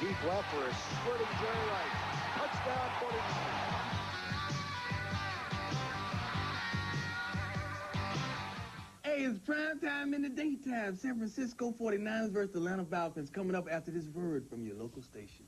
Deep left for a squirting Jerry Rice. Touchdown, 49ers. Hey, it's prime time in the daytime. San Francisco 49ers versus Atlanta Falcons coming up after this word from your local station.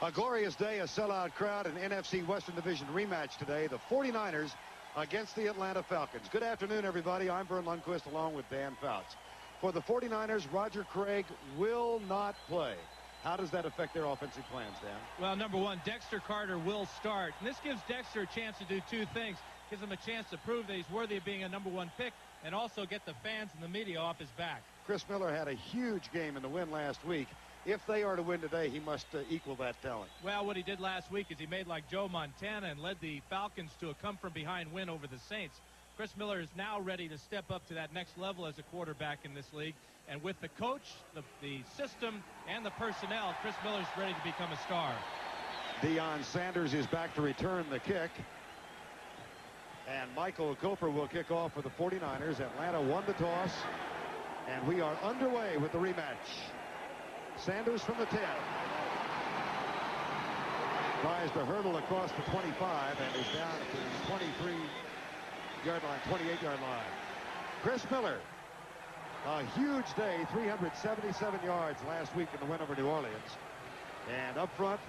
A glorious day, a sellout crowd, an NFC Western Division rematch today. The 49ers against the Atlanta Falcons. Good afternoon, everybody. I'm Vern Lundquist along with Dan Fouts. For the 49ers, Roger Craig will not play. How does that affect their offensive plans, Dan? Well, number one, Dexter Carter will start. And this gives Dexter a chance to do two things. Gives him a chance to prove that he's worthy of being a number one pick and also get the fans and the media off his back. Chris Miller had a huge game in the win last week. If they are to win today, he must equal that talent. Well, what he did last week is he made like Joe Montana and led the Falcons to a come-from-behind win over the Saints. Chris Miller is now ready to step up to that next level as a quarterback in this league. And with the coach, the system, and the personnel, Chris Miller's ready to become a star. Deion Sanders is back to return the kick. And Michael Koper will kick off for the 49ers. Atlanta won the toss. And we are underway with the rematch. Sanders from the 10. Tries to hurdle across the 25 and is down at the 23-yard line, 28-yard line. Chris Miller, a huge day, 377 yards last week in the win over New Orleans. And up front,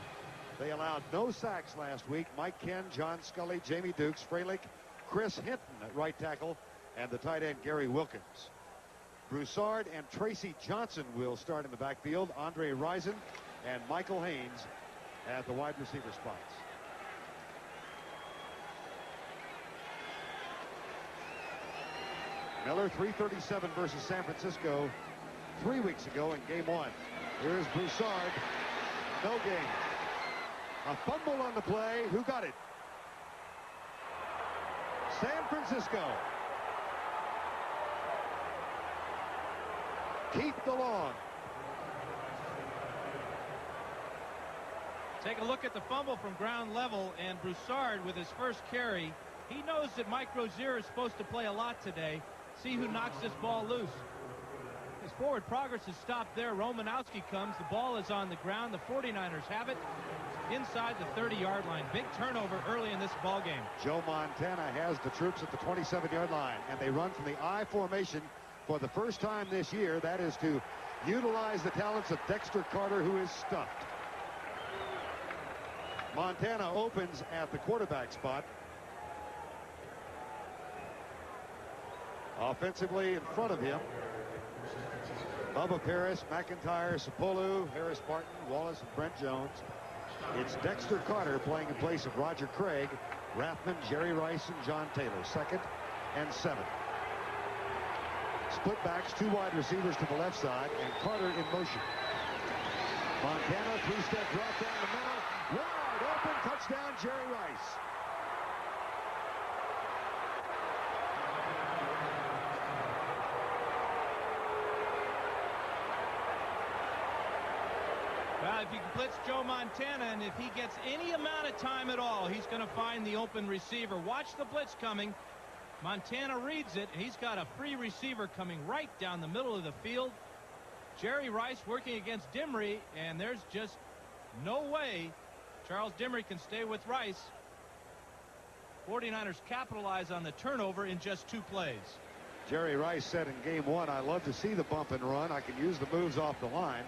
they allowed no sacks last week. Mike Ken, John Scully, Jamie Dukes, Freilich, Chris Hinton at right tackle, and the tight end Gary Wilkins. Broussard and Tracy Johnson will start in the backfield. Andre Rison and Michael Haynes at the wide receiver spots. Miller, 337 versus San Francisco 3 weeks ago in game one. Here's Broussard. No gain. A fumble on the play. Who got it? San Francisco. Keith DeLong. Take a look at the fumble from ground level, and Broussard with his first carry. He knows that Mike Rozier is supposed to play a lot today. See who knocks this ball loose. His forward progress is stopped there. Romanowski comes. The ball is on the ground. The 49ers have it inside the 30-yard line. Big turnover early in this ball game. Joe Montana has the troops at the 27-yard line, and they run from the I formation for the first time this year. That is to utilize the talents of Dexter Carter, who is stuffed. Montana opens at the quarterback spot. Offensively in front of him, Bubba Paris, McIntyre, Sapolu, Harris Barton, Wallace, and Brent Jones. It's Dexter Carter playing in place of Roger Craig, Rathman, Jerry Rice, and John Taylor. 2nd and 7. Split backs, 2 wide receivers to the left side, and Carter in motion. Montana, 3-step drop down the middle. Wide open, touchdown, Jerry Rice. Well, if you can blitz Joe Montana, and if he gets any amount of time at all, he's going to find the open receiver. Watch the blitz coming. Montana reads it. He's got a free receiver coming right down the middle of the field. Jerry Rice working against Dimry, and there's just no way Charles Dimry can stay with Rice. 49ers capitalize on the turnover in just 2 plays. Jerry Rice said in game one, I love to see the bump and run. I can use the moves off the line.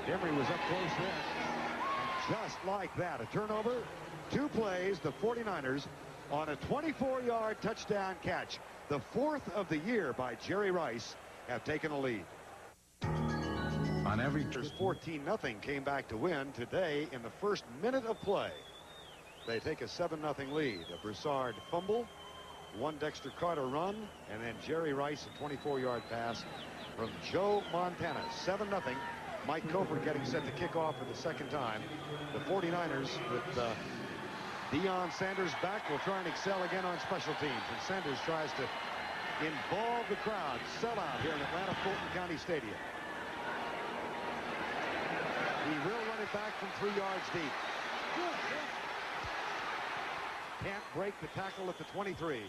Dimry was up close then. And just like that, a turnover, 2 plays, the 49ers on a 24-yard touchdown catch. The 4th of the year by Jerry Rice have taken a lead. On every 14-0 came back to win today in the first minute of play. They take a 7-0 lead. A Broussard fumble, 1 Dexter Carter run, and then Jerry Rice a 24-yard pass from Joe Montana. 7-0. Mike Koper getting set to kick off for the 2nd time. The 49ers with Deion Sanders back will try and excel again on special teams. And Sanders tries to involve the crowd. Sellout here in Atlanta, Fulton County Stadium. He will run it back from 3 yards deep. Can't break the tackle at the 23.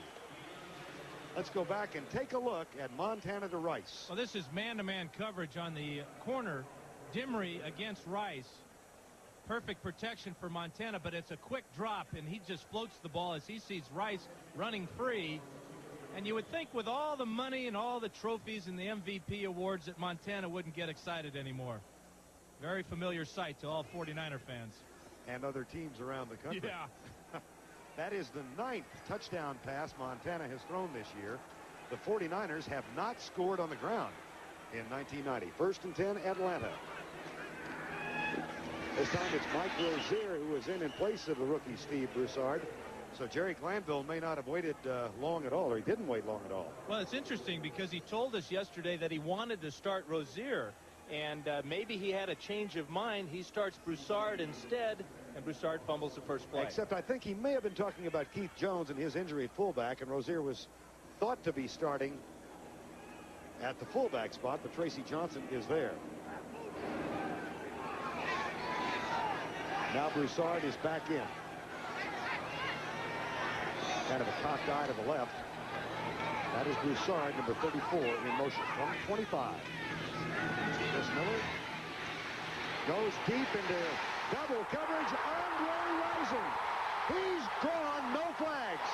Let's go back and take a look at Montana to Rice. Well, this is man-to-man coverage on the corner Dimry against Rice. Perfect protection for Montana, but it's a quick drop, and he just floats the ball as he sees Rice running free. And you would think with all the money and all the trophies and the MVP awards that Montana wouldn't get excited anymore. Very familiar sight to all 49er fans. And other teams around the country. Yeah. That is the 9th touchdown pass Montana has thrown this year. The 49ers have not scored on the ground in 1990. 1st and 10, Atlanta. This time it's Mike Rozier who was in place of the rookie Steve Broussard. So Jerry Glanville may not have waited long at all, or he didn't wait long at all. Well, it's interesting because he told us yesterday that he wanted to start Rozier, and maybe he had a change of mind. He starts Broussard instead, and Broussard fumbles the first play. Except I think he may have been talking about Keith Jones and his injury at fullback, and Rozier was thought to be starting at the fullback spot, but Tracy Johnson is there. Now Broussard is back in. Kind of a cocked eye to the left. That is Broussard, number 34, in motion from 25. Chris Miller goes deep into double coverage. Andre Rison. He's gone, no flags.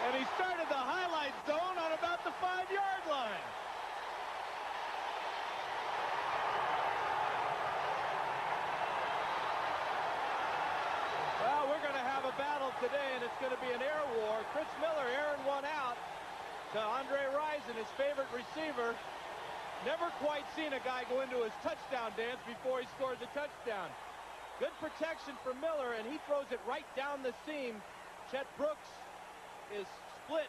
And he started the highlight zone on about the 5-yard line. Well, we're going to have a battle today, and it's going to be an air war. Chris Miller airing one out to Andre Rison, his favorite receiver. Never quite seen a guy go into his touchdown dance before he scored the touchdown. Good protection for Miller, and he throws it right down the seam. Chet Brooks is split.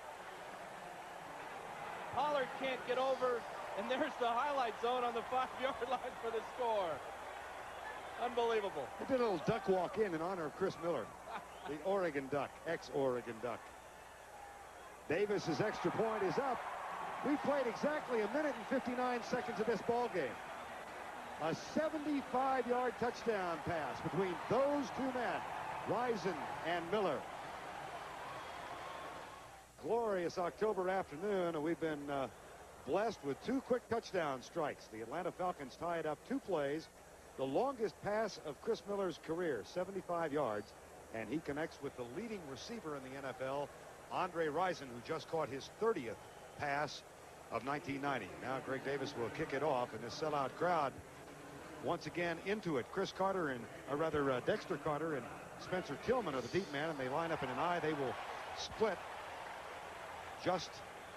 Pollard can't get over, and there's the highlight zone on the 5-yard line for the score. Unbelievable. He did a little duck walk in honor of Chris Miller, the Oregon Duck, ex-Oregon Duck. Davis's extra point is up. We played exactly 1 minute and 59 seconds of this ball game. A 75-yard touchdown pass between those two men, Rison and Miller. Glorious October afternoon, and we've been blessed with 2 quick touchdown strikes. The Atlanta Falcons tie it up 2 plays. The longest pass of Chris Miller's career, 75 yards, and he connects with the leading receiver in the NFL, Andre Rison, who just caught his 30th pass of 1990. Now Greg Davis will kick it off, and this sellout crowd once again into it. Chris Carter and, or rather Dexter Carter and Spencer Tillman are the deep man, and they line up in an I. They will split just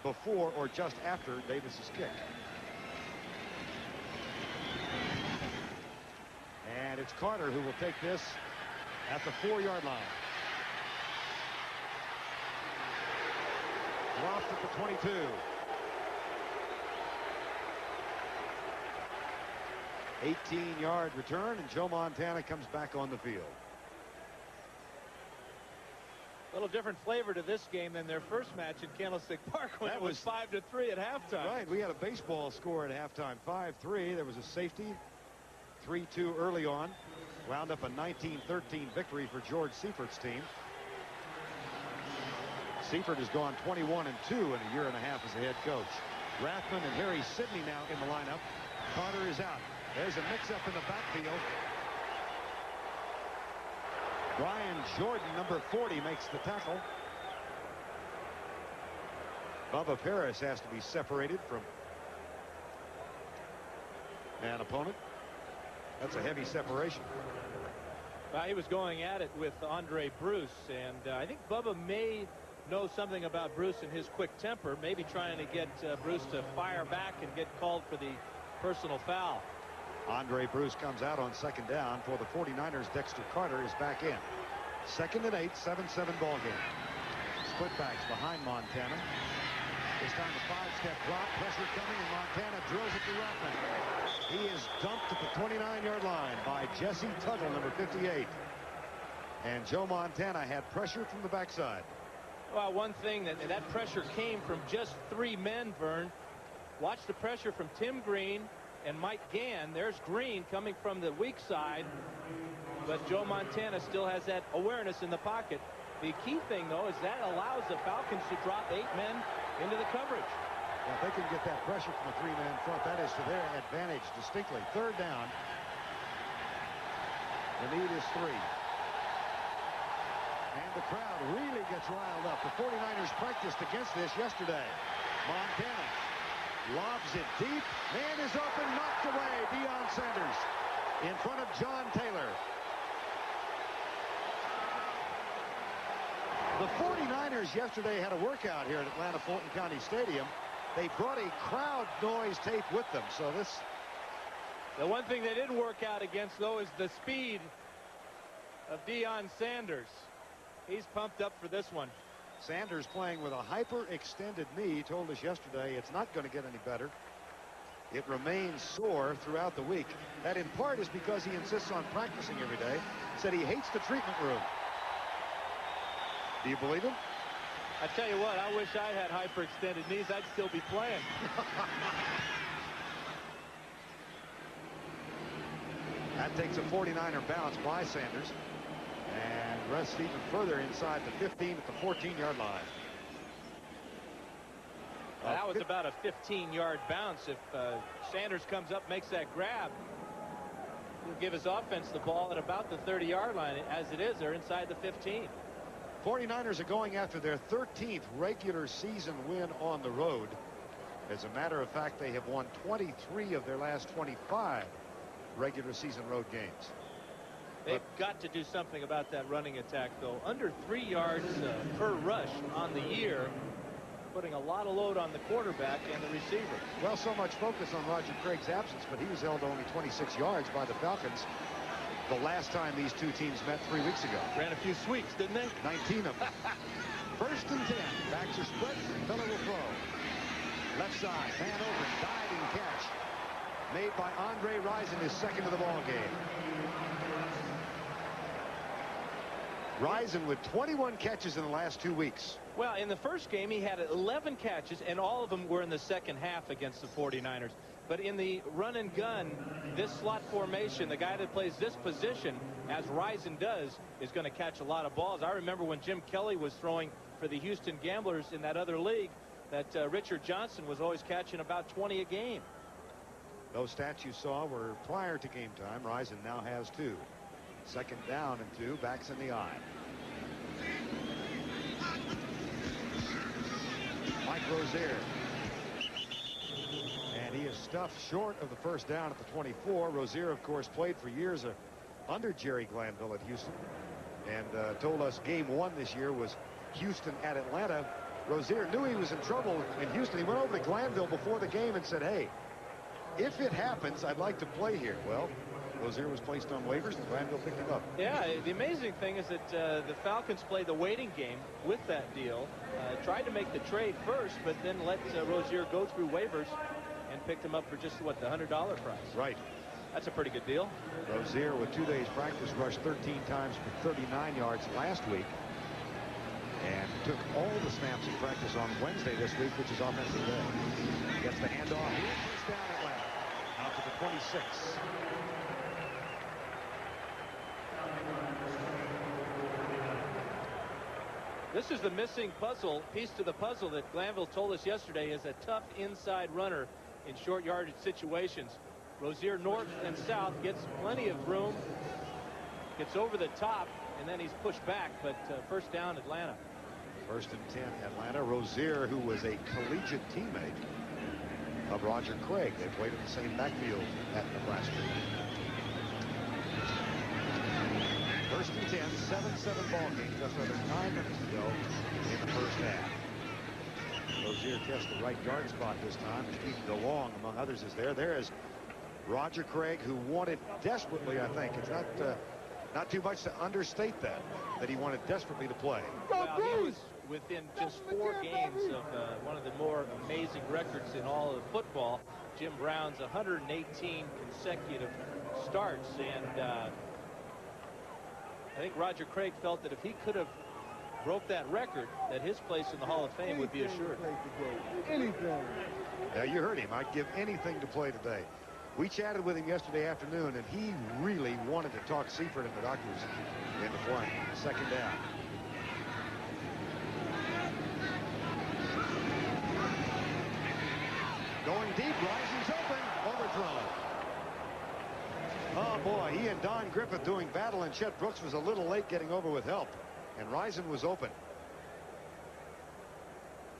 before or just after Davis's kick. And it's Carter who will take this at the 4-yard line. Dropped at the 22. $18-yard return, and Joe Montana comes back on the field. A little different flavor to this game than their first match in Candlestick Park when it was 5-3 at halftime. Right, we had a baseball score at halftime, 5-3. There was a safety, 3-2 early on. Wound up a 19-13 victory for George Seifert's team. Seifert has gone 21-2 in a year and a half as a head coach. Rathman and Harry Sidney now in the lineup. Carter is out. There's a mix-up in the backfield. Brian Jordan, number 40, makes the tackle. Bubba Paris has to be separated from an opponent. That's a heavy separation. Well, he was going at it with Andre Bruce, and I think Bubba may know something about Bruce and his quick temper, maybe trying to get Bruce to fire back and get called for the personal foul. Andre Bruce comes out on 2nd down for the 49ers. Dexter Carter is back in. 2nd and 8, 7-7 ball game. Split backs behind Montana. This time a 5-step drop, pressure coming, and Montana drills it to Rathman. He is dumped at the 29-yard line by Jesse Tuttle, number 58. And Joe Montana had pressure from the backside. Well, one thing, that pressure came from just 3 men, Vern. Watch the pressure from Tim Green and Mike Gann. There's Green coming from the weak side, but Joe Montana still has that awareness in the pocket. The key thing, though, is that allows the Falcons to drop 8 men into the coverage. Well, if they can get that pressure from a three-man front, that is to their advantage distinctly. Third down. The need is 3. And the crowd really gets riled up. The 49ers practiced against this yesterday. Montana lobs it deep. Man is open, knocked away. Deion Sanders in front of John Taylor. The 49ers yesterday had a workout here at Atlanta Fulton County Stadium. They brought a crowd noise tape with them. So this... The one thing they didn't work out against, though, is the speed of Deion Sanders. He's pumped up for this one. Sanders playing with a hyperextended knee. He told us yesterday it's not going to get any better. It remains sore throughout the week. That in part is because he insists on practicing every day. Said he hates the treatment room. Do you believe him? I tell you what, I wish I had hyperextended knees. I'd still be playing. That takes a 49er bounce by Sanders and rests even further inside the 15 at the 14-yard line. That was about a 15-yard bounce. If Sanders comes up, makes that grab, he'll give his offense the ball at about the 30-yard line. As it is, they're inside the 15. 49ers are going after their 13th regular season win on the road. As a matter of fact, they have won 23 of their last 25 regular season road games. They've got to do something about that running attack, though. Under 3 yards per rush on the year, putting a lot of load on the quarterback and the receiver. Well, so much focus on Roger Craig's absence, but he was held to only 26 yards by the Falcons the last time these two teams met 3 weeks ago. Ran a few sweeps, didn't they? 19 of them. 1st and 10. Backs are split. Miller will throw. Left side. Man open. Diving catch. Made by Andre Rison, his second of the ball game. Rison with 21 catches in the last 2 weeks. Well, in the first game, he had 11 catches, and all of them were in the second half against the 49ers. But in the run and gun, this slot formation, the guy that plays this position, as Rison does, is going to catch a lot of balls. I remember when Jim Kelly was throwing for the Houston Gamblers in that other league, that Richard Johnson was always catching about 20 a game. Those stats you saw were prior to game time. Rison now has 2. 2nd down and 2. Backs in the eye. Mike Rozier. And he is stuffed short of the 1st down at the 24. Rozier, of course, played for years under Jerry Glanville at Houston. And told us game 1 this year was Houston at Atlanta. Rozier knew he was in trouble in Houston. He went over to Glanville before the game and said, hey, if it happens, I'd like to play here. Well, Rozier was placed on waivers, and Glanville picked him up. Yeah, the amazing thing is that the Falcons played the waiting game with that deal. Tried to make the trade first, but then let Rozier go through waivers and picked him up for just, what, the $100 price. Right. That's a pretty good deal. Rozier, with 2 days practice, rushed 13 times for 39 yards last week. And took all the snaps in practice on Wednesday this week, which is offensive day. Gets the handoff. First down Atlanta. Out to the 26. This is the missing piece to the puzzle that Glanville told us yesterday is a tough inside runner in short yardage situations. Rozier north and south gets plenty of room, gets over the top, and then he's pushed back, but 1st down Atlanta. 1st and 10 Atlanta. Rozier, who was a collegiate teammate of Roger Craig. They played in the same backfield at Nebraska. 1st and 10, 7-7 ball game, just under 9 minutes to go in the 1st half. Rozier tests the right guard spot this time. Steve DeLong, among others, is there. There is Roger Craig, who wanted desperately, I think. It's not too much to understate that he wanted desperately to play. Well, he was within just 4 games of one of the more amazing records in all of football. Jim Brown's 118 consecutive starts, and I think Roger Craig felt that if he could have broke that record, that his place in the Hall of Fame would be assured. Anything. Yeah, you heard him. I'd give anything to play today. We chatted with him yesterday afternoon, and he really wanted to talk Seifert and the doctors into playing. 2nd down. Rising's open. Overthrown. Oh, boy. He and Don Griffith doing battle, and Chet Brooks was a little late getting over with help. And Rison was open.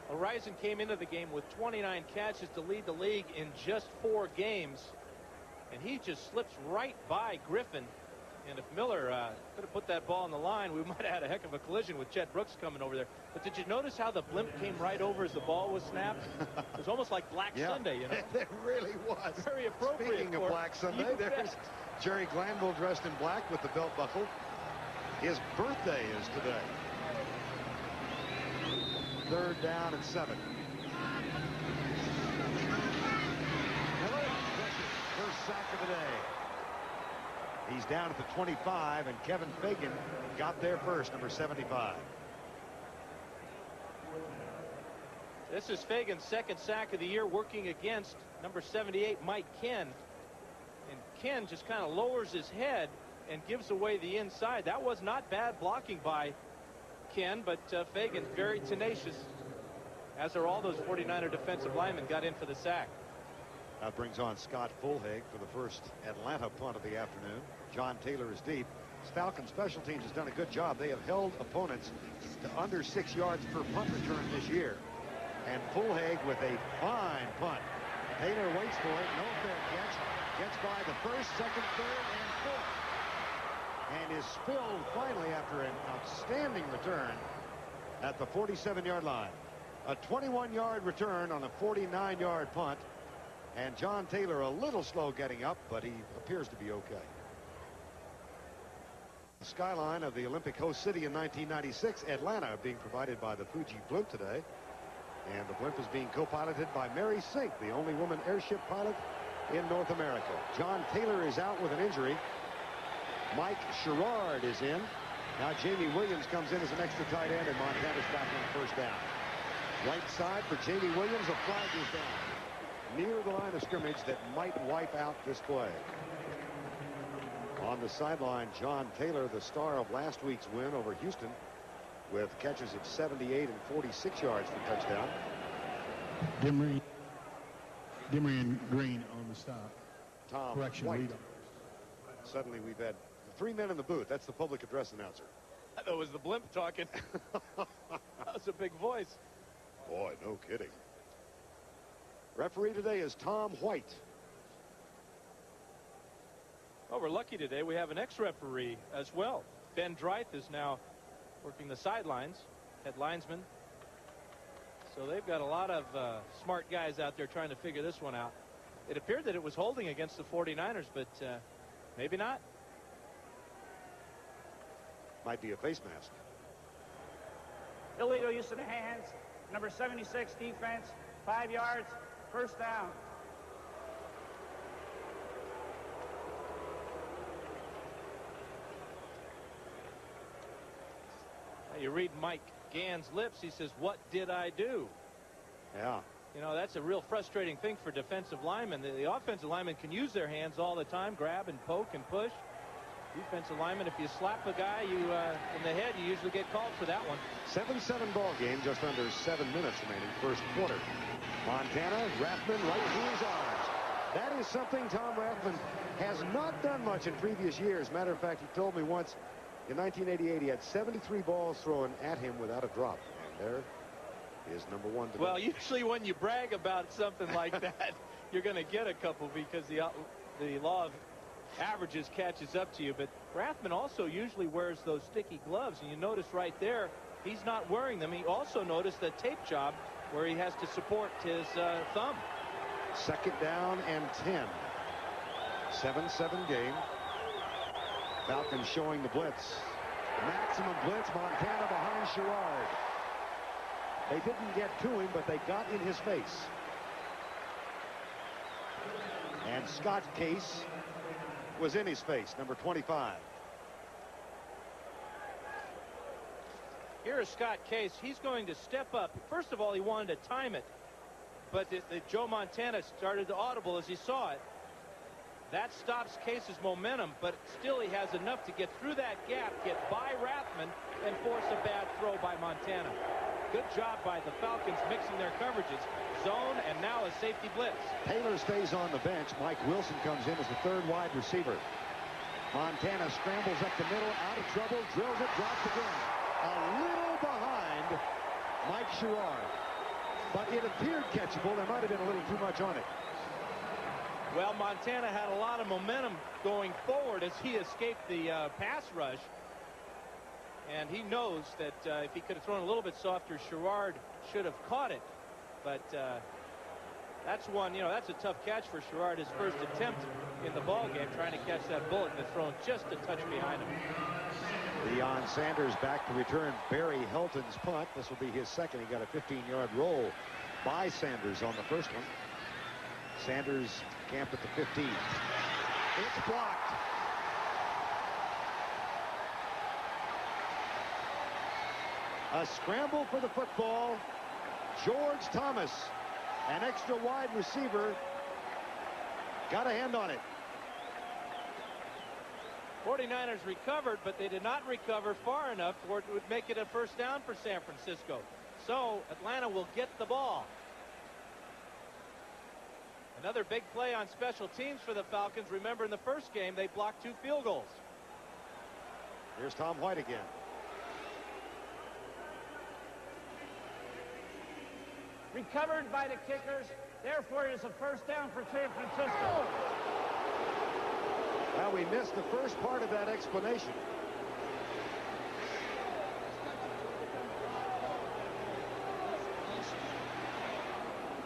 Well, Rison came into the game with 29 catches to lead the league in just 4 games. And he just slips right by Griffin. And if Miller could have put that ball on the line, we might have had a heck of a collision with Chet Brooks coming over there. But did you notice how the blimp came right over as the ball was snapped? It was almost like Black Sunday, you know. It really was. Very appropriate. Speaking of Black Sunday, there's Jerry Glanville dressed in black with the belt buckle. His birthday is today. 3rd down and 7. Miller, first sack of the day. He's down at the 25, and Kevin Fagan got there first, number 75. This is Fagan's 2nd sack of the year, working against number 78, Mike Ken. And Ken just kind of lowers his head and gives away the inside. That was not bad blocking by Ken, but Fagan very tenacious, as are all those 49er defensive linemen. Got in for the sack. That brings on Scott Fulhag for the first Atlanta punt of the afternoon. John Taylor is deep. Falcon special teams has done a good job. They have held opponents to under 6 yards per punt return this year. And Fulhag with a fine punt. Taylor waits for it. No fair catch. Gets by the 1st, 2nd, 3rd, and 4th. And is spilled finally after an outstanding return at the 47-yard line. A 21-yard return on a 49-yard punt. And John Taylor a little slow getting up, but he appears to be okay. The skyline of the Olympic host city in 1996, Atlanta, being provided by the Fuji blimp today. And the blimp is being co-piloted by Mary Sink, the only woman airship pilot in North America. John Taylor is out with an injury. Mike Sherrard is in. Now Jamie Williams comes in as an extra tight end, and Montana's back on 1st down. Right side for Jamie Williams. A flag is down near the line of scrimmage that might wipe out this play. On the sideline, John Taylor, the star of last week's win over Houston, with catches of 78 and 46 yards for touchdown. Demery and Green on the stop. Tom Correction White. lead. Suddenly we've had 3 men in the booth. That's the public address announcer. That was the blimp talking. That was a big voice. Boy, no kidding. Referee today is Tom White. Well, we're lucky today. We have an ex-referee as well. Ben Dreith is now working the sidelines, head linesman. So they've got a lot of smart guys out there trying to figure this one out. It appeared that it was holding against the 49ers, but maybe not. Might be a face mask. Illegal use of the hands. Number 76 defense. 5 yards. 1st down. Now you read Mike Gann's lips. He says, "What did I do?" Yeah. You know, that's a real frustrating thing for defensive linemen. The offensive linemen can use their hands all the time, grab and poke and push. Defensive lineman, if you slap a guy in the head, you usually get called for that one. 7-7 ball game, just under 7 minutes remaining, 1st quarter. Montana, Rathman right through his arms. That is something Tom Rathman has not done much in previous years. Matter of fact, he told me once in 1988 he had 73 balls thrown at him without a drop. And there is number 1 today. Well, usually when you brag about something like that, you're going to get a couple because the law of averages catches up to you. But Rathman also usually wears those sticky gloves, and you notice right there he's not wearing them. He also noticed the tape job where he has to support his thumb. 2nd down and 10. 7-7 game. Falcons showing the blitz. Maximum blitz. Montana behind Sherrard. They didn't get to him, but they got in his face. And Scott Case was in his face, number 25. Here is Scott Case. He's going to step up. First of all, he wanted to time it, but Joe Montana started to audible as he saw it. That stops Case's momentum, but still he has enough to get through that gap, get by Rathman, and force a bad throw by Montana. Good job by the Falcons mixing their coverages. Zone and now a safety blitz. Taylor stays on the bench. Mike Wilson comes in as the third wide receiver. Montana scrambles up the middle, out of trouble, drills it, drops again. A little behind Mike Sherrard. But it appeared catchable. There might have been a little too much on it. Well, Montana had a lot of momentum going forward as he escaped the pass rush. And he knows that if he could have thrown a little bit softer, Sherrard should have caught it. But that's one, that's a tough catch for Sherrard. His first attempt in the ball game, trying to catch that bullet and thrown just a touch behind him. Deion Sanders back to return Barry Helton's punt. This will be his second. He got a 15-yard roll by Sanders on the first one. Sanders camped at the 15. It's blocked. A scramble for the football. George Thomas, an extra wide receiver, got a hand on it. 49ers recovered, but they did not recover far enough where it would make it a first down for San Francisco. So Atlanta will get the ball. Another big play on special teams for the Falcons. Remember, in the first game, they blocked 2 field goals. Here's Tom White again. Recovered by the kickers. Therefore, it is a first down for San Francisco. Well, we missed the first part of that explanation.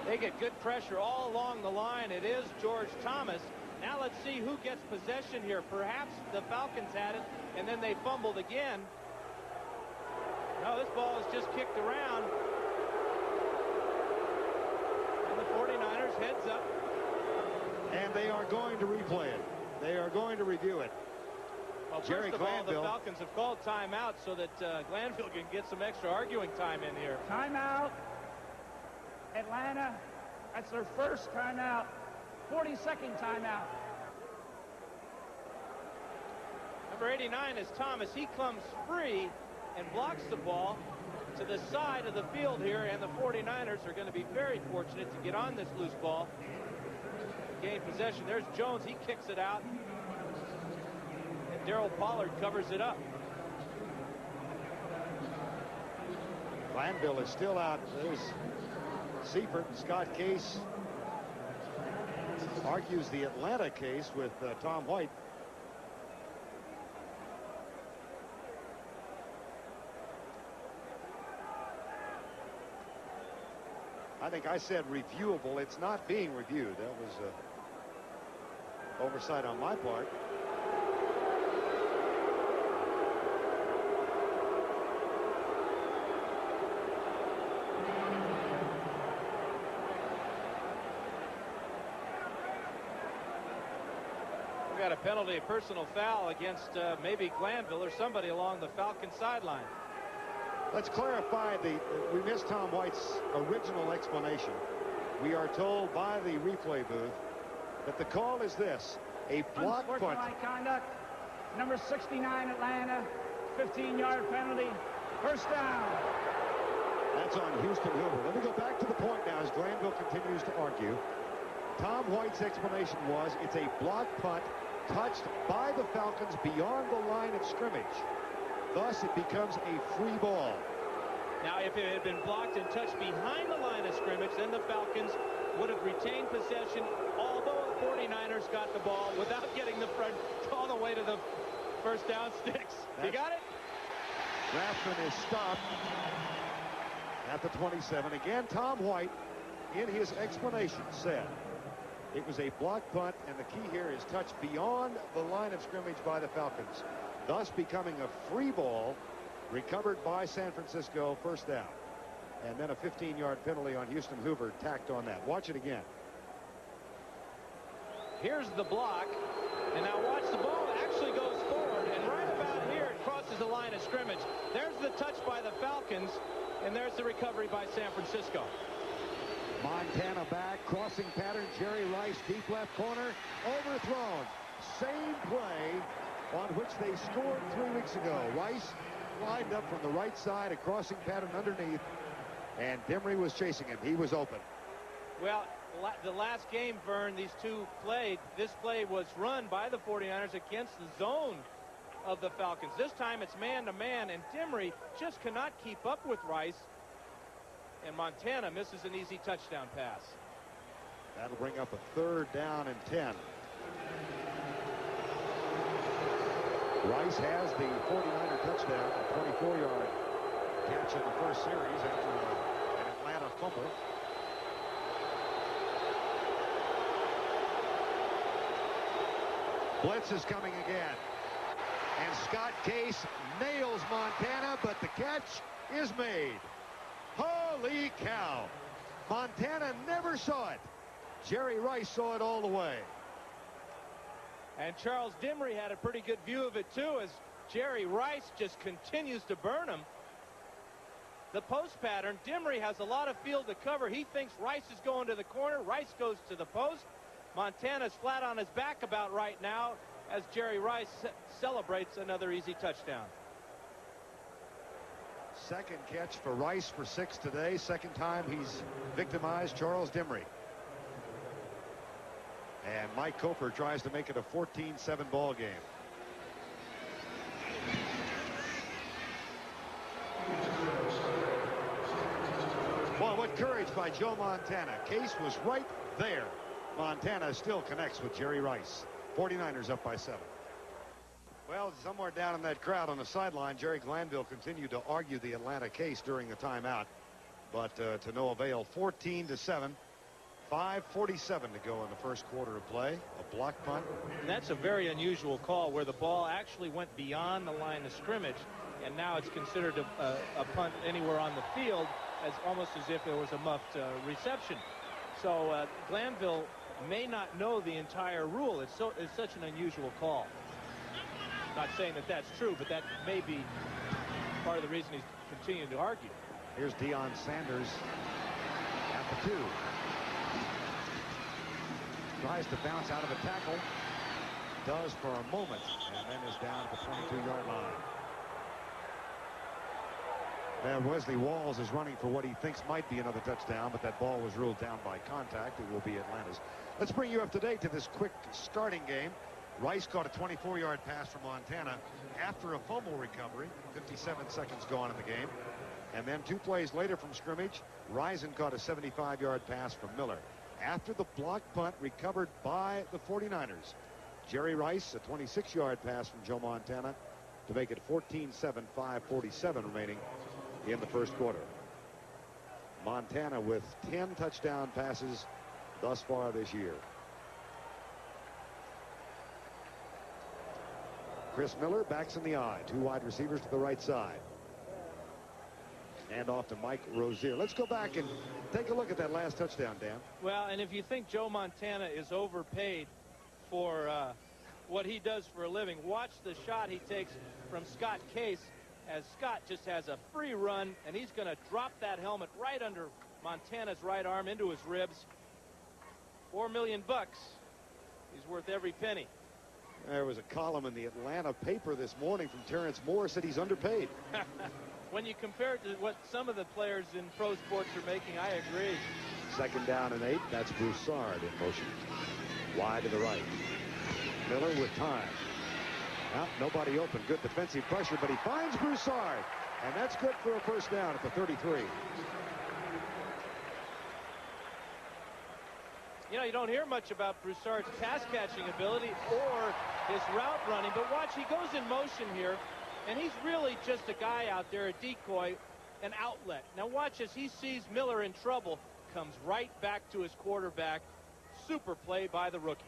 They get good pressure all along the line. It is George Thomas. Now let's see who gets possession here. Perhaps the Falcons had it, and then they fumbled again. No, this ball is just kicked around. And the 49ers heads up. And they are going to replay it. They are going to review it. Well, Jerry first of all, the Glanville. Falcons have called timeout so that Glanville can get some extra arguing time in here. Timeout. Atlanta. That's their first timeout. 42nd timeout. Number 89 is Thomas. He comes free and blocks the ball to the side of the field here, and the 49ers are going to be very fortunate to get on this loose ball. Gain possession. There's Jones. He kicks it out. And Darrell Pollard covers it up. Glanville is still out. There's Seifert. Scott Case argues the Atlanta case with Tom White. I think I said reviewable. It's not being reviewed. That was oversight on my part. We got a penalty, a personal foul against maybe Glanville or somebody along the Falcon sideline. Let's clarify we missed Tom White's original explanation. We are told by the replay booth that the call is this: a block punt. Unsportsmanlike conduct. Number 69 Atlanta. 15-yard penalty. First down. That's on Houston Hoover. Let me go back to the point now as Glanville continues to argue. Tom White's explanation was it's a block punt touched by the Falcons beyond the line of scrimmage. Thus, it becomes a free ball. Now, if it had been blocked and touched behind the line of scrimmage, then the Falcons would have retained possession, although the 49ers got the ball without getting the front all the way to the first down sticks. You got it? Rathman is stopped at the 27. Again, Tom White, in his explanation, said it was a block punt, and the key here is touched beyond the line of scrimmage by the Falcons, thus becoming a free ball recovered by San Francisco, first down. And then a 15-yard penalty on Houston Hoover tacked on that. Watch it again. Here's the block, and now watch, the ball actually goes forward, and right about here it crosses the line of scrimmage. There's the touch by the Falcons, and there's the recovery by San Francisco. Montana back, crossing pattern, Jerry Rice, deep left corner, overthrown. Same play on which they scored 3 weeks ago. Rice lined up from the right side, a crossing pattern underneath, and Dimry was chasing him. He was open. Well, the last game, Vern, these two played. This play was run by the 49ers against the zone of the Falcons. This time it's man-to-man, and Dimry just cannot keep up with Rice. And Montana misses an easy touchdown pass. That'll bring up a 3rd down and 10. Rice has the 49er touchdown, a 24-yard catch in the first series after an Atlanta fumble. Blitz is coming again. And Scott Case nails Montana, but the catch is made. Holy cow. Montana never saw it. Jerry Rice saw it all the way. And Charles Dimry had a pretty good view of it, too, as Jerry Rice just continues to burn him. The post pattern, Dimry has a lot of field to cover. He thinks Rice is going to the corner. Rice goes to the post. Montana's flat on his back about right now as Jerry Rice celebrates another easy touchdown. Second catch for Rice for 6 today. Second time he's victimized Charles Dimry. And Mike Cofer tries to make it a 14-7 ball game. Well, what courage by Joe Montana. Case was right there. Montana still connects with Jerry Rice. 49ers up by 7. Well, somewhere down in that crowd on the sideline, Jerry Glanville continued to argue the Atlanta case during the timeout, but to no avail. 14-7. 5:47 to go in the first quarter of play. A block punt. And that's a very unusual call where the ball actually went beyond the line of scrimmage, and now it's considered a punt anywhere on the field, as almost as if it was a muffed reception. So Glanville may not know the entire rule. It's such an unusual call. Not saying that that's true, but that may be part of the reason he's continuing to argue. Here's Deion Sanders at the 2. Tries to bounce out of a tackle. Does for a moment, and then is down at the 22-yard line. And Wesley Walls is running for what he thinks might be another touchdown, but that ball was ruled down by contact. It will be Atlanta's. Let's bring you up to date to this quick starting game. Rice caught a 24-yard pass from Montana after a fumble recovery. 57 seconds gone in the game. And then 2 plays later from scrimmage, Risen caught a 75-yard pass from Miller. After the block punt recovered by the 49ers, Jerry Rice, a 26-yard pass from Joe Montana to make it 14-7, 5:47 remaining in the first quarter. Montana with 10 touchdown passes thus far this year. Chris Miller backs in the eye. 2 wide receivers to the right side. And off to Mike Rozier. Let's go back and take a look at that last touchdown, Dan. Well, and if you think Joe Montana is overpaid for what he does for a living, watch the shot he takes from Scott Case, as Scott just has a free run, and he's going to drop that helmet right under Montana's right arm into his ribs. $4 million. He's worth every penny. There was a column in the Atlanta paper this morning from Terrence Moore, said he's underpaid. When you compare it to what some of the players in pro sports are making, I agree. 2nd down and 8. That's Broussard in motion. Wide to the right. Miller with time. Well, nobody open. Good defensive pressure, but he finds Broussard. And that's good for a first down at the 33. You know, you don't hear much about Broussard's pass-catching ability or his route running, but watch, he goes in motion here, and he's really just a guy out there, a decoy, an outlet. Now watch as he sees Miller in trouble, comes right back to his quarterback. Super play by the rookie.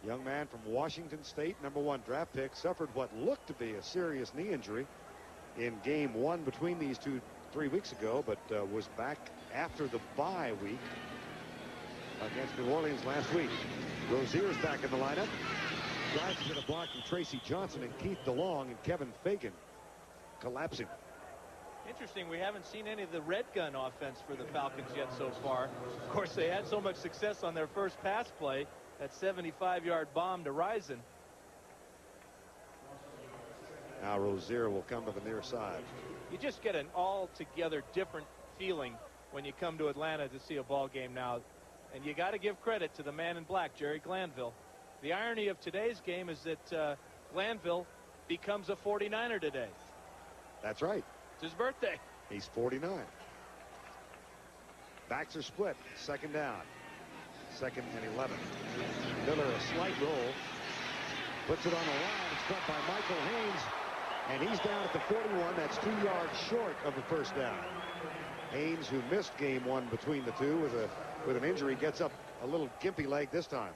Young man from Washington State, #1 draft pick, suffered what looked to be a serious knee injury in game 1 between these two 3 weeks ago, but was back after the bye week against New Orleans last week. Rozier's back in the lineup. Tries to get a block from Tracy Johnson and Keith DeLong, and Kevin Fagan collapsing. Interesting, we haven't seen any of the red gun offense for the Falcons yet so far. Of course, they had so much success on their first pass play, that 75-yard bomb to Risen. Now Rozier will come to the near side. You just get an altogether different feeling when you come to Atlanta to see a ball game now. And you got to give credit to the man in black, Jerry Glanville. The irony of today's game is that Glanville becomes a 49er today. That's right. It's his birthday. He's 49. Backs are split. Second down. 2nd and 11. Miller a slight roll. Puts it on the line. It's cut by Michael Haynes. And he's down at the 41. That's 2 yards short of the first down. Haynes, who missed game 1 between the two with an injury, gets up a little gimpy leg this time.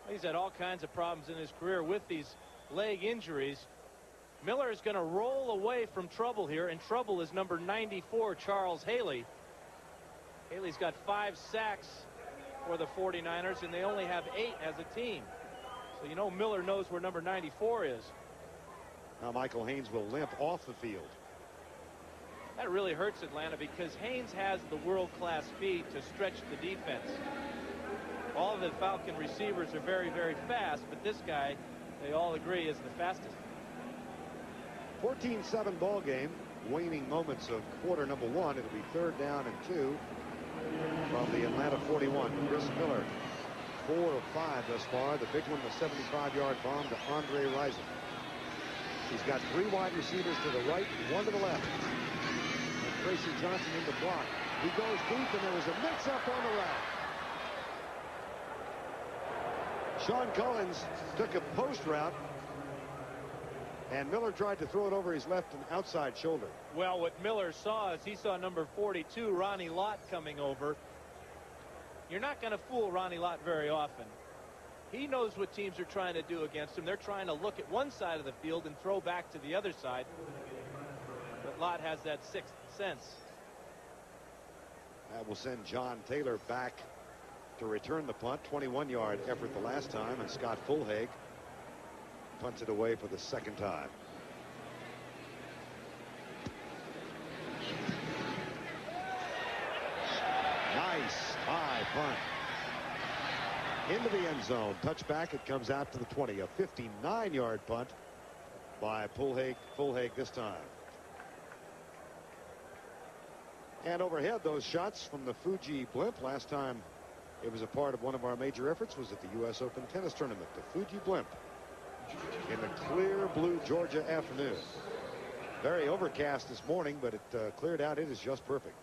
He's had all kinds of problems in his career with these leg injuries. Miller is going to roll away from trouble here, and trouble is number 94, Charles Haley. Haley's got 5 sacks for the 49ers, and they only have 8 as a team. So you know Miller knows where number 94 is. Now Michael Haynes will limp off the field. That really hurts Atlanta because Haynes has the world-class speed to stretch the defense. All of the Falcon receivers are very, very fast, but this guy, they all agree, is the fastest. 14-7 ball game. Waning moments of quarter number 1. It'll be 3rd down and 2 from the Atlanta 41. Chris Miller, 4 of 5 thus far. The big one, the 75-yard bomb to Andre Rison. He's got 3 wide receivers to the right, 1 to the left. And Tracy Johnson in the block. He goes deep, and there was a mix-up on the route. Sean Collins took a post route, and Miller tried to throw it over his left and outside shoulder. Well, what Miller saw is he saw number 42, Ronnie Lott, coming over. You're not going to fool Ronnie Lott very often. He knows what teams are trying to do against him. They're trying to look at one side of the field and throw back to the other side. But Lott has that 6th sense. That will send John Taylor back to return the punt. 21-yard effort the last time, and Scott Fulhag punts it away for the 2nd time. Nice high punt into the end zone. Touchback. It comes out to the 20. A 59-yard punt by Fulhag this time. And overhead, those shots from the Fuji blimp. Last time it was a part of one of our major efforts was at the U.S. Open tennis tournament. The Fuji blimp in the clear blue Georgia afternoon. Very overcast this morning, but it cleared out. It is just perfect.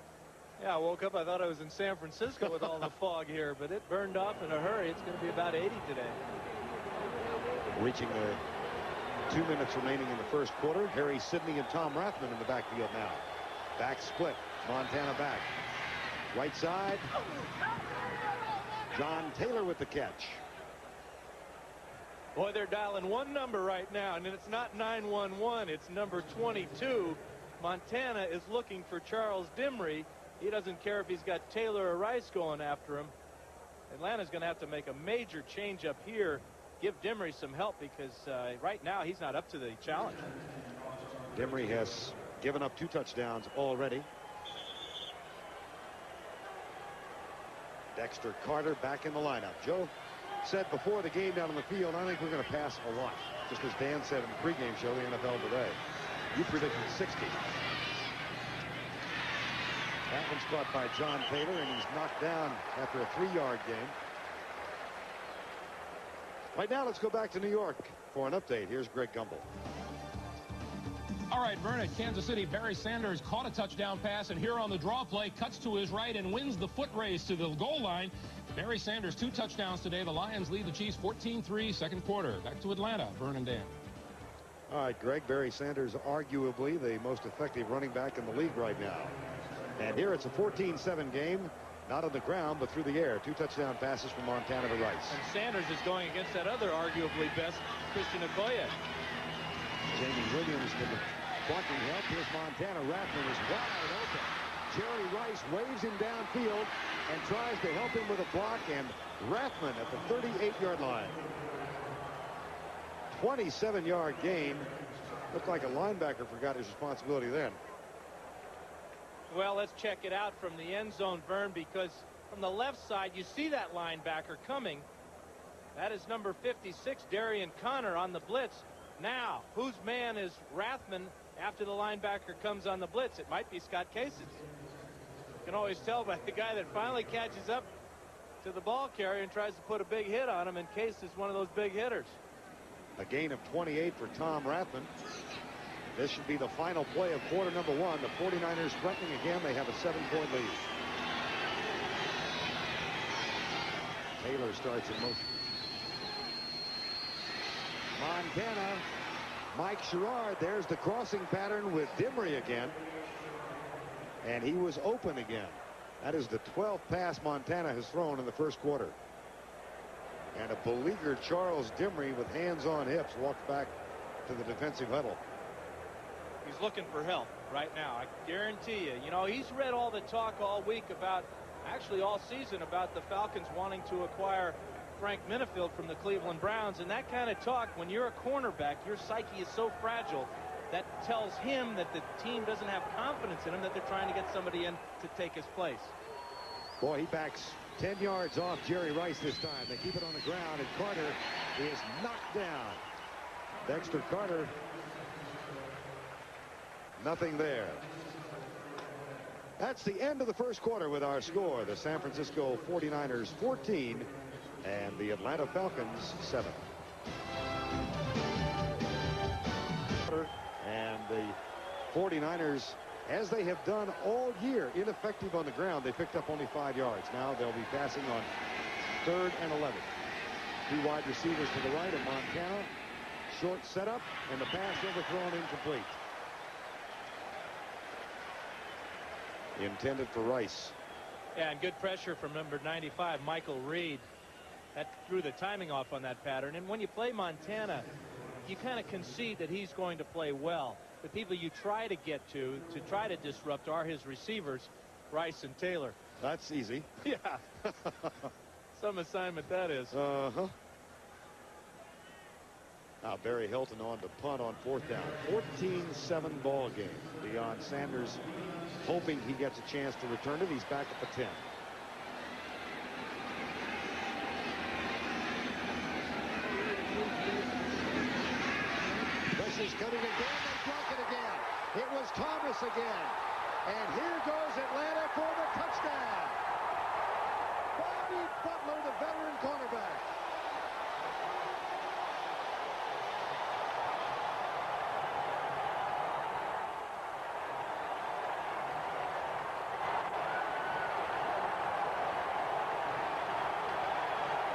Yeah, I woke up, I thought I was in San Francisco with all the fog here, but it burned off in a hurry. It's going to be about 80 today. Reaching the 2 minutes remaining in the first quarter. Harry Sidney and Tom Rathman in the backfield now. Back split. Montana back. Right side. John Taylor with the catch. Boy, they're dialing one number right now, and it's not 911. It's number 22. Montana is looking for Charles Dimry. He doesn't care if he's got Taylor or Rice going after him. Atlanta's going to have to make a major change up here. Give Dimry some help because right now he's not up to the challenge. Dimry has given up 2 touchdowns already. Dexter Carter back in the lineup. Joe said before the game down on the field, I think we're going to pass a lot. Just as Dan said in the pregame show, the NFL today. You predicted 60. That one's caught by John Taylor, and he's knocked down after a 3-yard gain. Right now, let's go back to New York for an update. Here's Greg Gumbel. All right, Vern, at Kansas City, Barry Sanders caught a touchdown pass, and here on the draw play, cuts to his right and wins the foot race to the goal line. Barry Sanders, 2 touchdowns today. The Lions lead the Chiefs 14-3, second quarter. Back to Atlanta, Vern and Dan. All right, Greg, Barry Sanders, arguably the most effective running back in the league right now. And here it's a 14-7 game, not on the ground, but through the air. 2 touchdown passes from Montana to Rice. And Sanders is going against that other arguably best, Christian Okoye. Jamie Williams with the blocking help. Here's Montana. Rathman is wide open. Jerry Rice waves him downfield and tries to help him with a block, and Rathman at the 38-yard line. 27-yard gain. Looked like a linebacker forgot his responsibility then. Well, let's check it out from the end zone, Vern, because from the left side, you see that linebacker coming. That is number 56, Darian Connor, on the blitz. Now, whose man is Rathman after the linebacker comes on the blitz? It might be Scott Case's. You can always tell by the guy that finally catches up to the ball carrier and tries to put a big hit on him, and Case is one of those big hitters. A gain of 28 for Tom Rathman. This should be the final play of quarter number 1. The 49ers threatening again. They have a 7-point lead. Taylor starts in motion. Montana. Mike Sherrard. There's the crossing pattern with Dimry again. And he was open again. That is the 12th pass Montana has thrown in the first quarter. And a beleaguered Charles Dimry with hands on hips walked back to the defensive huddle. He's looking for help right now. I guarantee you. You know, he's read all the talk all week about, actually all season, about the Falcons wanting to acquire Frank Minifield from the Cleveland Browns. And that kind of talk, when you're a cornerback, your psyche is so fragile. That tells him that the team doesn't have confidence in him, that they're trying to get somebody in to take his place. Boy, he backs 10 yards off Jerry Rice this time. They keep it on the ground, and Carter is knocked down. Dexter Carter, nothing there. That's the end of the first quarter with our score. The San Francisco 49ers 14 and the Atlanta Falcons 7. And the 49ers, as they have done all year, ineffective on the ground. They picked up only 5 yards. Now they'll be passing on 3rd and 11. 2 wide receivers to the right of Montana. Short setup, and the pass overthrown, incomplete. Intended for Rice. Yeah, and good pressure from number 95, Michael Reed. That threw the timing off on that pattern. And when you play Montana, you kind of concede that he's going to play well. The people you try to get to try to disrupt, are his receivers, Rice and Taylor. That's easy. Yeah. Some assignment that is. Uh-huh. Now Barry Hilton on to punt on 4th down. 14-7 ball game. Deion Sanders hoping he gets a chance to return it. He's back at the 10. This is coming again. They block it again. It was Thomas again. And here goes Atlanta for the touchdown. Bobby Butler, the veteran cornerback.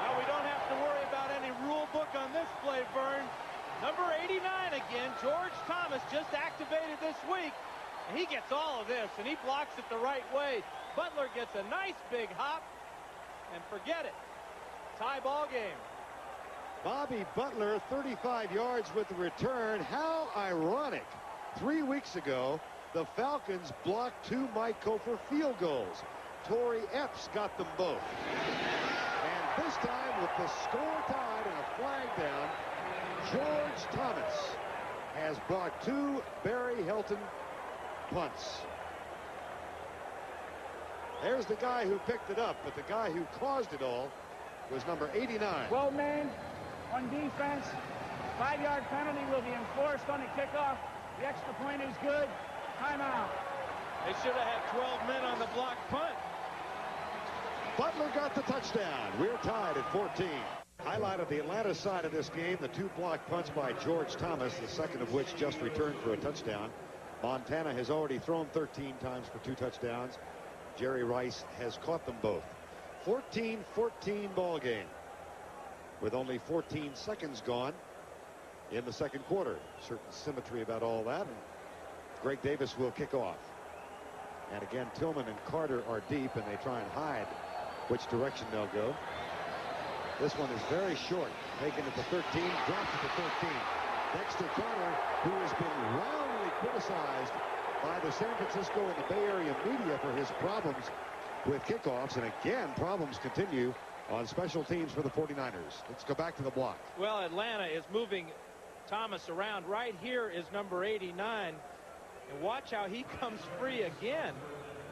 Now we don't have to worry about any rule book on this play, Vern. Number 89 again, George Thomas, just activated this week. And he gets all of this, and he blocks it the right way. Butler gets a nice big hop, and forget it. Tie ball game. Bobby Butler, 35 yards with the return. How ironic. 3 weeks ago, the Falcons blocked 2 Mike Kofer field goals. Torrey Epps got them both. And this time, with the score tied and a flag down, George Thomas has brought 2 Barry Hilton punts. There's the guy who picked it up, but the guy who caused it all was number 89. 12 men on defense. 5-yard penalty will be enforced on the kickoff. The extra point is good. Timeout. They should have had 12 men on the block punt. Butler got the touchdown. We're tied at 14. Highlight of the Atlanta side of this game, the 2 block punts by George Thomas, the second of which just returned for a touchdown. Montana has already thrown 13 times for 2 touchdowns. Jerry Rice has caught them both. 14-14 ball game with only 14 seconds gone in the second quarter. Certain symmetry about all that. And Greg Davis will kick off. And again, Tillman and Carter are deep, and they try and hide which direction they'll go. This one is very short. Taken at the 13, dropped at the 13. Dexter Carter, who has been roundly criticized by the San Francisco and the Bay Area media for his problems with kickoffs. And again, problems continue on special teams for the 49ers. Let's go back to the block. Well, Atlanta is moving Thomas around. Right here is number 89. And watch how he comes free again,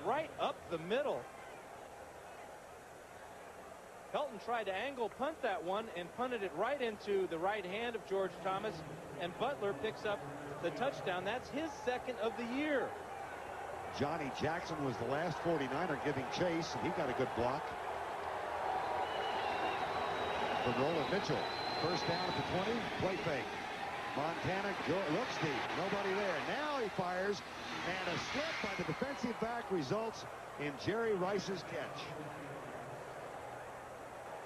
right up the middle. Helton tried to angle punt that one and punted it right into the right hand of George Thomas, and Butler picks up the touchdown. That's his second of the year. Johnny Jackson was the last 49er giving chase, and he got a good block from Roland Mitchell. First down at the 20, play fake. Montana looks deep, nobody there. Now he fires, and a slip by the defensive back results in Jerry Rice's catch.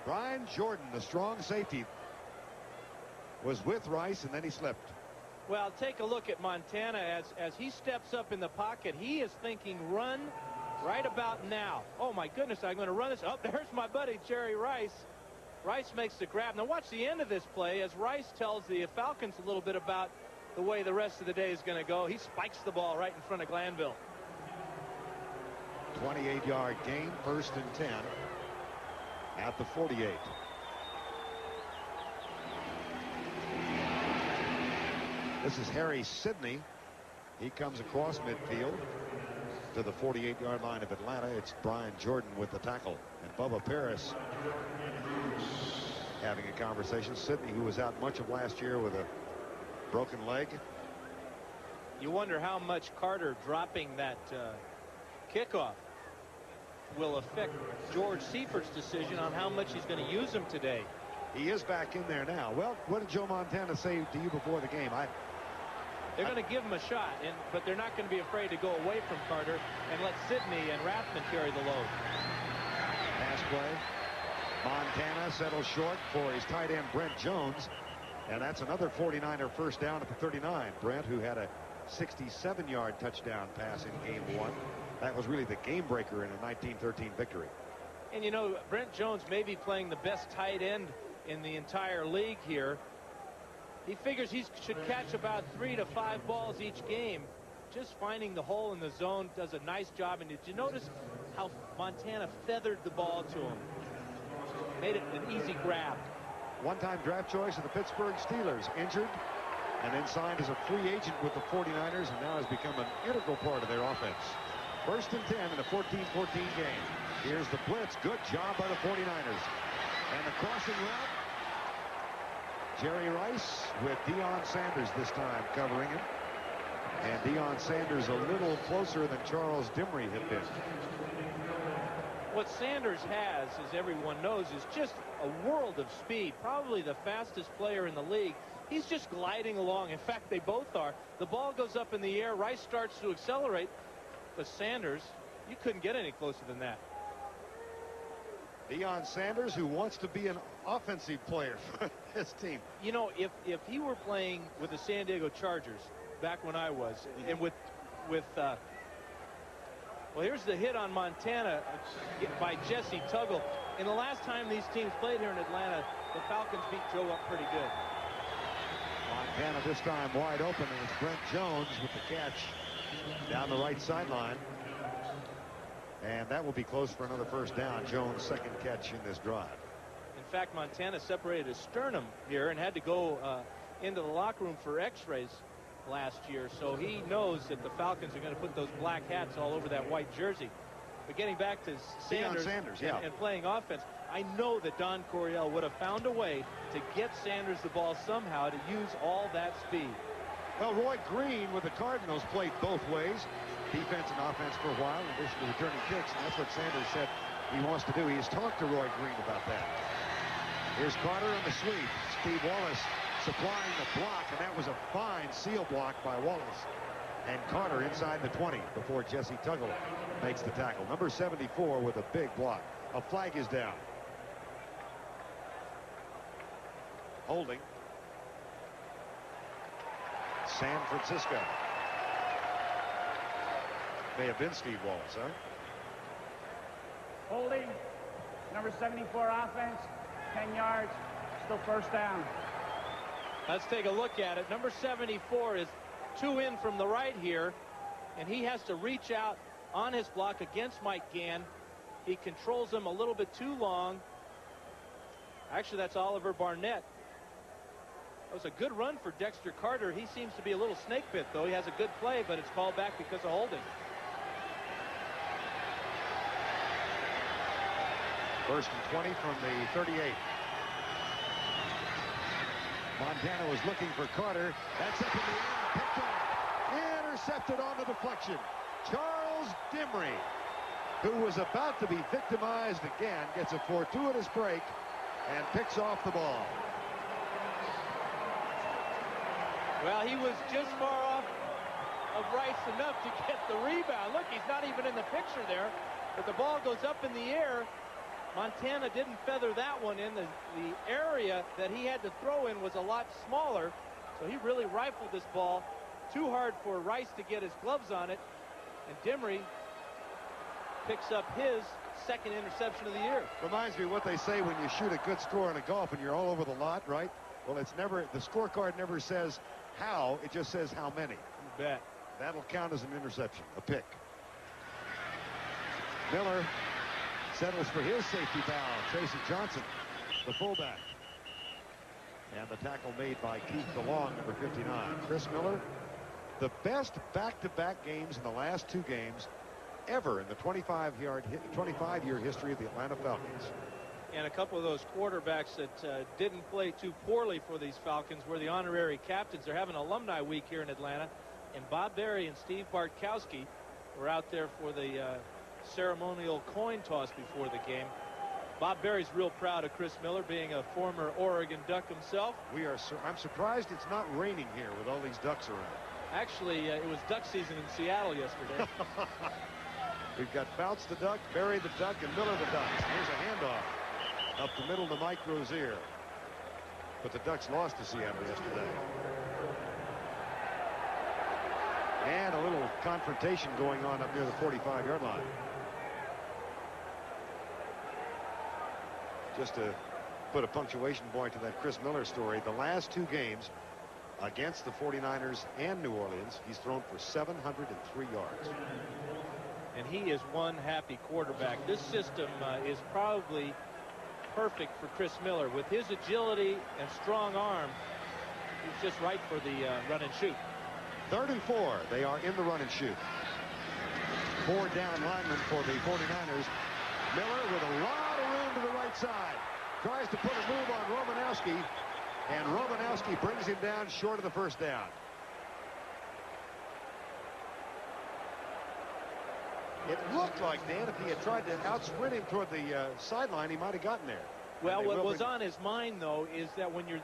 Brian Jordan, the strong safety, was with Rice, and then he slipped. Well, take a look at Montana as he steps up in the pocket. He is thinking run right about now. Oh, my goodness, I'm going to run this. Oh, there's my buddy Jerry Rice. Rice makes the grab. Now watch the end of this play as Rice tells the Falcons a little bit about the way the rest of the day is going to go. He spikes the ball right in front of Glanville. 28-yard gain, 1st and 10 at the 48. This is Harry Sidney. He comes across midfield to the 48-yard line of Atlanta. It's Brian Jordan with the tackle, and Bubba Paris having a conversation. Sidney, who was out much of last year with a broken leg. You wonder how much Carter dropping that kickoff will affect George Seifert's decision on how much he's going to use him today. He is back in there now. Well, what did Joe Montana say to you before the game? They're going to give him a shot, but they're not going to be afraid to go away from Carter and let Sidney and Rathman carry the load. Pass play. Montana settles short for his tight end Brent Jones, and that's another 49er first down at the 39. Brent, who had a 67-yard touchdown pass in game 1. That was really the game breaker in a 1913 victory. And you know, Brent Jones may be playing the best tight end in the entire league here. He figures he should catch about 3 to 5 balls each game. Just finding the hole in the zone, does a nice job. And did you notice how Montana feathered the ball to him? Made it an easy grab. One-time draft choice of the Pittsburgh Steelers, injured and then signed as a free agent with the 49ers, and now has become an integral part of their offense. 1st and 10 in a 14-14 game. Here's the blitz. Good job by the 49ers. And the crossing route. Jerry Rice with Deion Sanders this time covering him. And Deion Sanders a little closer than Charles Dimry had been. What Sanders has, as everyone knows, is just a world of speed. Probably the fastest player in the league. He's just gliding along. In fact, they both are. The ball goes up in the air. Rice starts to accelerate. But Sanders, you couldn't get any closer than that. Deion Sanders, who wants to be an offensive player for his team. You know, if he were playing with the San Diego Chargers back when I was, and with well, here's the hit on Montana by Jesse Tuggle. And the last time these teams played here in Atlanta, the Falcons beat Joe up pretty good. Montana this time wide open, and it's Brent Jones with the catch down the right sideline. And that will be close for another first down. Jones' second catch in this drive. In fact, Montana separated his sternum here and had to go into the locker room for x-rays last year. So he knows that the Falcons are going to put those black hats all over that white jersey. But getting back to Sanders, yeah. and playing offense, I know that Don Coryell would have found a way to get Sanders the ball somehow to use all that speed. Well, Roy Green with the Cardinals played both ways, defense and offense for a while, in addition to returning kicks, and that's what Sanders said he wants to do. He has talked to Roy Green about that. Here's Carter on the sweep. Steve Wallace supplying the block, and that was a fine seal block by Wallace. And Carter inside the 20 before Jesse Tuggle makes the tackle. Number 74 with a big block. A flag is down. Holding. San Francisco. May have been Steve Wallace, huh? Holding. Number 74 offense. 10 yards. Still first down. Let's take a look at it. Number 74 is 2 in from the right here, and he has to reach out on his block against Mike Gann. He controls him a little bit too long. Actually, that's Oliver Barnett. That was a good run for Dexter Carter. He seems to be a little snake bit, though. He has a good play, but it's called back because of holding. First and 20 from the 38. Montana was looking for Carter. That's up in the air, picked off. Intercepted on the deflection. Charles Dimry, who was about to be victimized again, gets a fortuitous break and picks off the ball. Well, he was just far off of Rice enough to get the rebound. Look, he's not even in the picture there, but the ball goes up in the air. Montana didn't feather that one in. The area that he had to throw in was a lot smaller, so he really rifled this ball. Too hard for Rice to get his gloves on it, and Dimry picks up his second interception of the year. Reminds me of what they say when you shoot a good score in a golf and you're all over the lot, right? Well, it's never, the scorecard never says how, it just says how many. You bet. That'll count as an interception, a pick. Miller settles for his safety foul. Tracy Johnson, the fullback. And the tackle made by Keith DeLong, number 59. Chris Miller, the best back-to-back games in the last two games ever in the 25-year history of the Atlanta Falcons. And a couple of those quarterbacks that didn't play too poorly for these Falcons were the honorary captains. They're having Alumni Week here in Atlanta, and Bob Berry and Steve Bartkowski were out there for the ceremonial coin toss before the game. Bob Berry's real proud of Chris Miller, being a former Oregon Duck himself. I'm surprised it's not raining here with all these ducks around. Actually, it was duck season in Seattle yesterday. We've got Fouts the Duck, Berry the Duck, and Miller the Duck. Here's a handoff up the middle to Mike Rozier. But the Ducks lost to Seattle yesterday. And a little confrontation going on up near the 45-yard line. Just to put a punctuation point to that Chris Miller story, the last two games against the 49ers and New Orleans, he's thrown for 703 yards. And he is one happy quarterback. This system is probably perfect for Chris Miller. With his agility and strong arm, he's just right for the run and shoot. 3rd and 4. They are in the run and shoot. 4 down linemen for the 49ers. Miller with a lot of room to the right side. Tries to put a move on Romanowski, and Romanowski brings him down short of the first down. It looked like, Dan, if he had tried to outsprint him toward the sideline, he might have gotten there. Well, what was on his mind, though, is that when you're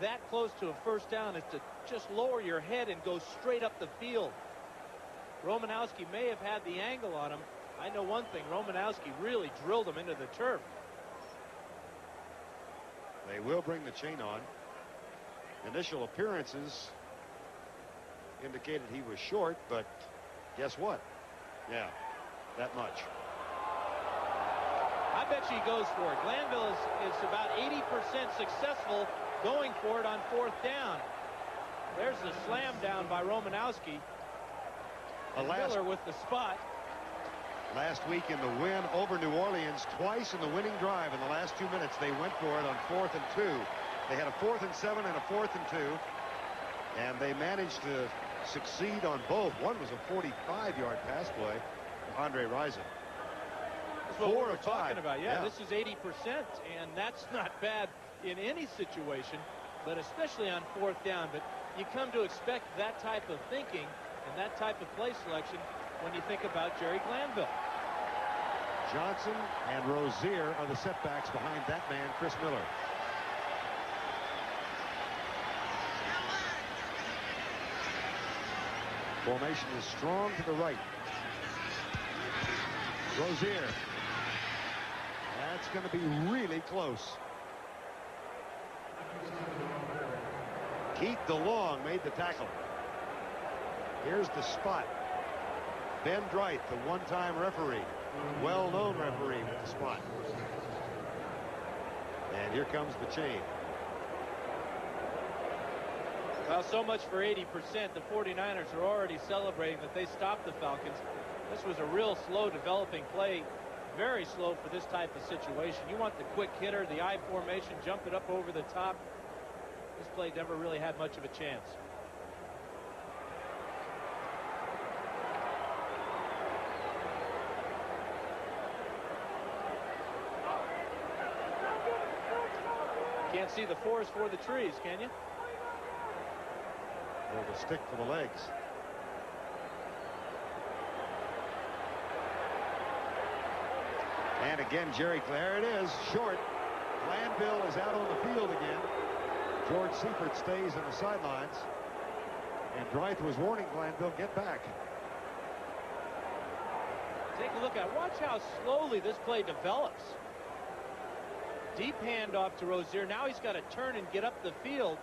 that close to a first down, is to just lower your head and go straight up the field. Romanowski may have had the angle on him. I know one thing, Romanowski really drilled him into the turf. They will bring the chain on. Initial appearances indicated he was short, but guess what? Yeah, that much. I bet you he goes for it. Glanville is about 80% successful going for it on 4th down. There's the slam down by Romanowski. Miller with the spot. Last week in the win over New Orleans, twice in the winning drive in the last 2 minutes, they went for it on 4th and 2. They had a 4th and 7 and a 4th and 2, and they managed to succeed on both. One was a 45-yard pass play, Andre Rison. That's what we're talking about. Yeah, this is 80%, and that's not bad in any situation, but especially on 4th down. But you come to expect that type of thinking and that type of play selection when you think about Jerry Glanville. Johnson and Rozier are the setbacks behind that man, Chris Miller. Formation is strong to the right. Rozier. That's going to be really close. Keith DeLong made the tackle. Here's the spot. Ben Dreit, the one-time referee, well-known referee with the spot. And here comes the chain. Well, so much for 80%. The 49ers are already celebrating that they stopped the Falcons. This was a real slow developing play. Very slow for this type of situation. You want the quick hitter, the I formation, jump it up over the top. This play never really had much of a chance. Can't see the forest for the trees, can you? Or the stick for the legs. And again, Jerry, there it is, short. Glanville is out on the field again. George Seifert stays on the sidelines. And Dreith was warning Glanville, get back. Take a look at it. Watch how slowly this play develops. Deep handoff to Rozier. Now he's got to turn and get up the field.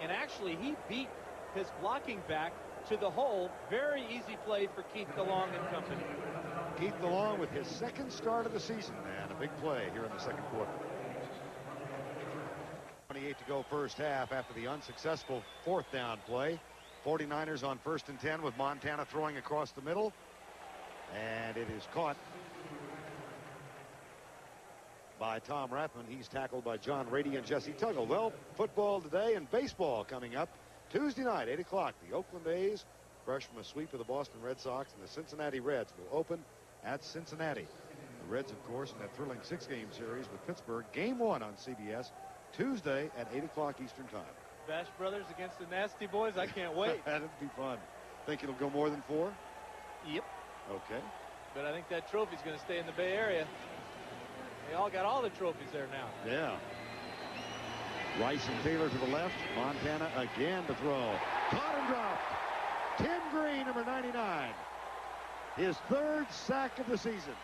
And actually, he beat his blocking back to the hole. Very easy play for Keith DeLong and company. Keith DeLong with his second start of the season, and a big play here in the second quarter. 28 to go first half after the unsuccessful fourth down play. 49ers on 1st and 10 with Montana throwing across the middle. And it is caught by Tom Rathman. He's tackled by John Rady and Jesse Tuggle. Well, football today and baseball coming up Tuesday night, 8 o'clock. The Oakland A's, fresh from a sweep of the Boston Red Sox, and the Cincinnati Reds will open at Cincinnati. The Reds, of course, in that thrilling 6-game series with Pittsburgh. Game 1 on CBS Tuesday at 8 o'clock Eastern Time. Bash Brothers against the Nasty Boys. I can't wait. That'd be fun. Think it'll go more than 4? Yep. Okay. But I think that trophy's going to stay in the Bay Area. They all got all the trophies there now. Yeah. Rice and Taylor to the left. Montana again to throw. Caught and dropped. Tim Green, number 99. His 3rd sack of the season.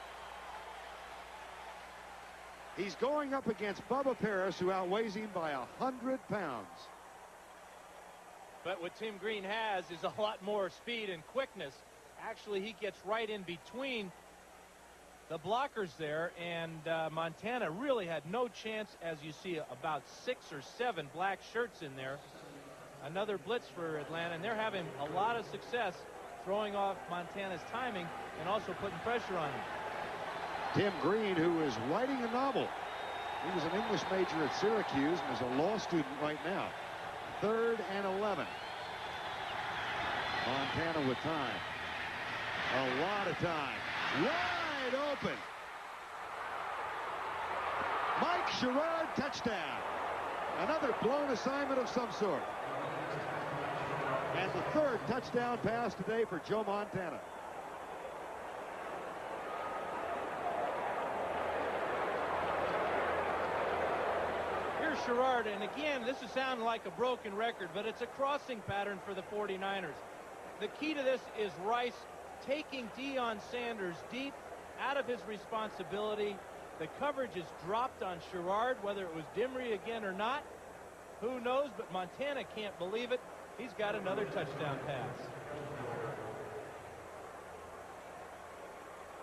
He's going up against Bubba Paris, who outweighs him by 100 pounds. But what Tim Green has is a lot more speed and quickness. Actually, he gets right in between the blockers there, and Montana really had no chance, as you see about 6 or 7 black shirts in there. Another blitz for Atlanta, and they're having a lot of success throwing off Montana's timing and also putting pressure on him. Tim Green, who is writing a novel. He was an English major at Syracuse and is a law student right now. 3rd and 11. Montana with time. A lot of time. Wide open. Mike Sherrard, touchdown. Another blown assignment of some sort. And the 3rd touchdown pass today for Joe Montana. Here's Sherrard, and again, this is sounding like a broken record, but it's a crossing pattern for the 49ers. The key to this is Rice taking Deion Sanders deep out of his responsibility. The coverage is dropped on Sherrard, whether it was Dimry again or not. Who knows, but Montana can't believe it. He's got another touchdown pass.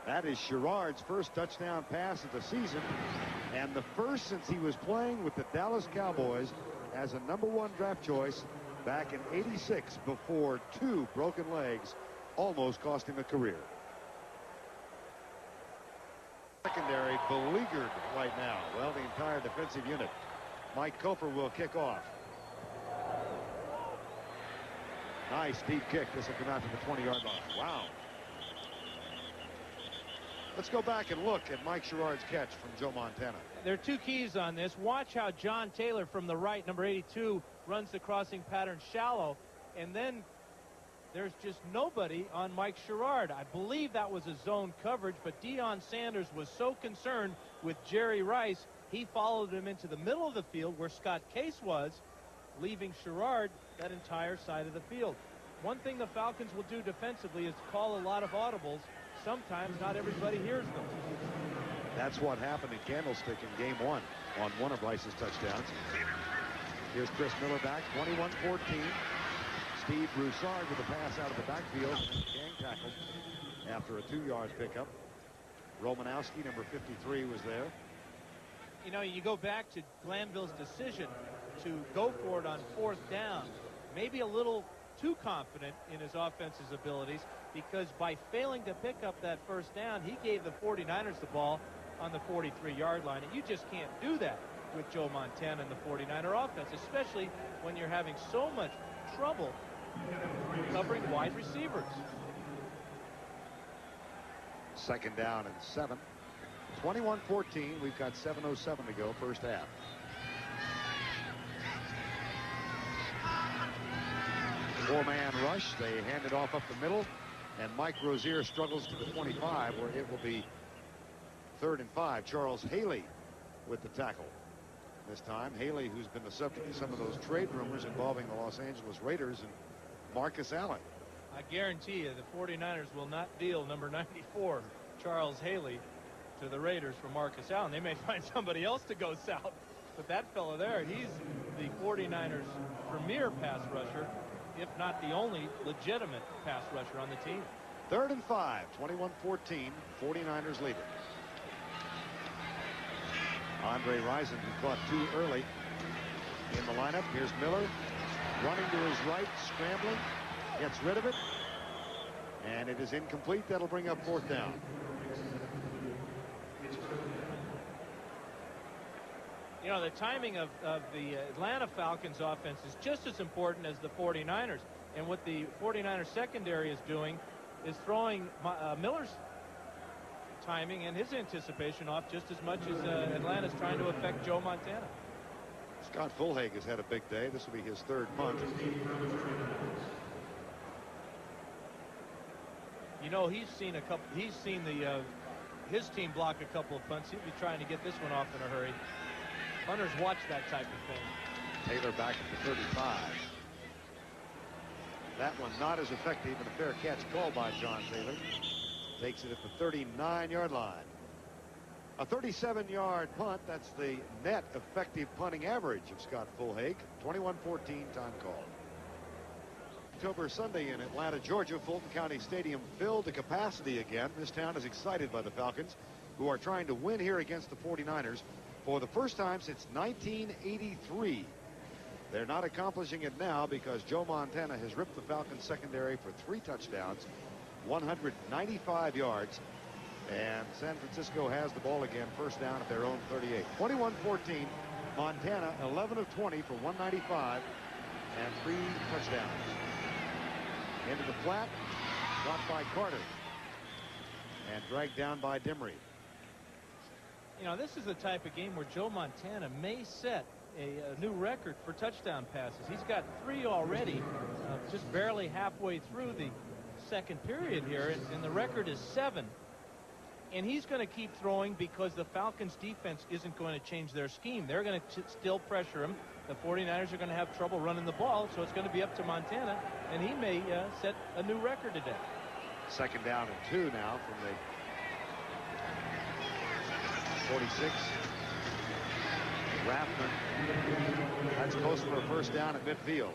That is Sherrard's first touchdown pass of the season, and the first since he was playing with the Dallas Cowboys as a #1 draft choice back in '86, before 2 broken legs almost cost him a career. Secondary beleaguered right now. Well, the entire defensive unit. Mike Kofer will kick off. Nice deep kick. This will come out to the 20-yard line. Wow. Let's go back and look at Mike Sherrard's catch from Joe Montana. There are 2 keys on this. Watch how John Taylor from the right, number 82, runs the crossing pattern shallow. And then there's just nobody on Mike Sherrard. I believe that was a zone coverage, but Deion Sanders was so concerned with Jerry Rice, he followed him into the middle of the field where Scott Case was, leaving Sherrard that entire side of the field. One thing the Falcons will do defensively is call a lot of audibles. Sometimes not everybody hears them. That's what happened in Candlestick in game 1 on one of Rice's touchdowns. Here's Chris Miller back, 21-14. Steve Broussard with a pass out of the backfield, and gang tackled after a 2-yard pickup. Romanowski, number 53, was there. You know, you go back to Glanville's decision to go for it on 4th down. Maybe a little too confident in his offensive abilities, because by failing to pick up that 1st down, he gave the 49ers the ball on the 43-yard line. And you just can't do that with Joe Montana and the 49er offense, especially when you're having so much trouble covering wide receivers. 2nd down and 7. 21-14. We've got 7:07 to go, first half. Four-man rush. They hand it off up the middle, and Mike Rozier struggles to the 25, where it will be 3rd and 5. Charles Haley with the tackle. This time, Haley, who's been the subject of some of those trade rumors involving the Los Angeles Raiders and Marcus Allen. I guarantee you the 49ers will not deal number 94, Charles Haley, to the Raiders for Marcus Allen. They may find somebody else to go south. But that fellow there, he's the 49ers' premier pass rusher, if not the only legitimate pass rusher on the team. 3rd and 5, 21-14, 49ers lead it. Andre Rison, who caught 2 early in the lineup. Here's Miller running to his right, scrambling, gets rid of it, and it is incomplete. That'll bring up 4th down. You know, the timing of the Atlanta Falcons offense is just as important as the 49ers. And what the 49ers secondary is doing is throwing Miller's timing and his anticipation off just as much as Atlanta's trying to affect Joe Montana. Scott Fulhag has had a big day. This will be his 3rd punt. You know, he's seen his team block a couple of punts. He'll be trying to get this one off in a hurry. Hunters watch that type of thing. Taylor back at the 35. That one not as effective, and a fair catch called by John Taylor. Takes it at the 39-yard line. A 37-yard punt. That's the net effective punting average of Scott Fulhag. 21-14 time call. October Sunday in Atlanta, Georgia. Fulton County Stadium filled to capacity again. This town is excited by the Falcons, who are trying to win here against the 49ers for the first time since 1983. They're not accomplishing it now because Joe Montana has ripped the Falcons secondary for 3 touchdowns, 195 yards, and San Francisco has the ball again, first down at their own 38. 21-14, Montana 11 of 20 for 195 and 3 touchdowns. Into the flat, caught by Carter and dragged down by Dimry. You know, this is the type of game where Joe Montana may set a new record for touchdown passes. He's got 3 already, just barely halfway through the second period here, and the record is 7. And he's going to keep throwing because the Falcons defense isn't going to change their scheme. They're going to still pressure him. The 49ers are going to have trouble running the ball, so it's going to be up to Montana, and he may set a new record today. 2nd down and 2 now from the 46. Rathman. That's close for a first down at midfield.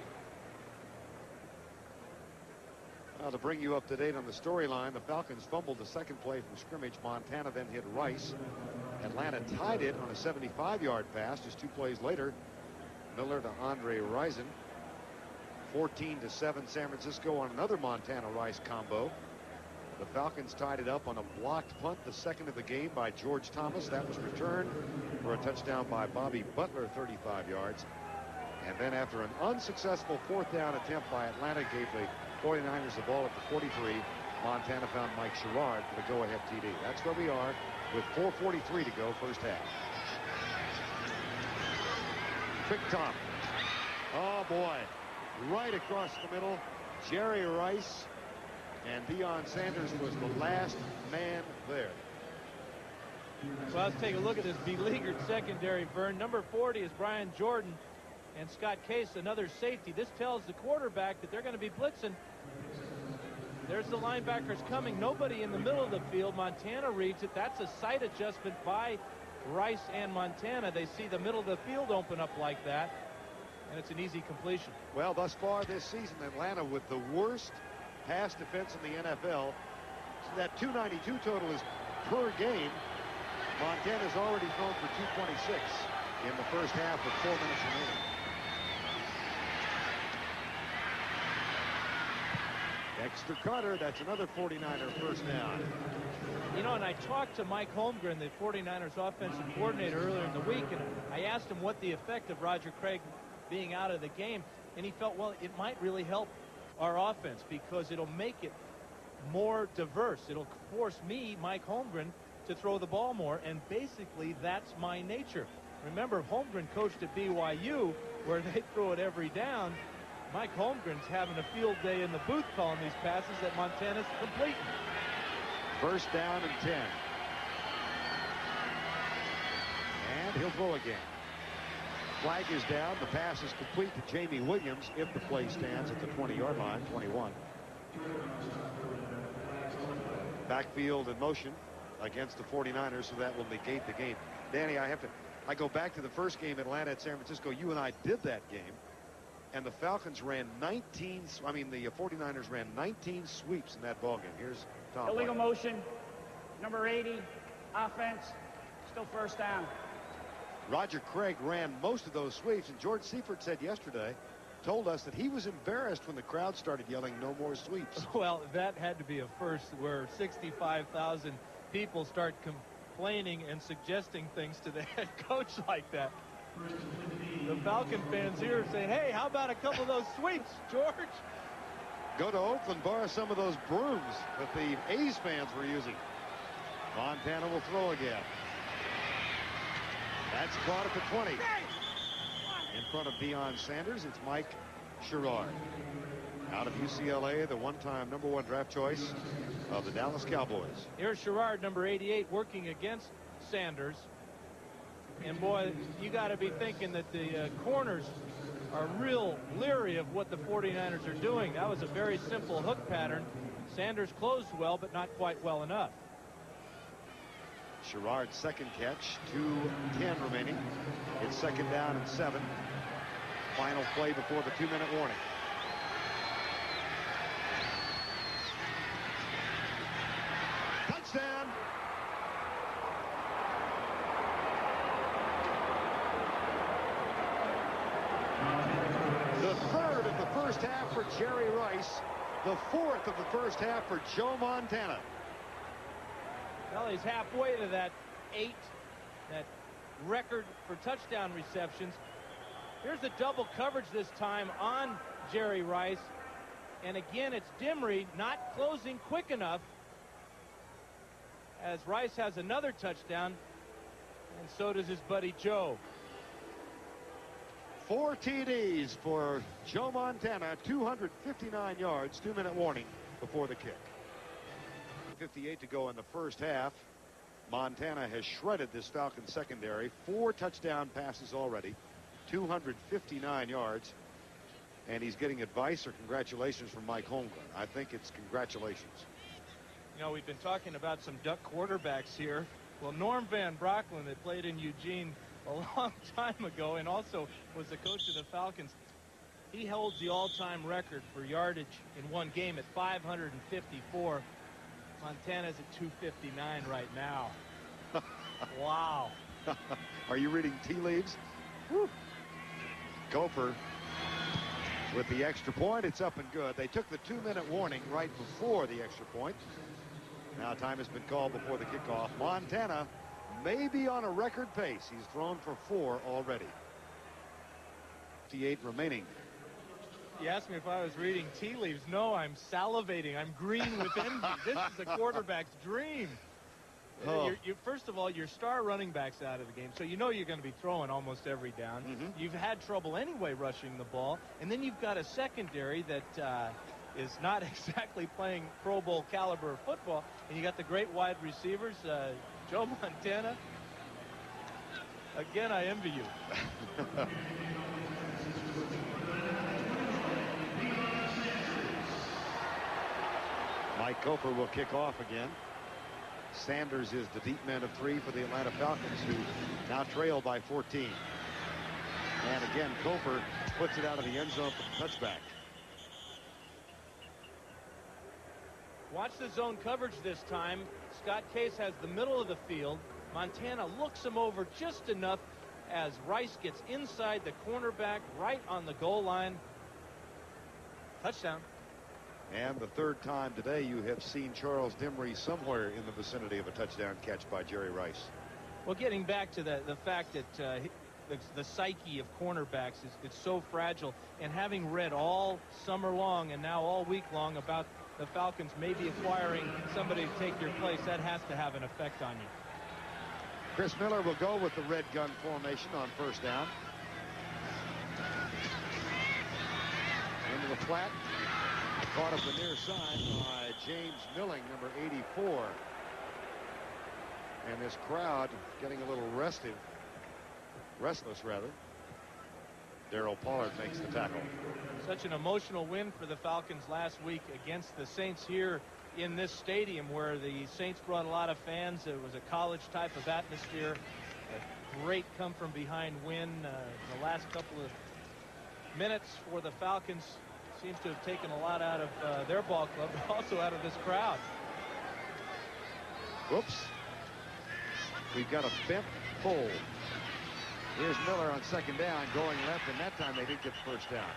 Well, to bring you up to date on the storyline, the Falcons fumbled the second play from scrimmage. Montana then hit Rice. Atlanta tied it on a 75-yard pass just 2 plays later. Miller to Andre Rison. 14-7 San Francisco on another Montana-Rice combo. The Falcons tied it up on a blocked punt, the second of the game by George Thomas. That was returned for a touchdown by Bobby Butler, 35 yards. And then after an unsuccessful 4th down attempt by Atlanta gave the 49ers the ball at the 43, Montana found Mike Sherrard for the go-ahead TD. That's where we are with 4:43 to go, first half. Quick top. Oh, boy. Right across the middle. Jerry Rice. And Deion Sanders was the last man there. Well, let's take a look at this beleaguered secondary, Vern. Number 40 is Brian Jordan, and Scott Case, another safety. This tells the quarterback that they're going to be blitzing. There's the linebackers coming. Nobody in the middle of the field. Montana reads it. That's a sight adjustment by Rice and Montana. They see the middle of the field open up like that, and it's an easy completion. Well, thus far this season, Atlanta with the worst pass defense in the NFL. So that 292 total is per game. Montana's already thrown for 226 in the first half with 4 minutes remaining. Dexter Carter, that's another 49er first down. You know, and I talked to Mike Holmgren, the 49ers offensive coordinator, earlier in the week, and I asked him what the effect of Roger Craig being out of the game, and he felt, well, it might really help our offense because it'll make it more diverse. It'll force me, Mike Holmgren, to throw the ball more, and basically that's my nature. Remember, Holmgren coached at BYU where they throw it every down. Mike Holmgren's having a field day in the booth calling these passes that Montana's completing. First down and 10. he'll throw again. Flag is down. The pass is complete to Jamie Williams if the play stands at the 20-yard line. 21. Backfield in motion against the 49ers, so that will negate the game. Danny, I go back to the first game, Atlanta at San Francisco. You and I did that game, and the Falcons ran 19. I mean, the 49ers ran 19 sweeps in that ball game. Here's Tom. Illegal motion, number 80, offense, still first down. Roger Craig ran most of those sweeps, and George Seifert said yesterday, told us that he was embarrassed when the crowd started yelling no more sweeps. Well, that had to be a first, where 65,000 people start complaining and suggesting things to the head coach like that. The Falcon fans here say, hey, how about a couple of those sweeps, George? Go to Oakland, borrow some of those brooms that the A's fans were using. Montana will throw again. That's caught at the 20. In front of Deion Sanders, it's Mike Sherrard. Out of UCLA, the one-time #1 draft choice of the Dallas Cowboys. Here's Sherrard, number 88, working against Sanders. And boy, you got to be thinking that the corners are real leery of what the 49ers are doing. That was a very simple hook pattern. Sanders closed well, but not quite well enough. Sherrard's second catch, 2:10 remaining. It's second down and 7. Final play before the 2-minute warning. Touchdown. The third of the first half for Jerry Rice. The fourth of the first half for Joe Montana. Well, he's halfway to that 8, that record for touchdown receptions. Here's a double coverage this time on Jerry Rice. And again, it's Dimry not closing quick enough, as Rice has another touchdown, and so does his buddy Joe. 4 TDs for Joe Montana, 259 yards, 2-minute warning before the kick. 58 to go in the first half. Montana has shredded this Falcons secondary. 4 touchdown passes already, 259 yards, and he's getting advice or congratulations from Mike Holmgren. I think it's congratulations. You know, we've been talking about some duck quarterbacks here. Well, Norm Van Brocklin, that played in Eugene a long time ago and also was the coach of the Falcons, he holds the all-time record for yardage in one game at 554. Montana's at 259 right now. Wow. Are you reading tea leaves? Woo. Gopher with the extra point. It's up and good. They took the 2-minute warning right before the extra point. Now time has been called before the kickoff. Montana may be on a record pace. He's thrown for 4 already. 58 remaining. You asked me if I was reading tea leaves. No, I'm salivating. I'm green with envy. This is a quarterback's dream. Oh. First of all, your star running back's out of the game, so you know you're going to be throwing almost every down. You've had trouble anyway rushing the ball, and then you've got a secondary that is not exactly playing Pro Bowl caliber football, and you got the great wide receivers, Joe Montana. Again, I envy you. Mike Gopher will kick off again. Sanders is the deep man of 3 for the Atlanta Falcons, who now trail by 14. And again, Gopher puts it out of the end zone for the touchback. Watch the zone coverage this time. Scott Case has the middle of the field. Montana looks him over just enough as Rice gets inside the cornerback right on the goal line. Touchdown. And the third time today you have seen Charles Dimry somewhere in the vicinity of a touchdown catch by Jerry Rice. Well, getting back to the fact that the psyche of cornerbacks it's so fragile, and having read all summer long and now all week long about the Falcons maybe acquiring somebody to take your place, that has to have an effect on you. Chris Miller will go with the red gun formation on first down. Into the flat. Caught up the near side by James Milling, number 84. And this crowd getting a little restive restless rather. Darryl Pollard makes the tackle. Such an emotional win for the Falcons last week against the Saints here in this stadium, where the Saints brought a lot of fans. It was a college type of atmosphere. A great come from behind win. The last couple of minutes for the Falcons seems to have taken a lot out of their ball club, but also out of this crowd. Whoops. We've got a bent pole. Here's Miller on second down, going left, and that time they did get the first down.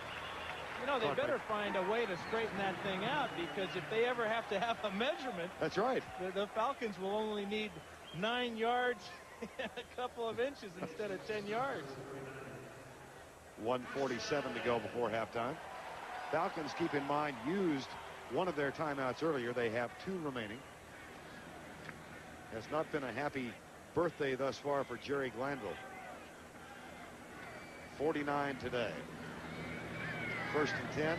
You know, they better find a way to straighten that thing out, because if they ever have to have a measurement, that's right, the Falcons will only need 9 yards and a couple of inches instead of 10 yards. 1:47 to go before halftime. Falcons, keep in mind, used one of their timeouts earlier. They have 2 remaining. Has not been a happy birthday thus far for Jerry Glanville. 49 today. First and 10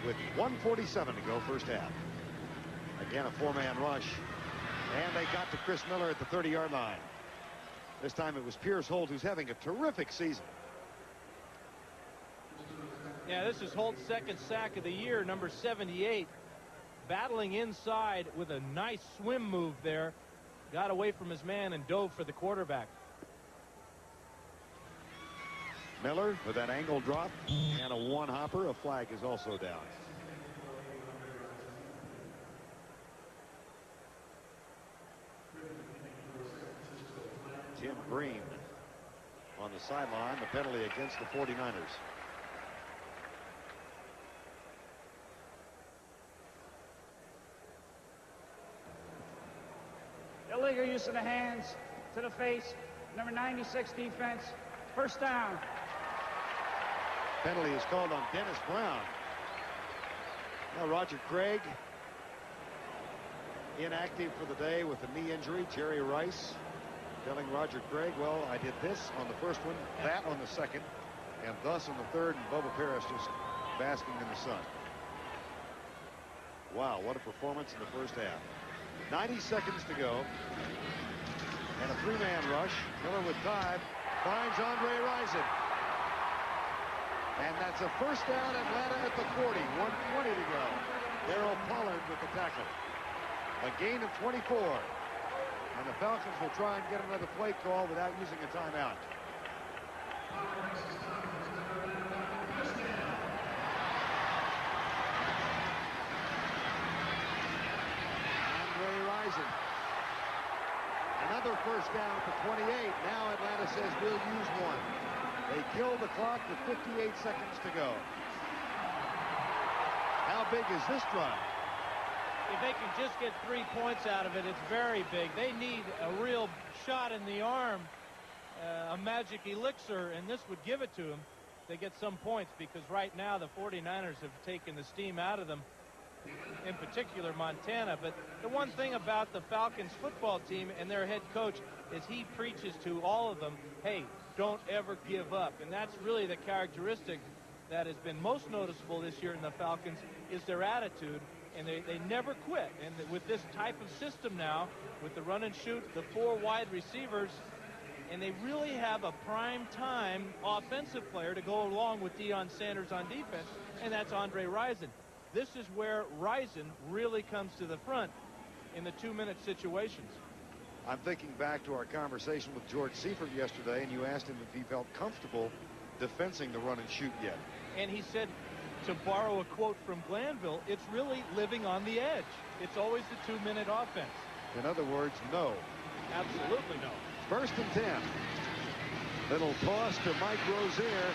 with 1:47 to go, first half. Again, a 4-man rush, and they got to Chris Miller at the 30-yard line. This time it was Pierce Holt, who's having a terrific season. Yeah, this is Holt's second sack of the year, number 78, battling inside with a nice swim move there. Got away from his man and dove for the quarterback. Miller with that angle drop and a one-hopper. A flag is also down. Tim Green on the sideline. The penalty against the 49ers. Illegal use of the hands to the face. Number 96 defense. First down. Penalty is called on Dennis Brown. Now Roger Craig inactive for the day with a knee injury. Jerry Rice telling Roger Craig, well, I did this on the first one, that on the second, and thus on the third, and Bubba Paris just basking in the sun. Wow, what a performance in the first half. 90 seconds to go. And a 3-man rush. Miller with time. Finds Andre Rison. And that's a first down, Atlanta at the 40. 1:20 to go. Darryl Pollard with the tackle. A gain of 24. And the Falcons will try and get another play call without using a timeout. Andre Rison. Another first down at the 28. Now Atlanta says we'll use one. They kill the clock with 58 seconds to go. How big is this drive? If they can just get 3 points out of it, it's very big. They need a real shot in the arm, a magic elixir, and this would give it to them. They get some points, because right now the 49ers have taken the steam out of them, in particular Montana. But the one thing about the Falcons football team and their head coach is he preaches to all of them, hey, don't ever give up. And that's really the characteristic that has been most noticeable this year in the Falcons, is their attitude. And they never quit. And with this type of system now, with the run and shoot, the 4 wide receivers, and they really have a prime time offensive player to go along with Deion Sanders on defense, and that's Andre Rison. This is where Rison really comes to the front in the 2-minute situations. I'm thinking back to our conversation with George Seifert yesterday, and you asked him if he felt comfortable defensing the run and shoot yet. And he said, to borrow a quote from Glanville, it's really living on the edge. It's always the 2-minute offense. In other words, no. Absolutely no. First and 10. Little toss to Mike Rozier.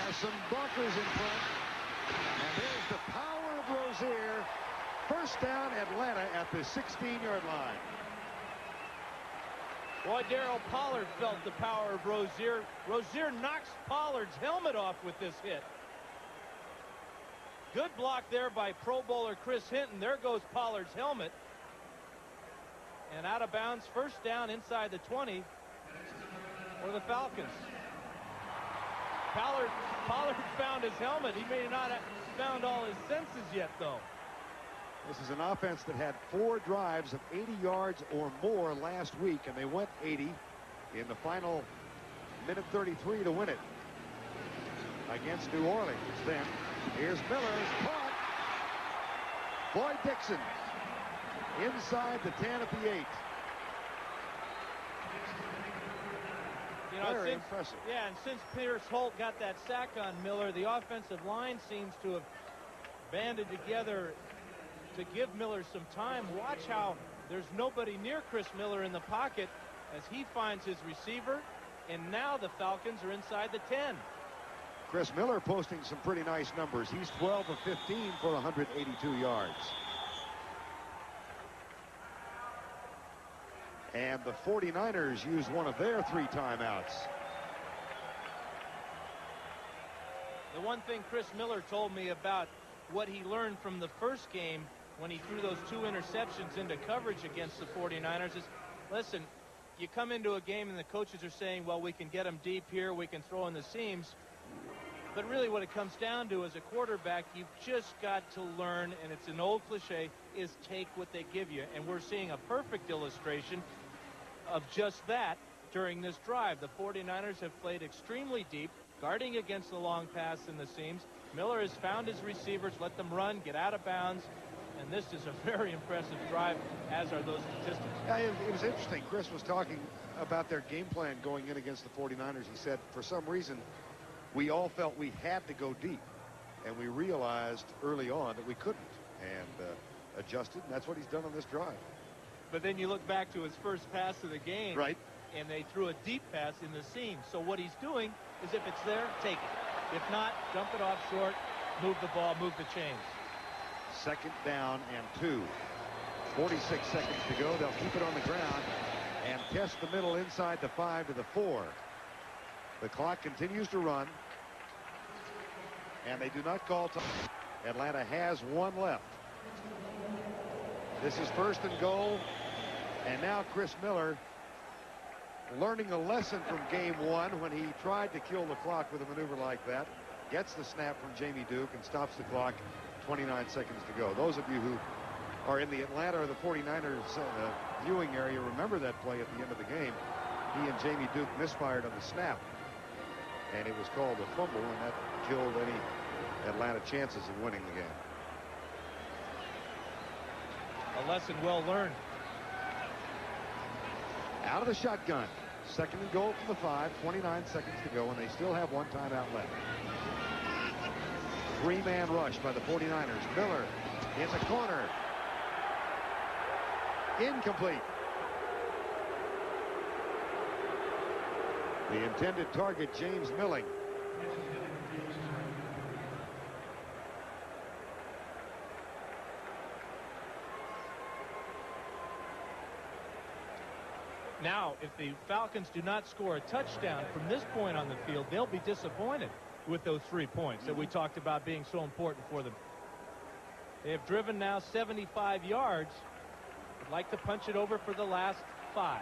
Has some bunkers in front. And there's the power of Rozier. First down, Atlanta at the 16-yard line. Boy, Darryl Pollard felt the power of Rozier. Rozier knocks Pollard's helmet off with this hit. Good block there by Pro Bowler Chris Hinton. There goes Pollard's helmet. And out of bounds, first down inside the 20 for the Falcons. Pollard found his helmet. He may not have found all his senses yet, though. This is an offense that had 4 drives of 80 yards or more last week, and they went 80 in the final minute 33 to win it against New Orleans. Then here's Miller's caught. Boyd Dixon inside the 10 at the 8. You know, Very impressive. Yeah, and since Pierce Holt got that sack on Miller, the offensive line seems to have banded together to give Miller some time. Watch how there's nobody near Chris Miller in the pocket as he finds his receiver, and now the Falcons are inside the 10. Chris Miller posting some pretty nice numbers. He's 12 of 15 for 182 yards. And the 49ers used one of their 3 timeouts. The one thing Chris Miller told me about what he learned from the first game when he threw those 2 interceptions into coverage against the 49ers is, listen, you come into a game and the coaches are saying, well, we can get them deep here, we can throw in the seams. But really what it comes down to as a quarterback, you've just got to learn, and it's an old cliche, is take what they give you. And we're seeing a perfect illustration of just that during this drive. The 49ers have played extremely deep, guarding against the long pass in the seams. Miller has found his receivers, let them run, get out of bounds. And this is a very impressive drive, as are those statistics. Yeah, it was interesting. Chris was talking about their game plan going in against the 49ers. He said, for some reason, we all felt we had to go deep, and we realized early on that we couldn't, and adjusted, and that's what he's done on this drive. But then you look back to his first pass of the game, right, and they threw a deep pass in the seam. So what he's doing is if it's there, take it. If not, dump it off short, move the ball, move the chains. 2nd down and 2. 46 seconds to go. They'll keep it on the ground and test the middle inside the 5 to the 4. The clock continues to run, and they do not call time. Atlanta has 1 left. This is 1st and goal, and now Chris Miller learning a lesson from game 1 when he tried to kill the clock with a maneuver like that. Gets the snap from Jamie Duke and stops the clock. 29 seconds to go. Those of you who are in the Atlanta or the 49ers viewing area remember that play at the end of the game. He and Jamie Duke misfired on the snap, and it was called a fumble, and that killed any Atlanta chances of winning the game. A lesson well learned. Out of the shotgun. 2nd and goal from the 5. 29 seconds to go, and they still have 1 timeout left. 3-man rush by the 49ers. Miller in the corner. Incomplete. The intended target, James Milling. Now, if the Falcons do not score a touchdown from this point on the field, they'll be disappointed with those 3 points that we talked about being so important for them. They have driven now 75 yards. Would like to punch it over for the last 5.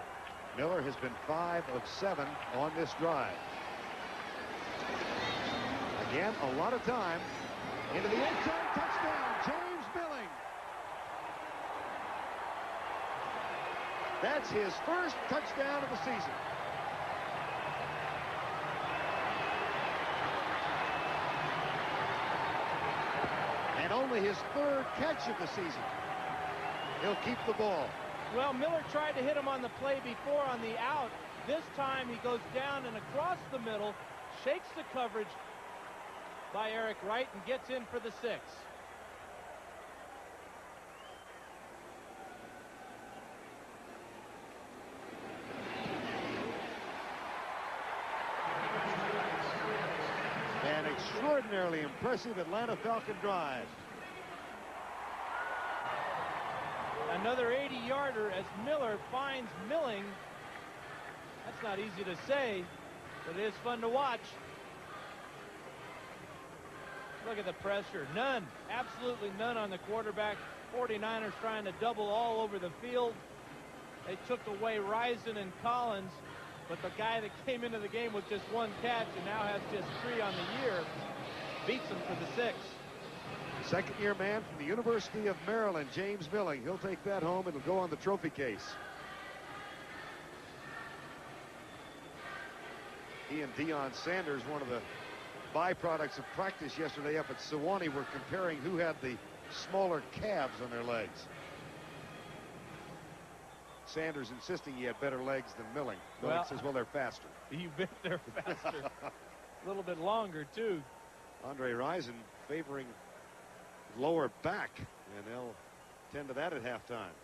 Miller has been 5 of 7 on this drive. Again, a lot of time. Into the end zone, touchdown, James Milling. That's his first touchdown of the season. And only his 3rd catch of the season. He'll keep the ball. Well, Miller tried to hit him on the play before on the out. This time he goes down and across the middle, shakes the coverage by Eric Wright, and gets in for the 6. An extraordinarily impressive Atlanta Falcon drive. Another 80-yarder as Miller finds Milling. That's not easy to say, but it is fun to watch. Look at the pressure. None. Absolutely none on the quarterback. 49ers trying to double all over the field. They took away Rison and Collins, but the guy that came into the game with just 1 catch and now has just 3 on the year beats him for the 6. 2nd-year man from the University of Maryland, James Milling. He'll take that home. It'll go on the trophy case. He and Deion Sanders, one of the byproducts of practice yesterday up at Sewanee, were comparing who had the smaller calves on their legs. Sanders insisting he had better legs than Milling. Milling says, well, they're faster. You bet they're faster. A little bit longer, too. Andre Rison favoring lower back, and they'll tend to that at halftime.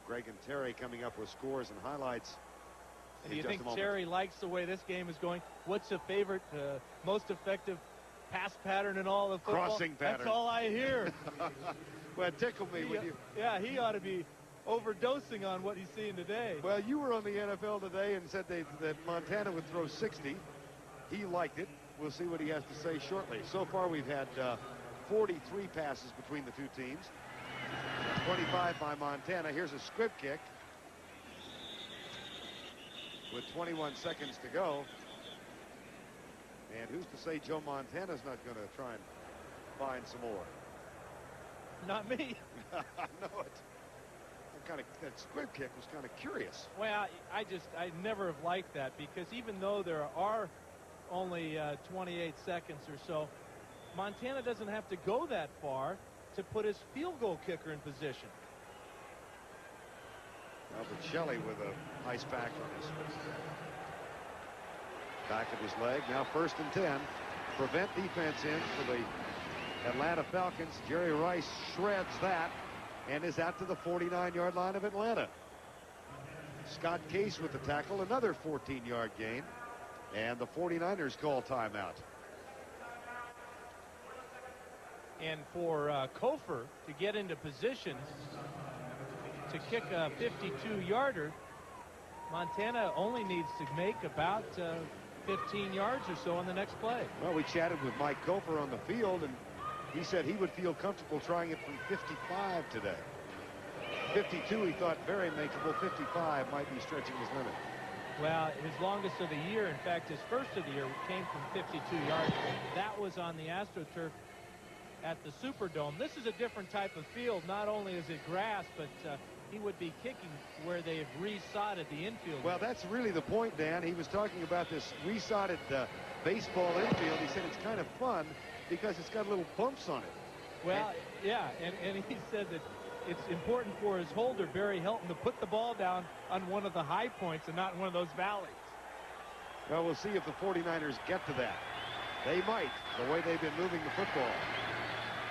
Greg and Terry coming up with scores and highlights. And do you think Terry likes the way this game is going? What's a favorite, most effective pass pattern in all of football? Crossing pattern. That's all I hear. Well, it tickled me when you... Yeah, he ought to be overdosing on what he's seeing today. Well, you were on the NFL today and said that Montana would throw 60. He liked it. We'll see what he has to say shortly. So far, we've had 43 passes between the two teams. 25 by Montana. Here's a squib kick with 21 seconds to go. And who's to say Joe Montana's not going to try and find some more? Not me. I know it. That squib kick was kind of curious. Well, I never have liked that, because even though there are only 28 seconds or so, Montana doesn't have to go that far to put his field goal kicker in position. Albert Shelley with a nice pack on his back of his leg. Now 1st and 10. Prevent defense in for the Atlanta Falcons. Jerry Rice shreds that and is out to the 49-yard line of Atlanta. Scott Case with the tackle, another 14-yard gain, and the 49ers call timeout. And for Kofor to get into position to kick a 52-yarder, Montana only needs to make about 15 yards or so on the next play. Well, we chatted with Mike Kofor on the field, and he said he would feel comfortable trying it from 55 today. 52 he thought very makeable. 55 might be stretching his limit. Well, his longest of the year, in fact, his first of the year, came from 52 yards. That was on the AstroTurf at the Superdome. This is a different type of field. Not only is it grass, but he would be kicking where they have resodded the infield. Well, that's really the point, Dan. He was talking about this resodded baseball infield. He said it's kind of fun because it's got little bumps on it. Well, yeah, and he said that it's important for his holder, Barry Helton, to put the ball down on one of the high points and not in one of those valleys. Well, we'll see if the 49ers get to that. They might, the way they've been moving the football.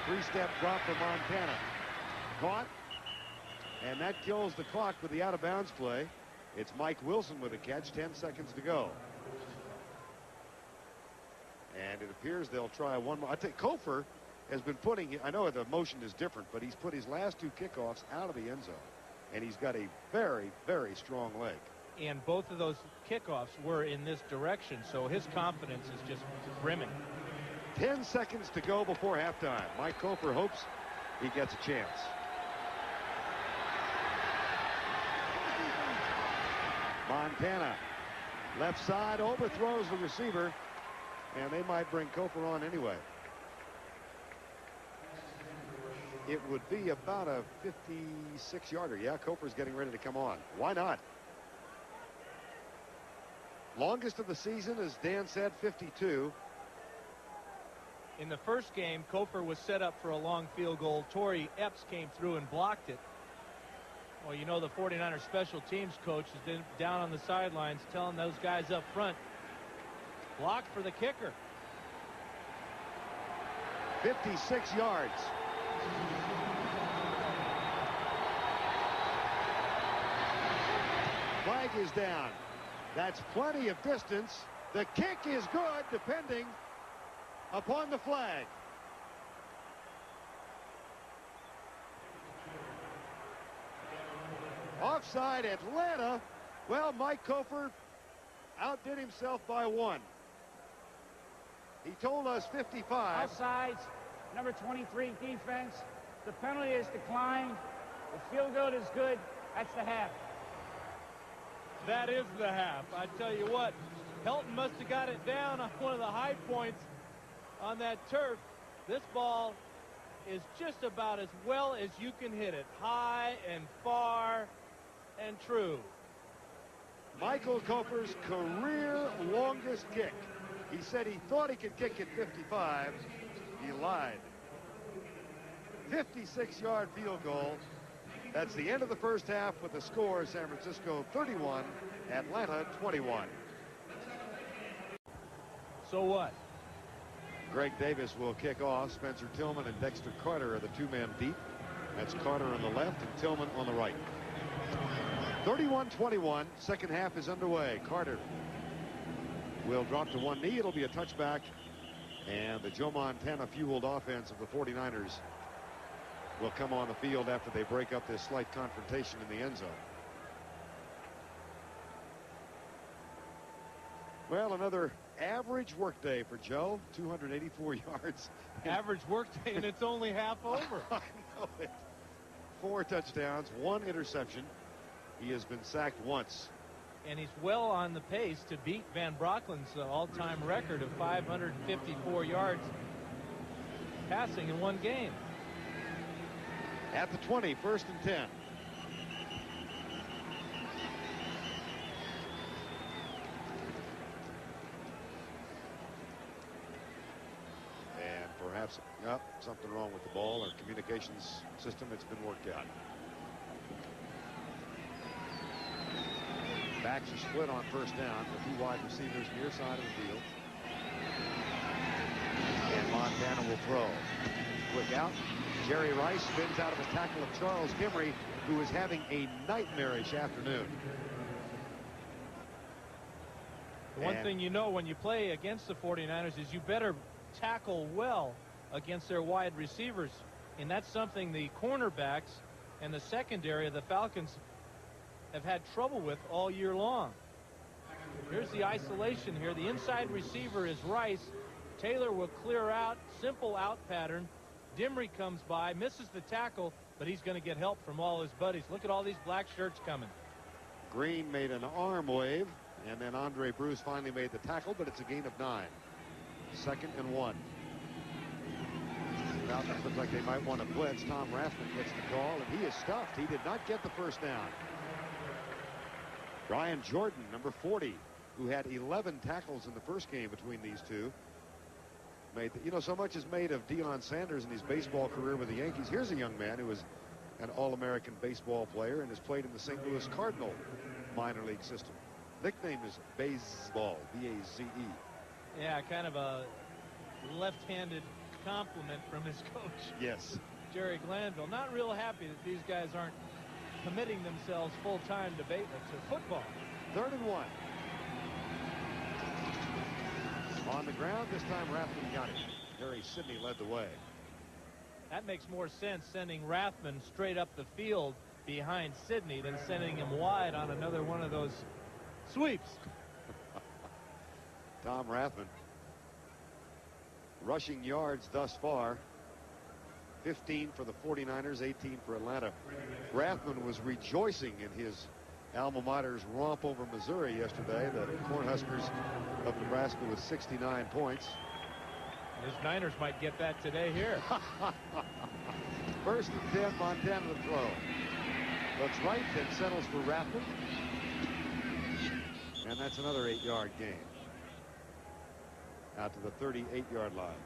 3-step drop for Montana. Caught. And that kills the clock with the out-of-bounds play. It's Mike Wilson with a catch, 10 seconds to go. And it appears they'll try one more. I think Kofor has been putting, I know the motion is different, but he's put his last 2 kickoffs out of the end zone. And he's got a very, very strong leg. And both of those kickoffs were in this direction, so his confidence is just brimming. 10 seconds to go before halftime. Mike Kofor hopes he gets a chance. Montana, left side, overthrows the receiver, and they might bring Kofor on anyway. It would be about a 56-yarder. Yeah, Kofor's getting ready to come on. Why not? Longest of the season, as Dan said, 52. In the first game, Kofor was set up for a long field goal. Torrey Epps came through and blocked it. Well, you know, the 49ers special teams coach has been down on the sidelines telling those guys up front, block for the kicker. 56 yards. Flag is down. That's plenty of distance. The kick is good, depending upon the flag. Offside, Atlanta. Well, Mike Kofor outdid himself by 1. He told us 55. Offsides, number 23 defense. The penalty is declined. The field goal is good. That's the half. That is the half. I tell you what, Helton must have got it down on one of the high points on that turf. This ball is just about as well as you can hit it. High and far and true. Michael Coper's career longest kick. He said he thought he could kick it 55. He lied. 56-yard field goal. That's the end of the first half with the score: San Francisco 31, Atlanta 21. So what? Greg Davis will kick off. Spencer Tillman and Dexter Carter are the two-man deep. That's Carter on the left and Tillman on the right. 31-21. Second half is underway. Carter will drop to one knee. It'll be a touchback. And the Joe Montana-fueled offense of the 49ers will come on the field after they break up this slight confrontation in the end zone. Well, another average workday for Joe. 284 yards. Average workday, and it's only half over. I know it. 4 touchdowns, 1 interception. He has been sacked once. And he's well on the pace to beat Van Brocklin's all-time record of 554 yards passing in one game. At the 20, 1st and 10. And perhaps something wrong with the ball or communications system. It's been worked out. Backs are split on 1st down with 2 wide receivers near side of the field. And Montana will throw. Quick out. Jerry Rice spins out of the tackle of Charles Kimry, who is having a nightmarish afternoon. The one thing you know when you play against the 49ers is you better tackle well against their wide receivers. And that's something the cornerbacks and the secondary of the Falcons have had trouble with all year long. Here's the isolation here. The inside receiver is Rice. Taylor will clear out. Simple out pattern. Dimry comes by, misses the tackle, but he's going to get help from all his buddies. Look at all these black shirts coming. Green made an arm wave, and then Andre Bruce finally made the tackle, but it's a gain of 9. 2nd and 1. Falcons look like they might want to blitz. Tom Rathman gets the call, and he is stuffed. He did not get the first down. Brian Jordan, number 40, who had 11 tackles in the first game between these two. So much is made of Deion Sanders and his baseball career with the Yankees. Here's a young man who is an All-American baseball player and has played in the St. Louis Cardinal minor league system. Nickname is Baseball, B-A-Z-E. Yeah, kind of a left-handed compliment from his coach. Yes. Jerry Glanville. Not real happy that these guys aren't committing themselves full-time to football. 3rd and 1. On the ground, this time Rathman got it. Harry Sidney led the way. That makes more sense, sending Rathman straight up the field behind Sidney than sending him wide on another one of those sweeps. Tom Rathman. Rushing yards thus far. 15 for the 49ers, 18 for Atlanta. Rathman was rejoicing in his alma mater's romp over Missouri yesterday. The Cornhuskers of Nebraska with 69 points. His Niners might get that today here. 1st and 10, Montana to throw. Looks right, then settles for Rathman. And that's another 8-yard gain. Out to the 38-yard line.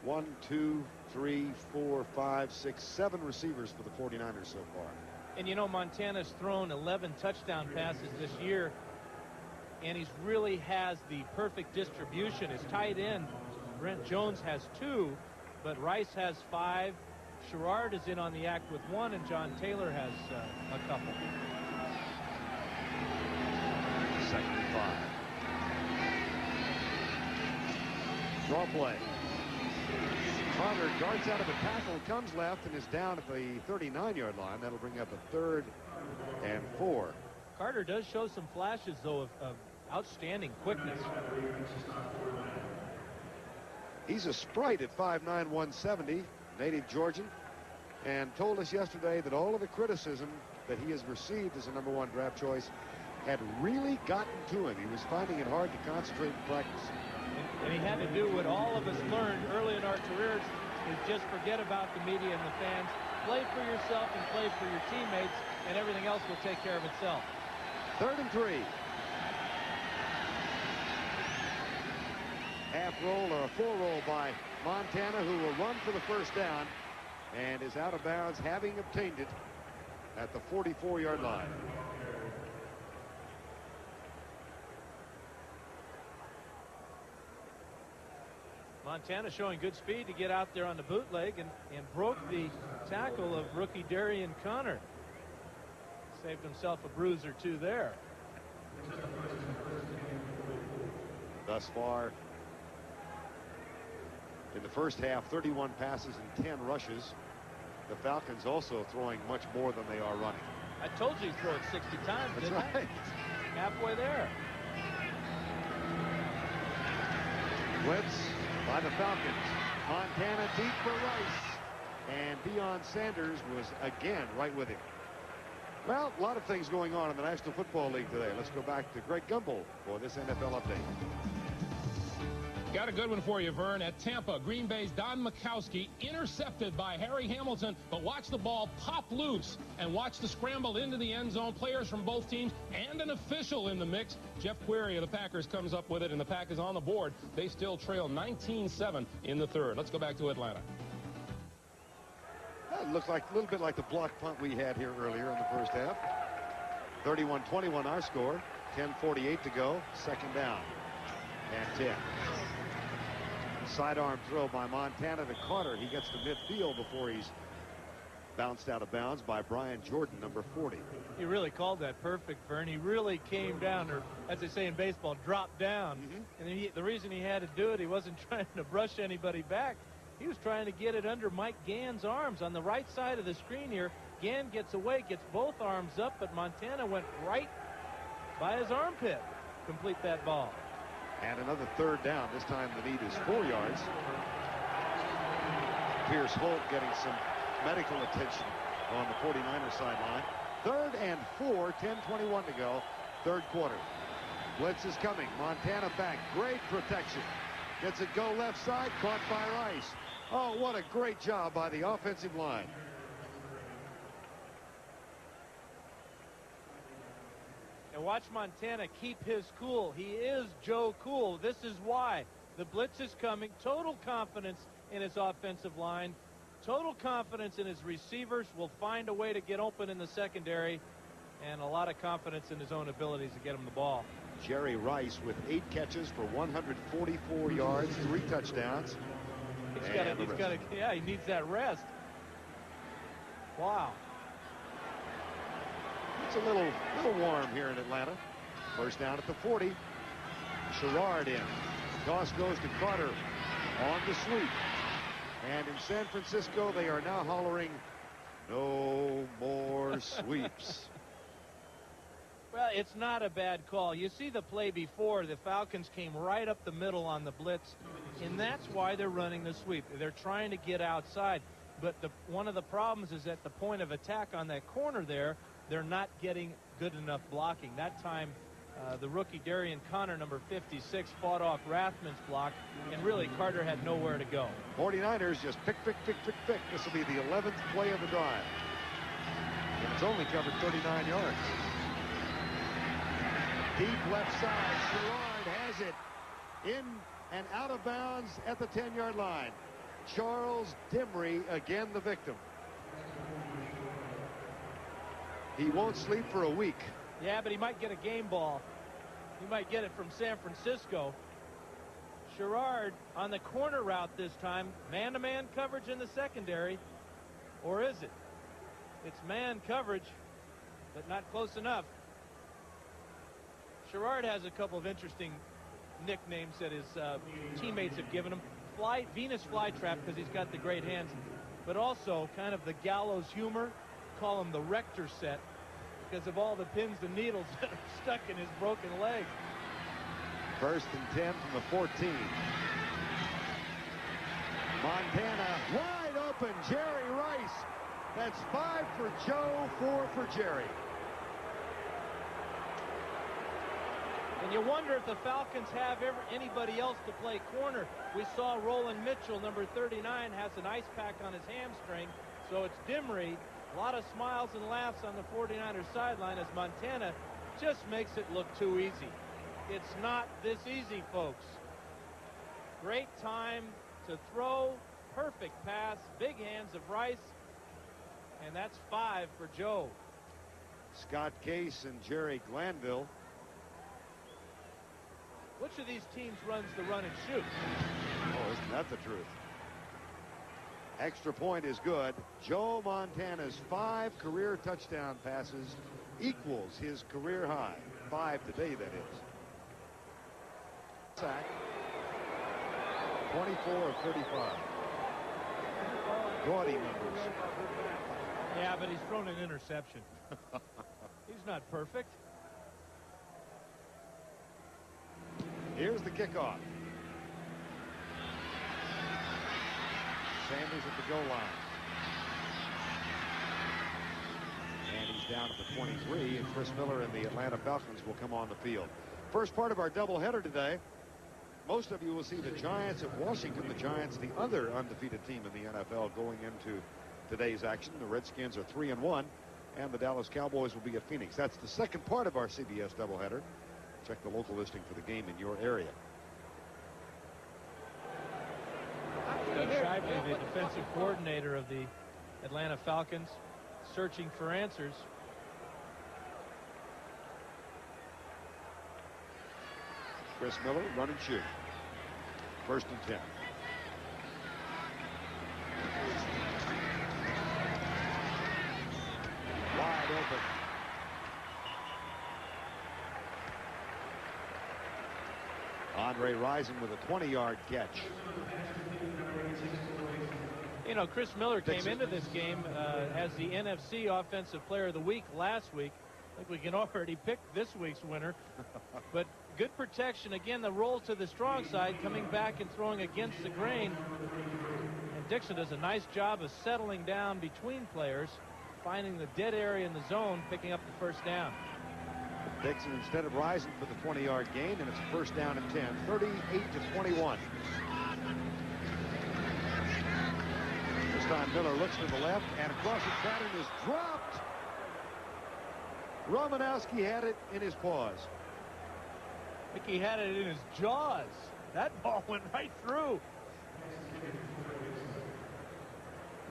1, 2, 3, 4, 5, 6, 7 receivers for the 49ers so far. And Montana's thrown 11 touchdown passes this year, and he really has the perfect distribution. His tight end, Brent Jones, has 2, but Rice has 5. Sherrard is in on the act with 1, and John Taylor has a couple. 2nd and 5. Draw play. Carter darts out of a tackle, comes left, and is down at the 39-yard line. That'll bring up a 3rd and 4. Carter does show some flashes, though, of outstanding quickness. He's a sprite at 5'9", 170, native Georgian, and told us yesterday that all of the criticism that he has received as a #1 draft choice had really gotten to him. He was finding it hard to concentrate in practice. And he had to do what all of us learned early in our careers, is just forget about the media and the fans. Play for yourself and play for your teammates, and everything else will take care of itself. 3rd and 3. Half roll or a full roll by Montana, who will run for the first down and is out of bounds, having obtained it at the 44-yard line. Montana showing good speed to get out there on the bootleg and broke the tackle of rookie Darian Connor. Saved himself a bruise or two there. Thus far in the first half, 31 passes and 10 rushes. The Falcons also throwing much more than they are running. I told you he'd throw it 60 times, That's didn't right. I? Halfway there. Blitz by the Falcons. Montana deep for Rice. And Deion Sanders was again right with him. Well, a lot of things going on in the National Football League today. Let's go back to Greg Gumbel for this NFL update. Got a good one for you, Vern. At Tampa, Green Bay's Don Majkowski intercepted by Harry Hamilton, but watch the ball pop loose and watch the scramble into the end zone. Players from both teams and an official in the mix. Jeff Query of the Packers comes up with it, and the Pack is on the board. They still trail 19-7 in the 3rd. Let's go back to Atlanta. That looks like a little bit like the block punt we had here earlier in the first half. 31-21 our score. 10:48 to go. 2nd down and 10. Sidearm throw by Montana to Carter. He gets to midfield before he's bounced out of bounds by Brian Jordan, number 40. He really called that perfect, Vern. He really came down, or as they say in baseball, dropped down. And the reason he had to do it, he wasn't trying to brush anybody back. He was trying to get it under Mike Gann's arms on the right side of the screen here. Gann gets away, gets both arms up, but Montana went right by his armpit. Complete that ball. And another 3rd down. This time the need is 4 yards. Pierce Holt getting some medical attention on the 49er sideline. 3rd and 4, 10:21 to go. 3rd quarter. Blitz is coming. Montana back. Great protection. Gets it go left side. Caught by Rice. Oh, what a great job by the offensive line. And watch Montana keep his cool. He is Joe Cool. This is why. The blitz is coming. Total confidence in his offensive line. Total confidence in his receivers. Will find a way to get open in the secondary. And a lot of confidence in his own abilities to get him the ball. Jerry Rice with 8 catches for 144 yards, 3 touchdowns. He needs that rest. Wow. It's a little warm here in Atlanta. First down at the 40. Sherrard in. Toss goes to Carter on the sweep. And in San Francisco, they are now hollering, "No more sweeps." Well, it's not a bad call. You see the play before. The Falcons came right up the middle on the blitz, and that's why they're running the sweep. They're trying to get outside. But one of the problems is at the point of attack on that corner there, they're not getting good enough blocking. That time, the rookie Darian Connor, number 56, fought off Rathman's block, and really Carter had nowhere to go. 49ers just pick. This will be the 11th play of the drive. And it's only covered 39 yards. Deep left side. Sherrard has it in and out of bounds at the 10-yard line. Charles Dimry again the victim. He won't sleep for a week. Yeah, but he might get a game ball. He might get it from San Francisco. Sherrard on the corner route this time. Man-to-man coverage in the secondary. Or is it? It's man coverage, but not close enough. Sherrard has a couple of interesting nicknames that his teammates have given him. Venus flytrap, because he's got the great hands, but also kind of the gallows humor. Call him the Rector set because of all the pins and needles that are stuck in his broken leg. 1st and 10 from the 14. Montana wide open. Jerry Rice. That's 5 for Joe, 4 for Jerry. And you wonder if the Falcons have anybody else to play corner. We saw Roland Mitchell, number 39, has an ice pack on his hamstring. So it's Dimry A lot of smiles and laughs on the 49ers sideline as Montana just makes it look too easy. It's not this easy, folks. Great time to throw. Perfect pass. Big hands of Rice. And that's 5 for Joe. Scott Case and Jerry Glanville. Which of these teams runs the run and shoot? Oh, isn't that the truth? Extra point is good. Joe Montana's 5 career touchdown passes equals his career high. 5 today, that is. Sack. 24 of 35. Gaudy numbers. Yeah, but he's thrown an interception. He's not perfect. Here's the kickoff. Sanders at the goal line. And he's down at the 23, and Chris Miller and the Atlanta Falcons will come on the field. First part of our doubleheader today. Most of you will see the Giants at Washington. The Giants, the other undefeated team in the NFL, going into today's action. The Redskins are 3-1, and the Dallas Cowboys will be at Phoenix. That's the second part of our CBS doubleheader. Check the local listing for the game in your area. Doug Shively, the defensive coordinator of the Atlanta Falcons, searching for answers. Chris Miller, run and shoot. 1st and 10. Wide open. Andre Rison with a 20-yard catch. You know, Chris Miller came Dixon. into this game as the NFC Offensive Player of the Week last week. I think we can already pick this week's winner. But good protection. Again, the roll to the strong side, coming back and throwing against the grain. And Dixon does a nice job of settling down between players, finding the dead area in the zone, picking up the first down. Dixon instead of Rison for the 20-yard gain, and it's a 1st down and 10, 38-21. This time Miller looks to the left, and across the pattern is dropped. Romanowski had it in his paws. I think he had it in his jaws. That ball went right through.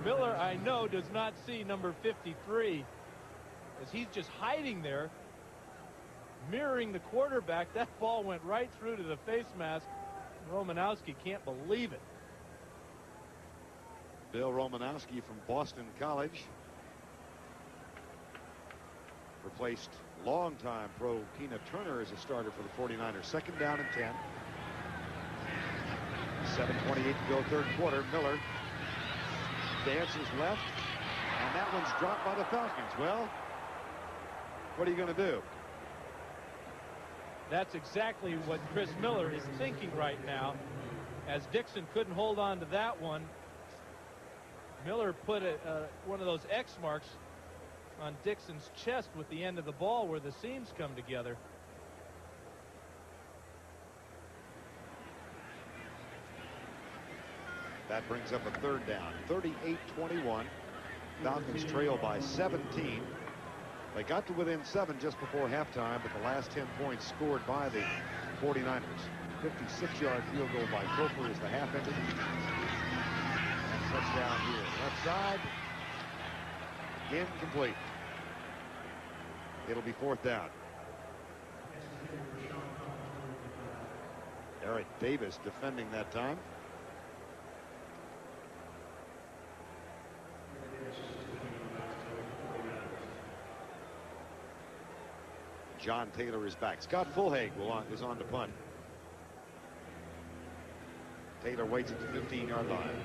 Miller, I know, does not see number 53, as he's just hiding there, mirroring the quarterback. That ball went right through to the face mask. Romanowski can't believe it. Bill Romanowski from Boston College replaced longtime pro Tina Turner as a starter for the 49ers. 2nd down and 10. 7:28 to go, 3rd quarter. Miller dances left, and that one's dropped by the Falcons. Well, what are you going to do? That's exactly what Chris Miller is thinking right now. As Dixon couldn't hold on to that one, Miller put one of those X marks on Dixon's chest with the end of the ball where the seams come together. That brings up a 3rd down. 38-21. Falcons trail by 17. They got to within 7 just before halftime, but the last 10 points scored by the 49ers. 56-yard field goal by Cofer as the half ended. And touchdown here. Left side. Incomplete. It'll be 4th down. Eric Davis defending that time. John Taylor is back. Scott Fulhag is on to punt. Taylor waits at the 15-yard line.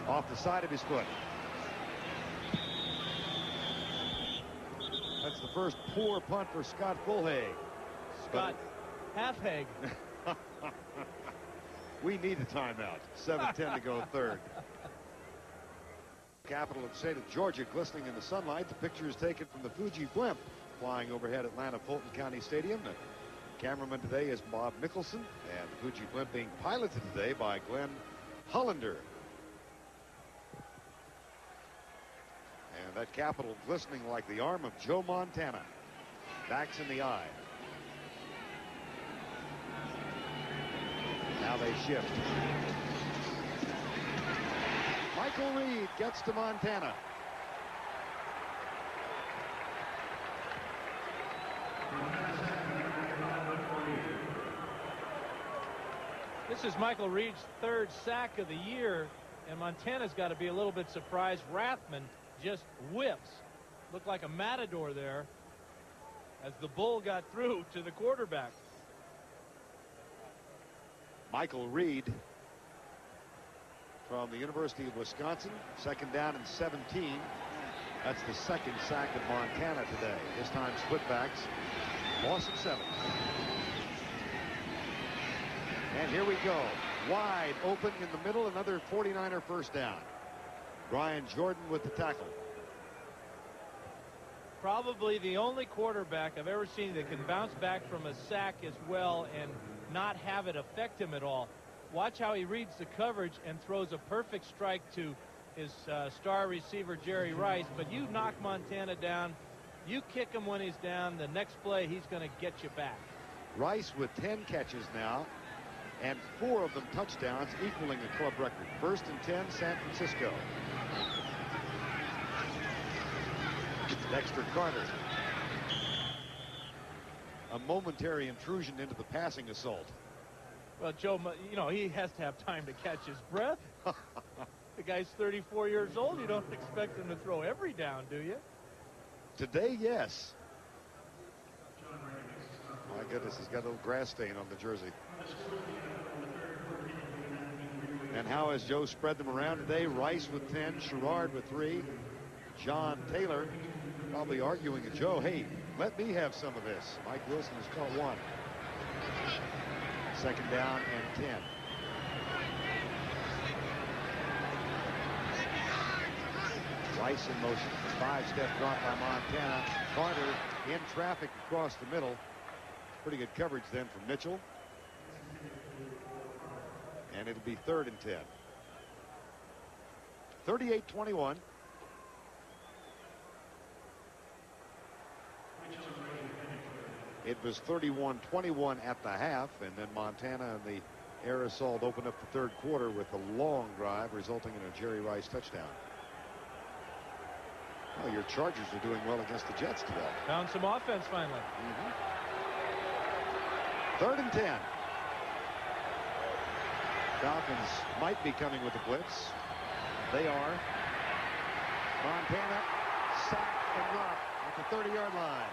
Off the side of his foot. That's the first poor punt for Scott Fulhag. Scott Halfhag. We need a timeout. 7:10 to go, 3rd. Capital of the state of Georgia glistening in the sunlight. The picture is taken from the Fuji blimp flying overhead Atlanta Fulton County Stadium. The cameraman today is Bob Mickelson, and the Fuji blimp being piloted today by Glenn Hollander. And that Capitol glistening like the arm of Joe Montana. Backs in the eye. Now they shift. Michael Reed gets to Montana. This is Michael Reed's third sack of the year, and Montana's got to be a little bit surprised. Rathman just whips. Looked like a matador there as the bull got through to the quarterback. Michael Reed from the University of Wisconsin, second down and 17. That's the second sack of Montana today. This time split backs, loss of 7. And here we go. Wide open in the middle, another 49er first down. Brian Jordan with the tackle. Probably the only quarterback I've ever seen that can bounce back from a sack as well and not have it affect him at all. Watch how he reads the coverage and throws a perfect strike to his star receiver Jerry Rice. But you knock Montana down, you kick him when he's down, the next play he's going to get you back. Rice with 10 catches now, and 4 of them touchdowns, equaling a club record. First and 10, San Francisco. Dexter Carter. A momentary intrusion into the passing assault. Well, Joe, you know, he has to have time to catch his breath. The guy's 34 years old. You don't expect him to throw every down, do you? Today, yes. My goodness, he's got a little grass stain on the jersey. And how has Joe spread them around today? Rice with 10, Sherrard with 3, John Taylor probably arguing with Joe, hey, let me have some of this. Mike Wilson has caught 1. Second down and 10. Rice in motion. 5-step drop by Montana. Carter in traffic across the middle. Pretty good coverage then from Mitchell. And it'll be 3rd and 10. 38-21. It was 31-21 at the half, and then Montana and the air assault opened up the 3rd quarter with a long drive, resulting in a Jerry Rice touchdown. Well, your Chargers are doing well against the Jets today. Found some offense finally. 3rd and 10. Falcons might be coming with the blitz. They are. Montana sacked and dropped at the 30-yard line.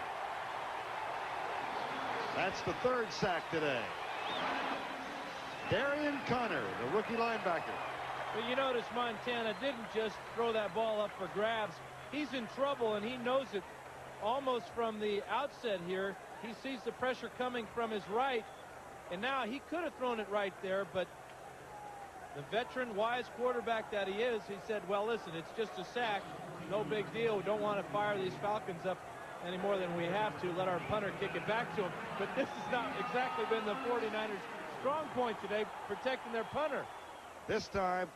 That's the 3rd sack today. Darian Connor, the rookie linebacker. But you notice Montana didn't just throw that ball up for grabs. He's in trouble, and he knows it almost from the outset here. He sees the pressure coming from his right, and now he could have thrown it right there, but the veteran, wise quarterback that he is, he said, well, listen, it's just a sack. No big deal. We don't want to fire these Falcons up any more than we have to. Let our punter kick it back to him. But this has not exactly been the 49ers' strong point today, protecting their punter. This time,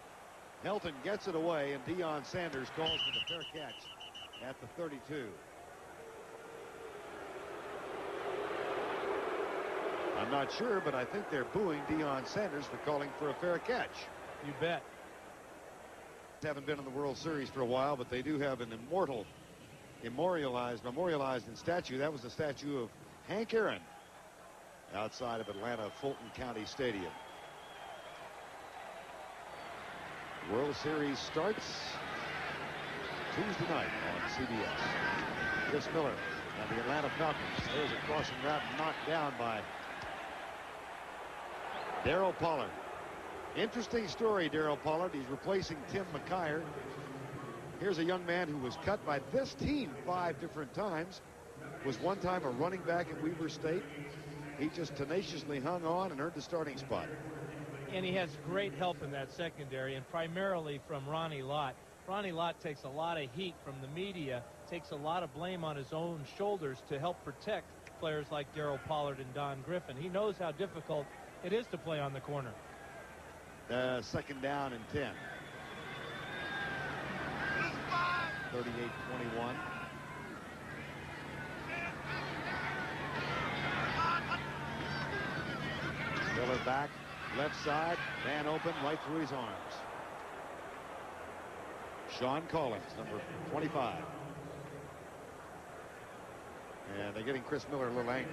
Helton gets it away, and Deion Sanders calls for the fair catch at the 32. I'm not sure, but I think they're booing Deion Sanders for calling for a fair catch. You bet. Haven't been in the World Series for a while, but they do have an memorialized in statue. That was the statue of Hank Aaron outside of Atlanta Fulton County Stadium. World Series starts Tuesday night on CBS. Chris Miller and the Atlanta Falcons. There's a crossing route knocked down by Darryl Pollard. Interesting story, Darryl Pollard. He's replacing Tim McKyer. Here's a young man who was cut by this team 5 different times. Was one time a running back at Weber State. He just tenaciously hung on and earned the starting spot. And he has great help in that secondary, and primarily from Ronnie Lott. Ronnie Lott takes a lot of heat from the media, takes a lot of blame on his own shoulders to help protect players like Darryl Pollard and Don Griffin. He knows how difficult it is to play on the corner. Second down and 10. 38-21. Miller back, left side, man open, right through his arms. Sean Collins, number 25. And they're getting Chris Miller a little angry.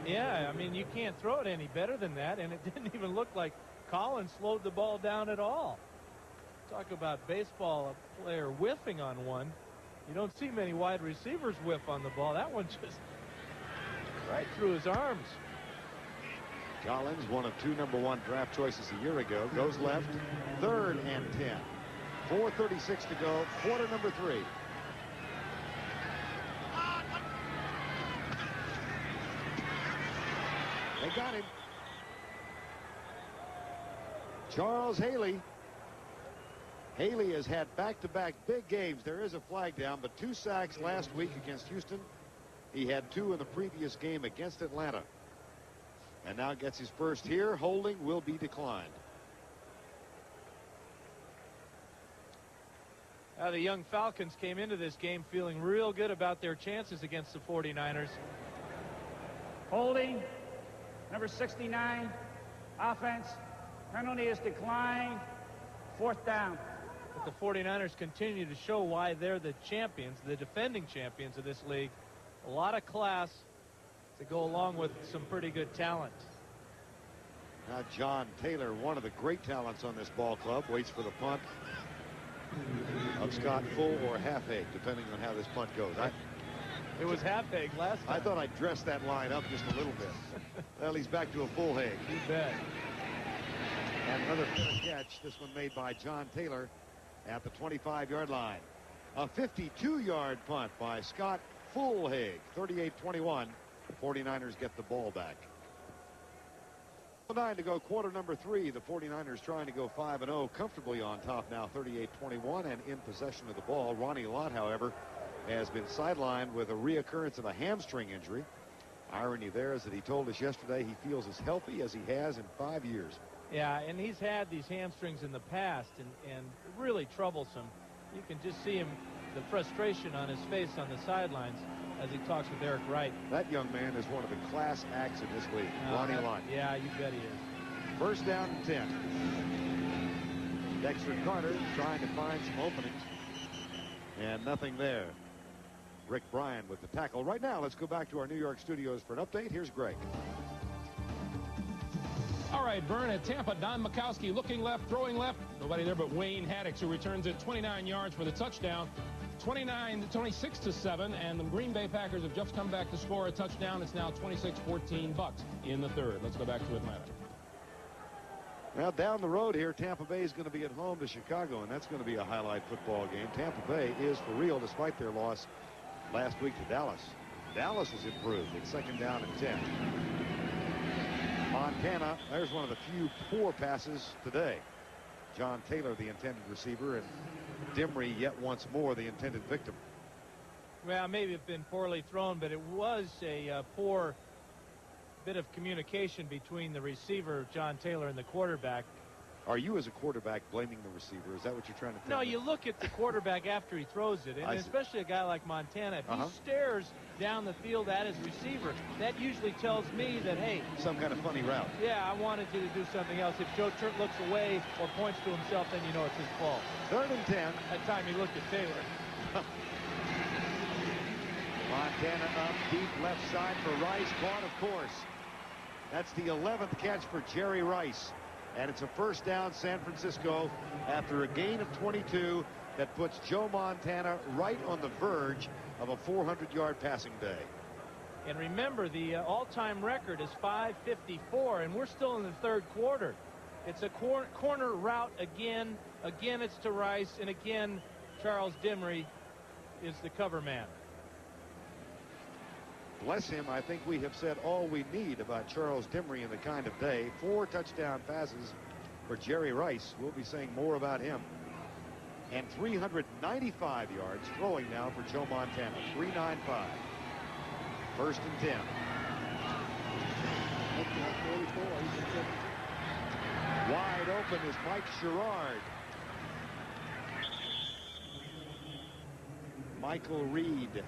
Yeah, I mean, you can't throw it any better than that, and it didn't even look like Collins slowed the ball down at all. Talk about baseball, a player whiffing on one. You don't see many wide receivers whiff on the ball. That one just right through his arms. Collins, one of 2 number 1 draft choices a year ago, goes left. 3rd and 10. 4:36 to go. Quarter number 3. They got him. Charles Haley. Haley has had back-to-back big games. There is a flag down, but 2 sacks last week against Houston. He had 2 in the previous game against Atlanta. And now gets his first here. Holding will be declined. The young Falcons came into this game feeling real good about their chances against the 49ers. Holding, number 69, offense. Penalty is declined. 4th down. But the 49ers continue to show why they're the champions, the defending champions of this league. A lot of class to go along with some pretty good talent. Now John Taylor, one of the great talents on this ball club, waits for the punt of Scott Full or Half-Egg, depending on how this punt goes. It was Half-Egg last time. I thought I'd dress that line up just a little bit. Well, he's back to a full Haig. You bet. And another fair catch, this one made by John Taylor at the 25-yard line. A 52-yard punt by Scott Fullhaig. 38-21. The 49ers get the ball back. 9 to go, quarter number 3. The 49ers trying to go 5-0, comfortably on top now, 38-21, and in possession of the ball. Ronnie Lott, however, has been sidelined with a reoccurrence of a hamstring injury. Irony there is that he told us yesterday he feels as healthy as he has in 5 years. Yeah, and he's had these hamstrings in the past, and really troublesome. You can just see him, the frustration on his face on the sidelines as he talks with Eric Wright. That young man is one of the class acts in this league, Ronnie Lott. Yeah, you bet he is. First down and 10. Dexter Carter trying to find some openings, and nothing there. Rick Bryan with the tackle. Right now, let's go back to our New York studios for an update. Here's Greg. All right, Vern, at Tampa, Don Mikowski looking left, throwing left. Nobody there but Wayne Haddix, who returns it 29 yards for the touchdown. 26-7, and the Green Bay Packers have just come back to score a touchdown. It's now 26-14 Bucks in the 3rd. Let's go back to Atlanta. Well, down the road here, Tampa Bay is going to be at home to Chicago, and that's going to be a highlight football game. Tampa Bay is for real despite their loss last week to Dallas. Dallas has improved. It's 2nd down and 10. Montana, there's one of the few poor passes today. John Taylor, the intended receiver, and Dimry yet once more the intended victim. Well, maybe it's been poorly thrown, but it was a poor bit of communication between the receiver, John Taylor, and the quarterback. Are you, as a quarterback, blaming the receiver? Is that what you're trying to tell me? No, you look at the quarterback after he throws it, and especially a guy like Montana. If he stares down the field at his receiver, that usually tells me that, hey, some kind of funny route. Yeah, I wanted you to do something else. If Joe Churt looks away or points to himself, then you know it's his fault. 3rd and 10. That time he looked at Taylor. Montana up deep left side for Rice. Caught, of course. That's the 11th catch for Jerry Rice. And it's a first down, San Francisco, after a gain of 22 that puts Joe Montana right on the verge of a 400-yard passing day. And remember, the all-time record is 5:54, and we're still in the 3rd quarter. It's a corner route again. Again, it's to Rice, and again, Charles Dimry is the cover man. Bless him, I think we have said all we need about Charles Dimry in the kind of day. 4 touchdown passes for Jerry Rice. We'll be saying more about him and 395 yards throwing now for Joe Montana. 395. First and 10. Wide open is Mike Sherrard. Michael Reed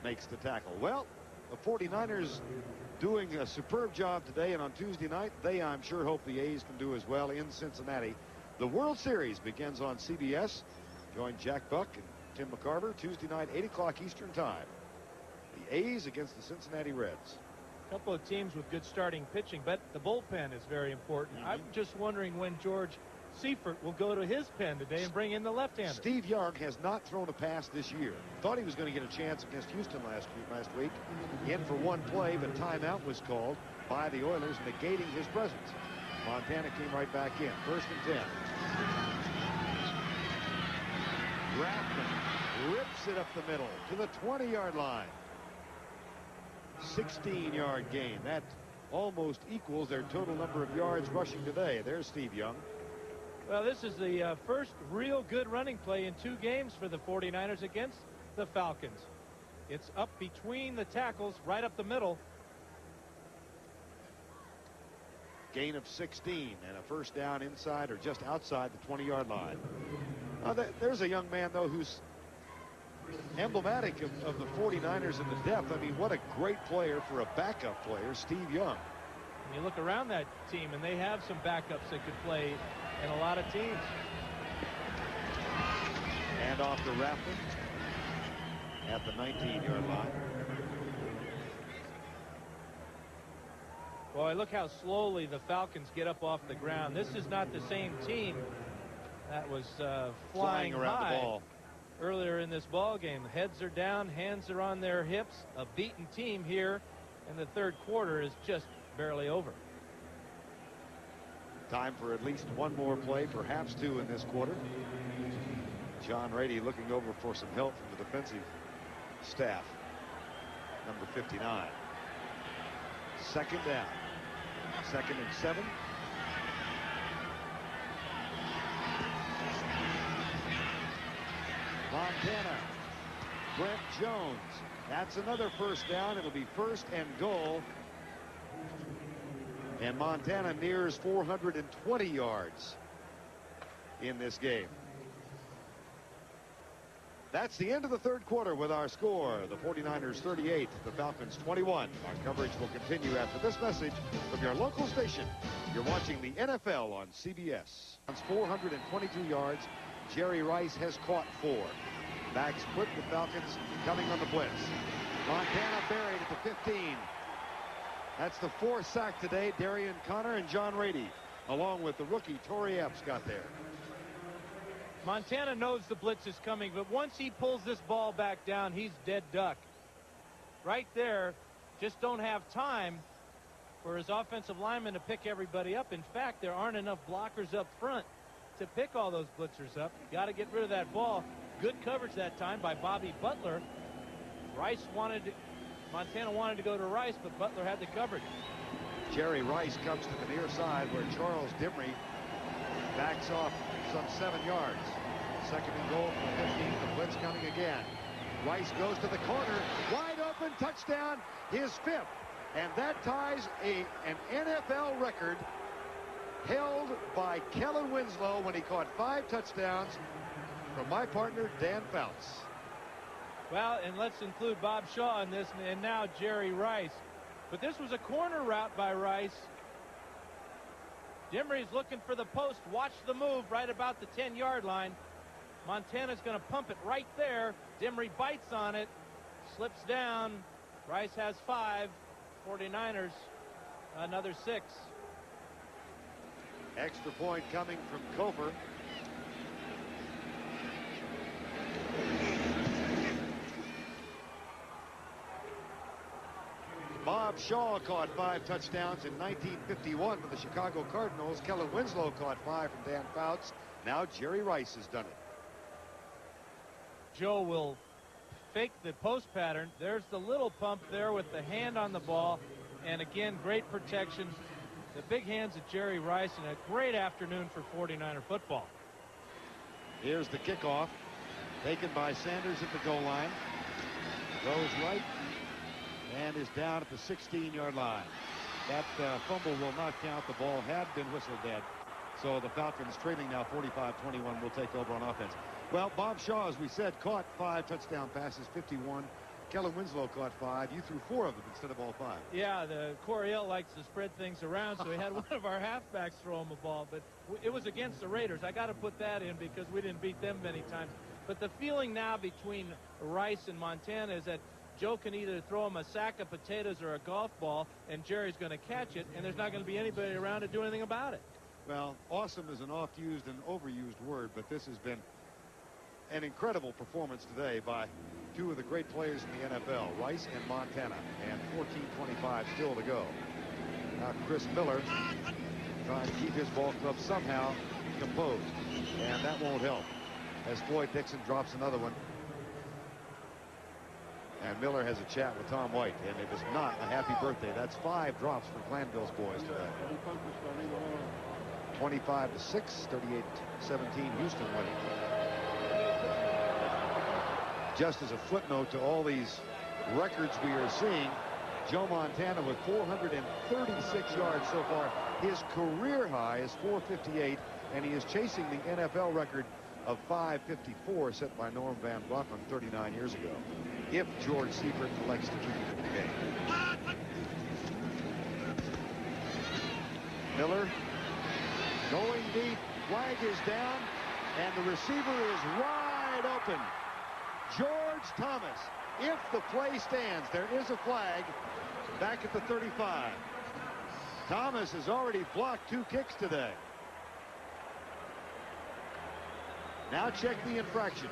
makes the tackle. Well, the 49ers doing a superb job today, and on Tuesday night, they, I'm sure, hope the A's can do as well in Cincinnati. The World Series begins on CBS. Join Jack Buck and Tim McCarver Tuesday night, 8 o'clock Eastern Time. The A's against the Cincinnati Reds. A couple of teams with good starting pitching, but the bullpen is very important. I'm just wondering when George Seifert will go to his pen today and bring in the left-hander. Steve Young has not thrown a pass this year. Thought he was going to get a chance against Houston last week. In for one play, but timeout was called by the Oilers, negating his presence. Montana came right back in. First and 10. Rathman rips it up the middle to the 20-yard line. 16-yard gain. That almost equals their total number of yards rushing today. There's Steve Young. Well, this is the first real good running play in 2 games for the 49ers against the Falcons. It's up between the tackles, right up the middle. Gain of 16 and a first down inside or just outside the 20-yard line. There's a young man, though, who's emblematic of the 49ers in the depth. I mean, what a great player for a backup player, Steve Young. You look around that team, and they have some backups that could play in a lot of teams. And off to Rathman at the 19-yard line. Boy, look how slowly the Falcons get up off the ground. This is not the same team that was flying around high the ball earlier in this ball game. Heads are down, hands are on their hips. A beaten team here in the third quarter is just barely over. Time for at least one more play, perhaps 2 in this quarter. John Rady looking over for some help from the defensive staff. Number 59. Second down. Second and 7. Montana. Brent Jones. That's another first down. It'll be first and goal. And Montana nears 420 yards in this game. That's the end of the third quarter with our score. The 49ers 38, the Falcons 21. Our coverage will continue after this message from your local station. You're watching the NFL on CBS. 422 yards. Jerry Rice has caught 4. Back split the Falcons coming on the blitz. Montana buried at the 15. That's the 4th sack today. Darian Connor and John Rady, along with the rookie Torrey Epps, got there. Montana knows the blitz is coming, but once he pulls this ball back down, he's dead duck. Right there, just don't have time for his offensive linemen to pick everybody up. In fact, there aren't enough blockers up front to pick all those blitzers up. Got to get rid of that ball. Good coverage that time by Bobby Butler. Montana wanted to go to Rice, but Butler had the coverage. Jerry Rice comes to the near side where Charles Dimry backs off some 7 yards. Second and goal from the 15. The blitz coming again. Rice goes to the corner. Wide open touchdown. His 5th. And that ties an NFL record held by Kellen Winslow when he caught 5 touchdowns from my partner, Dan Fouts. Well, and let's include Bob Shaw in this, and now Jerry Rice. But this was a corner route by Rice. Dimry's looking for the post. Watch the move right about the 10-yard line. Montana's going to pump it right there. Dimry bites on it, slips down. Rice has 5. 49ers, another 6. Extra point coming from Kofer. Bob Shaw caught 5 touchdowns in 1951 for the Chicago Cardinals. Kellen Winslow caught 5 from Dan Fouts. Now Jerry Rice has done it. Joe will fake the post pattern. There's the little pump there with the hand on the ball. And again, great protection. The big hands of Jerry Rice, and a great afternoon for 49er football. Here's the kickoff, taken by Sanders at the goal line. Goes right and is down at the 16-yard line. That fumble will not count. The ball had been whistled dead. So the Falcons, trailing now 45-21, will take over on offense. Well, Bob Shaw, as we said, caught 5 touchdown passes, 51. Kellen Winslow caught 5. You threw 4 of them instead of all 5. Yeah, the Coryell likes to spread things around, so we had one of our halfbacks throw him a ball. But it was against the Raiders. I got to put that in because we didn't beat them many times. But the feeling now between Rice and Montana is that Joe can either throw him a sack of potatoes or a golf ball, and Jerry's going to catch it, and there's not going to be anybody around to do anything about it. Well, awesome is an oft-used and overused word, but this has been an incredible performance today by 2 of the great players in the NFL, Rice and Montana, and 14:25 still to go. Now Chris Miller trying to keep his ball club somehow composed, and that won't help as Floyd Dixon drops another one. And Miller has a chat with Tom White, and it was not a happy birthday. That's 5 drops for Glanville's boys today. 25-6, 38-17, Houston winning. Just as a footnote to all these records we are seeing, Joe Montana with 436 yards so far. His career high is 458, and he is chasing the NFL record of 554 set by Norm Van Brocklin 39 years ago, if George Seifert elects to keep him in the game. Miller going deep, flag is down, and the receiver is wide open. George Thomas, if the play stands, there is a flag back at the 35. Thomas has already blocked 2 kicks today. Now check the infraction.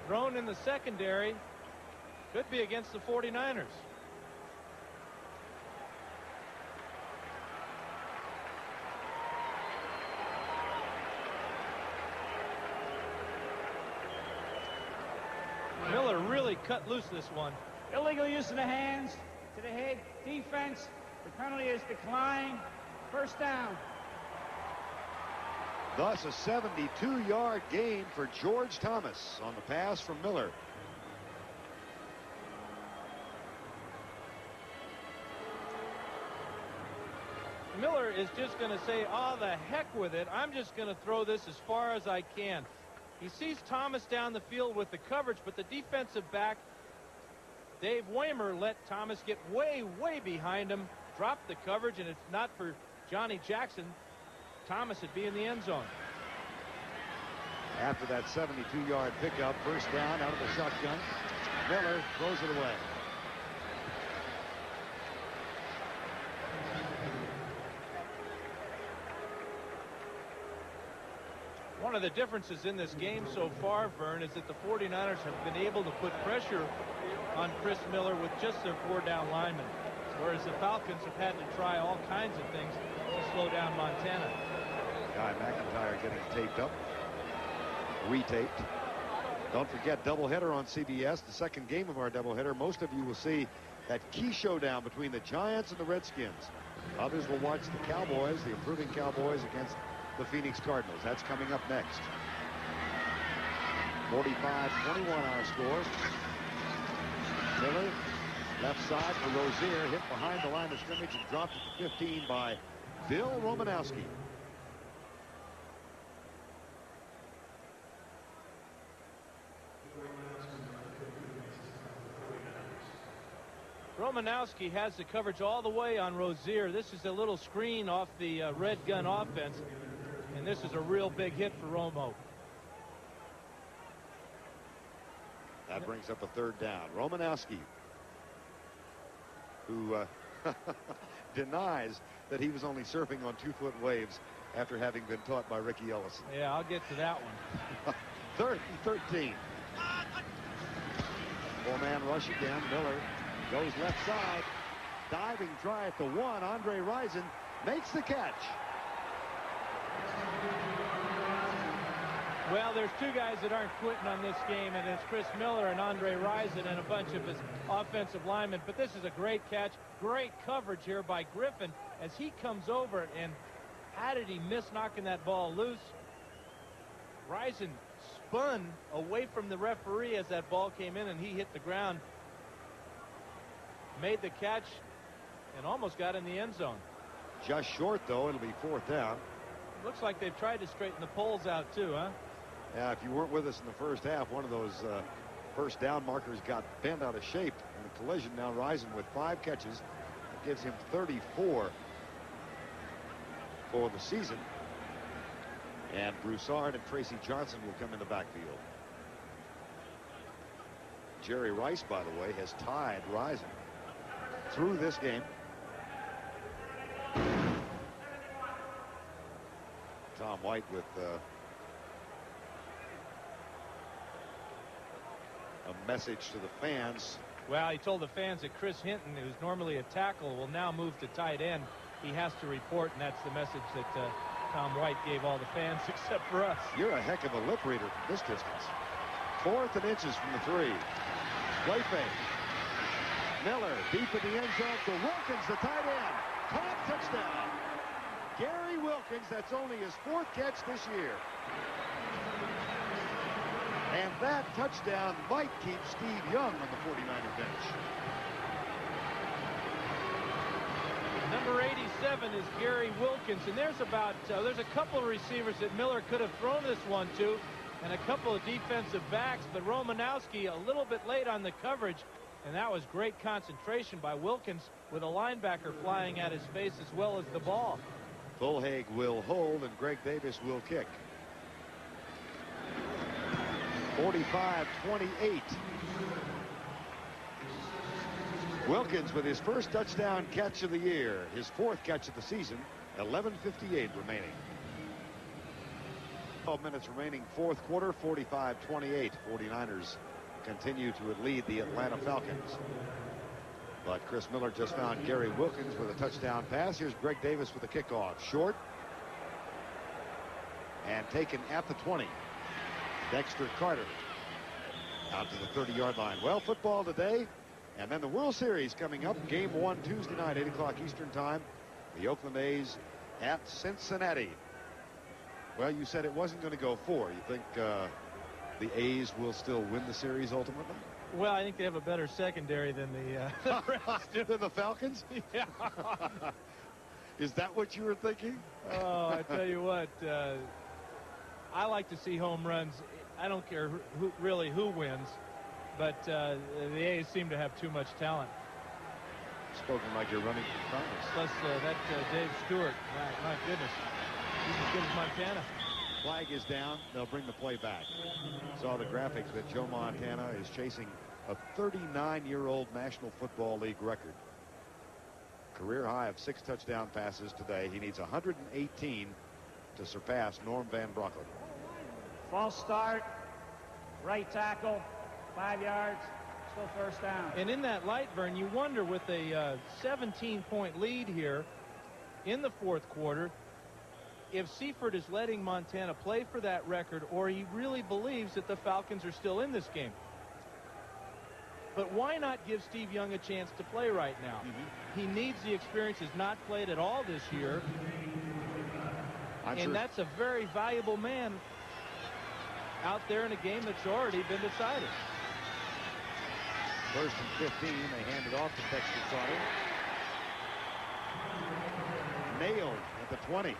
Thrown in the secondary. Could be against the 49ers. Miller really cut loose this one. Illegal use of the hands to the head. Defense. The penalty is declined. First down. Thus a 72-yard gain for George Thomas on the pass from Miller. Miller is just going to say, oh, the heck with it. I'm just going to throw this as far as I can. He sees Thomas down the field with the coverage, but the defensive back, Dave Waymer, let Thomas get way, way behind him, drop the coverage, and if not for Johnny Jackson, Thomas would be in the end zone. After that 72-yard pickup, first down out of the shotgun, Miller throws it away. One of the differences in this game so far, Vern, is that the 49ers have been able to put pressure on Chris Miller with just their 4-down linemen, whereas the Falcons have had to try all kinds of things to slow down Montana. Guy McIntyre getting taped up, retaped. Don't forget, doubleheader on CBS, the second game of our doubleheader. Most of you will see that key showdown between the Giants and the Redskins. Others will watch the Cowboys, the improving Cowboys, against the Phoenix Cardinals. That's coming up next. 45-21 our score. Miller left side for Rozier, hit behind the line of scrimmage and dropped at the 15 by Bill Romanowski. Romanowski has the coverage all the way on Rozier. This is a little screen off the red gun offense, and this is a real big hit for Romo. That brings up a third down. Romanowski, who denies that he was only surfing on 2-foot waves after having been taught by Ricky Ellison. Yeah, I'll get to that one. 3rd and 13. Four-man rush again. Miller goes left side. Diving try at the 1. Andre Rison makes the catch. Well, there's 2 guys that aren't quitting on this game, and it's Chris Miller and Andre Rison and a bunch of his offensive linemen. But this is a great catch, great coverage here by Griffin as he comes over. And how did he miss knocking that ball loose? Rison spun away from the referee as that ball came in, and he hit the ground, made the catch, and almost got in the end zone. Just short, though. It'll be 4th down. Looks like they've tried to straighten the poles out, too, huh? Yeah, if you weren't with us in the first half, one of those first down markers got bent out of shape in a collision. Now Rison with 5 catches. That gives him 34 for the season. And Broussard and Tracy Johnson will come in the backfield. Jerry Rice, by the way, has tied Rison through this game. Tom White with a message to the fans. Well, he told the fans that Chris Hinton, who's normally a tackle, will now move to tight end. He has to report, and that's the message that Tom White gave all the fans except for us. You're a heck of a lip reader from this distance. 4th and inches from the 3. Play fake. Miller deep in the end zone for Wilkins, the tight end. Caught, touchdown. Gary Wilkins, that's only his 4th catch this year. And that touchdown might keep Steve Young on the 49er bench. Number 87 is Gary Wilkins, and there's a couple of receivers that Miller could have thrown this one to, and a couple of defensive backs, but Romanowski a little bit late on the coverage, and that was great concentration by Wilkins with a linebacker flying at his face as well as the ball. Fulhaig will hold, and Greg Davis will kick. 45-28. Wilkins with his first touchdown catch of the year, his 4th catch of the season. 11:58 remaining. 12 minutes remaining, 4th quarter. 45-28. 49ers continue to lead the Atlanta Falcons. But Chris Miller just found Gary Wilkins with a touchdown pass. Here's Greg Davis with a kickoff. Short. And taken at the 20. Dexter Carter out to the 30-yard line. Well, football today. And then the World Series coming up. Game 1 Tuesday night, 8 o'clock Eastern time. The Oakland A's at Cincinnati. Well, you said it wasn't going to go 4. You think the A's will still win the series ultimately? Well, I think they have a better secondary than the rest. Than the Falcons? Yeah. Is that what you were thinking? Oh, I tell you what, I like to see home runs. I don't care who wins, but the A's seem to have too much talent. Spoken like you're running for Congress. Plus that Dave Stewart, my goodness, he's as good as Montana. Flag is down. They'll bring the play back. Saw the graphics that Joe Montana is chasing a 39-year-old National Football League record. Career high of 6 touchdown passes today. He needs 118 to surpass Norm Van Brocklin. False start, right tackle, 5 yards, still 1st down. And in that light, Vern, you wonder with a 17-point lead here in the 4th quarter, if Seifert is letting Montana play for that record, or he really believes that the Falcons are still in this game. But why not give Steve Young a chance to play right now? He needs the experience. Has not played at all this year. And that's a very valuable man out there in a game that's already been decided. 1st and 15. They hand it off to Dexter Carter. Nailed at the 20.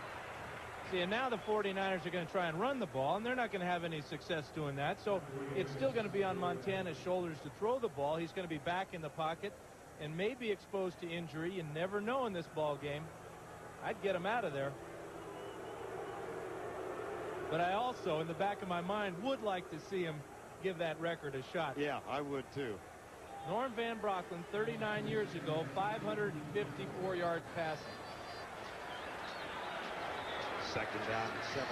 See, and now the 49ers are going to try and run the ball, and they're not going to have any success doing that. So it's still going to be on Montana's shoulders to throw the ball. He's going to be back in the pocket and may be exposed to injury. You never know in this ball game. I'd get him out of there. But I also, in the back of my mind, would like to see him give that record a shot. Yeah, I would too. Norm Van Brocklin, 39 years ago, 554 yards passing. 2nd down to 17.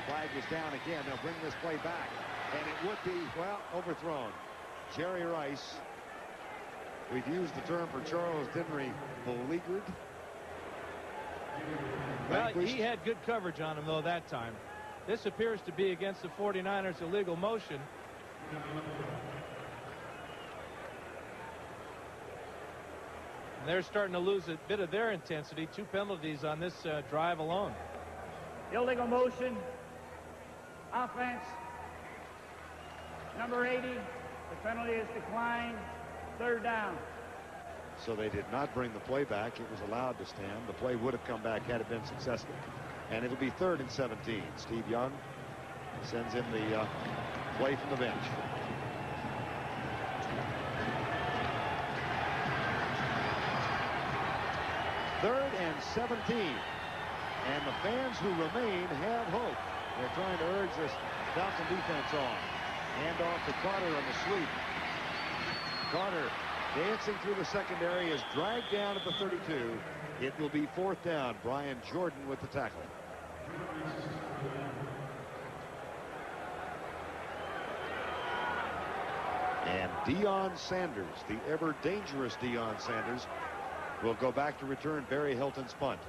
Flag is down again. They'll bring this play back. And it would be, well, overthrown. Jerry Rice. We've used the term for Charles Dinnery, beleaguered. Well, he had good coverage on him, though, that time. This appears to be against the 49ers' illegal motion. They're starting to lose a bit of their intensity. 2 penalties on this drive alone. Illegal motion. Offense. Number 80. The penalty is declined. 3rd down. So they did not bring the play back. It was allowed to stand. The play would have come back had it been successful. And it'll be 3rd and 17. Steve Young sends in the play from the bench. Third and 17. And the fans who remain have hope. They're trying to urge this Falcon defense on. Hand off to Carter on the sweep. Carter dancing through the secondary is dragged down at the 32. It will be 4th down. Brian Jordan with the tackle. And Deion Sanders, the ever dangerous Deion Sanders, will go back to return Barry Hilton's punt.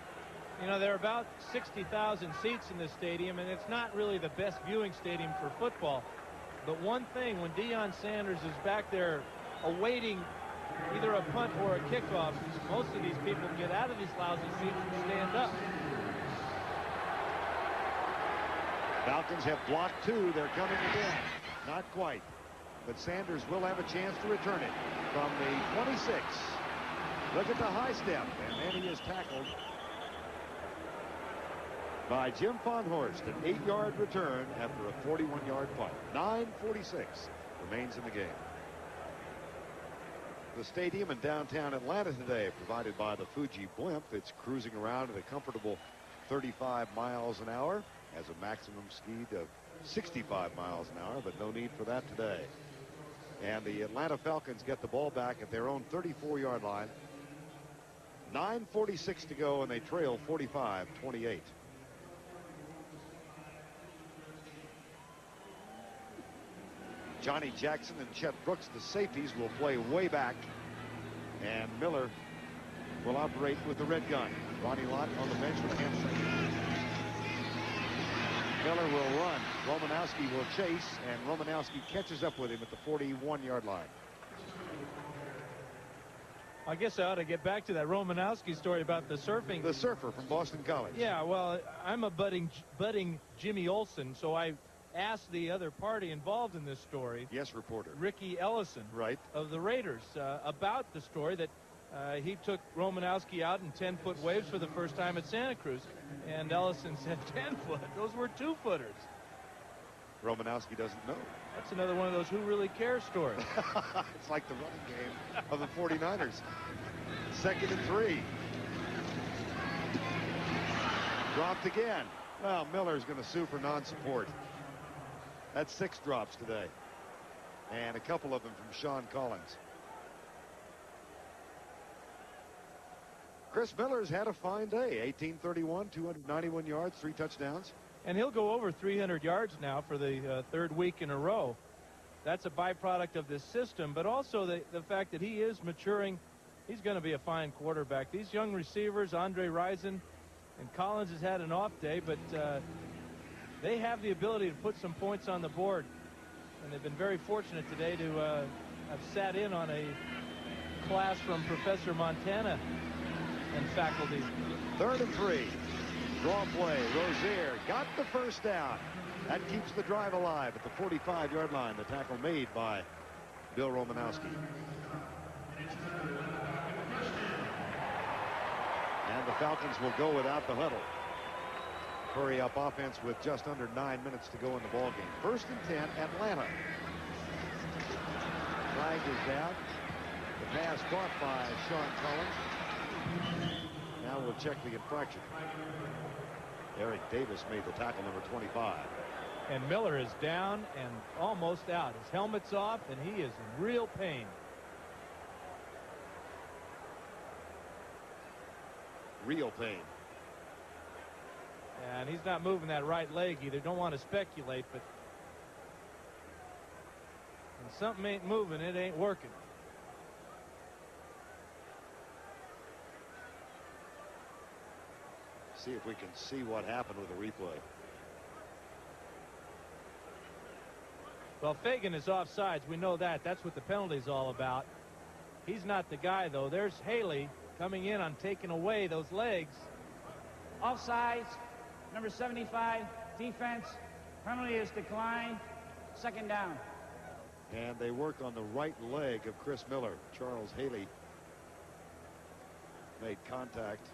You know, there are about 60,000 seats in this stadium, and it's not really the best viewing stadium for football. But one thing, when Deion Sanders is back there awaiting either a punt or a kickoff, most of these people get out of these lousy seats and stand up. Falcons have blocked 2. They're coming again. Not quite. But Sanders will have a chance to return it from the 26. Look at the high step. And then he is tackled by Jim Fonhorst. An 8-yard return after a 41-yard punt. 9:46 remains in the game. The stadium in downtown Atlanta today provided by the Fuji blimp. It's cruising around at a comfortable 35 miles an hour. Has a maximum speed of 65 miles an hour, but no need for that today. And the Atlanta Falcons get the ball back at their own 34-yard line. 9:46 to go, and they trail 45-28. Johnny Jackson and Chet Brooks, the safeties, will play way back. And Miller will operate with the red gun. Ronnie Lott on the bench with a hamstring. Miller will run. Romanowski will chase, and Romanowski catches up with him at the 41-yard line. I guess I ought to get back to that Romanowski story about the surfing. The surfer from Boston College. Yeah, well, I'm a budding Jimmy Olsen, so I asked the other party involved in this story. Yes, reporter. Ricky Ellison. Right. Of the Raiders about the story that he took Romanowski out in 10-foot waves for the first time at Santa Cruz. And Ellison said 10-foot. Those were 2-footers. Romanowski doesn't know. That's another one of those who really cares stories. It's like the running game of the 49ers. 2nd and 3. Dropped again. Well, Miller's going to sue for non-support. That's 6 drops today. And a couple of them from Sean Collins. Chris Miller's had a fine day. 1831, 291 yards, 3 touchdowns. And he'll go over 300 yards now for the 3rd week in a row. That's a byproduct of this system, but also the fact that he is maturing. He's going to be a fine quarterback. These young receivers, Andre Rison and Collins, has had an off day, but they have the ability to put some points on the board. And they've been very fortunate today to have sat in on a class from Professor Montana and faculty. 3rd and 3. Draw play. Rozier got the first down. That keeps the drive alive at the 45-yard line. The tackle made by Bill Romanowski. And the Falcons will go without the huddle. Hurry up offense with just under 9 minutes to go in the ball game. 1st and 10, Atlanta. Flag is down. The pass caught by Sean Collins. Now we'll check the infraction. Eric Davis made the tackle, number 25. And Miller is down and almost out. His helmet's off, and he is in real pain. Real pain. And he's not moving that right leg either. Don't want to speculate, but when something ain't moving, it ain't working. See if we can see what happened with the replay. Well, Fagan is offsides. We know that. That's what the penalty's all about. He's not the guy, though. There's Haley coming in on taking away those legs. Offsides, Number 75, defense. Penalty is declined. 2nd down. And they work on the right leg of Chris Miller. Charles Haley made contact.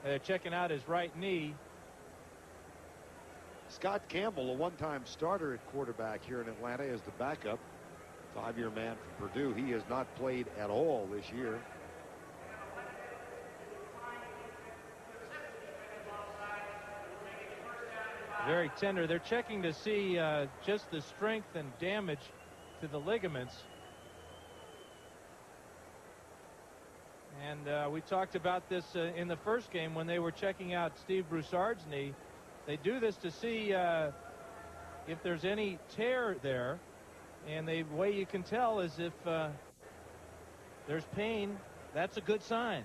They're checking out his right knee. Scott Campbell, a one-time starter at quarterback here in Atlanta, is the backup. 5-year man from Purdue. He has not played at all this year. Very tender. They're checking to see just the strength and damage to the ligaments. And we talked about this in the first game when they were checking out Steve Broussard's knee. They do this to see if there's any tear there. And the way you can tell is if there's pain, that's a good sign.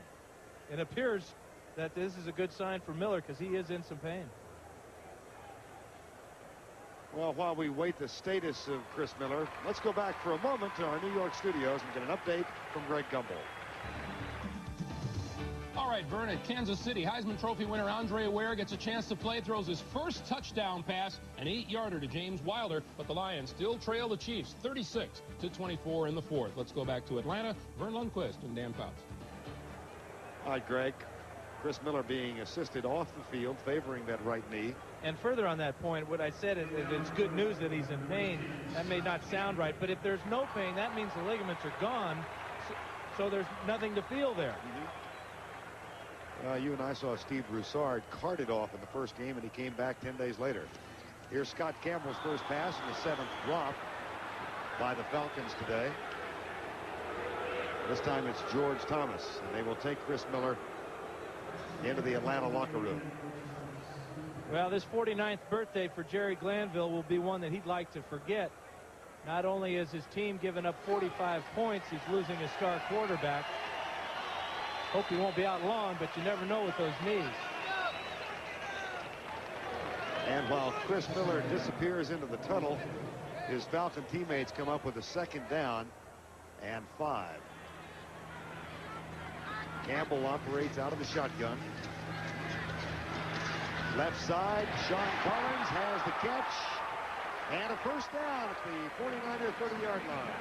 It appears that this is a good sign for Miller because he is in some pain. Well, while we wait the status of Chris Miller, let's go back for a moment to our New York studios and get an update from Greg Gumbel. All right, Vern, at Kansas City, Heisman Trophy winner Andre Ware gets a chance to play, throws his first touchdown pass, an 8-yarder to James Wilder, but the Lions still trail the Chiefs 36-24 in the 4th. Let's go back to Atlanta. Vern Lundquist and Dan Fouts. All right, Greg. Chris Miller being assisted off the field, favoring that right knee. And further on that point, what I said is it's good news that he's in pain. That may not sound right, but if there's no pain, that means the ligaments are gone, so there's nothing to feel there. You and I saw Steve Broussard carted off in the first game, and he came back 10 days later. Here's Scott Campbell's first pass in the 7th drop by the Falcons today. This time it's George Thomas, and they will take Chris Miller into the Atlanta locker room. Well, this 49th birthday for Jerry Glanville will be one that he'd like to forget. Not only has his team given up 45 points, he's losing a star quarterback. Hope he won't be out long, but you never know with those knees. And while Chris Miller disappears into the tunnel, his Falcon teammates come up with a 2nd down and 5. Campbell operates out of the shotgun. Left side, Sean Collins has the catch. And a first down at the 49er 30-yard line.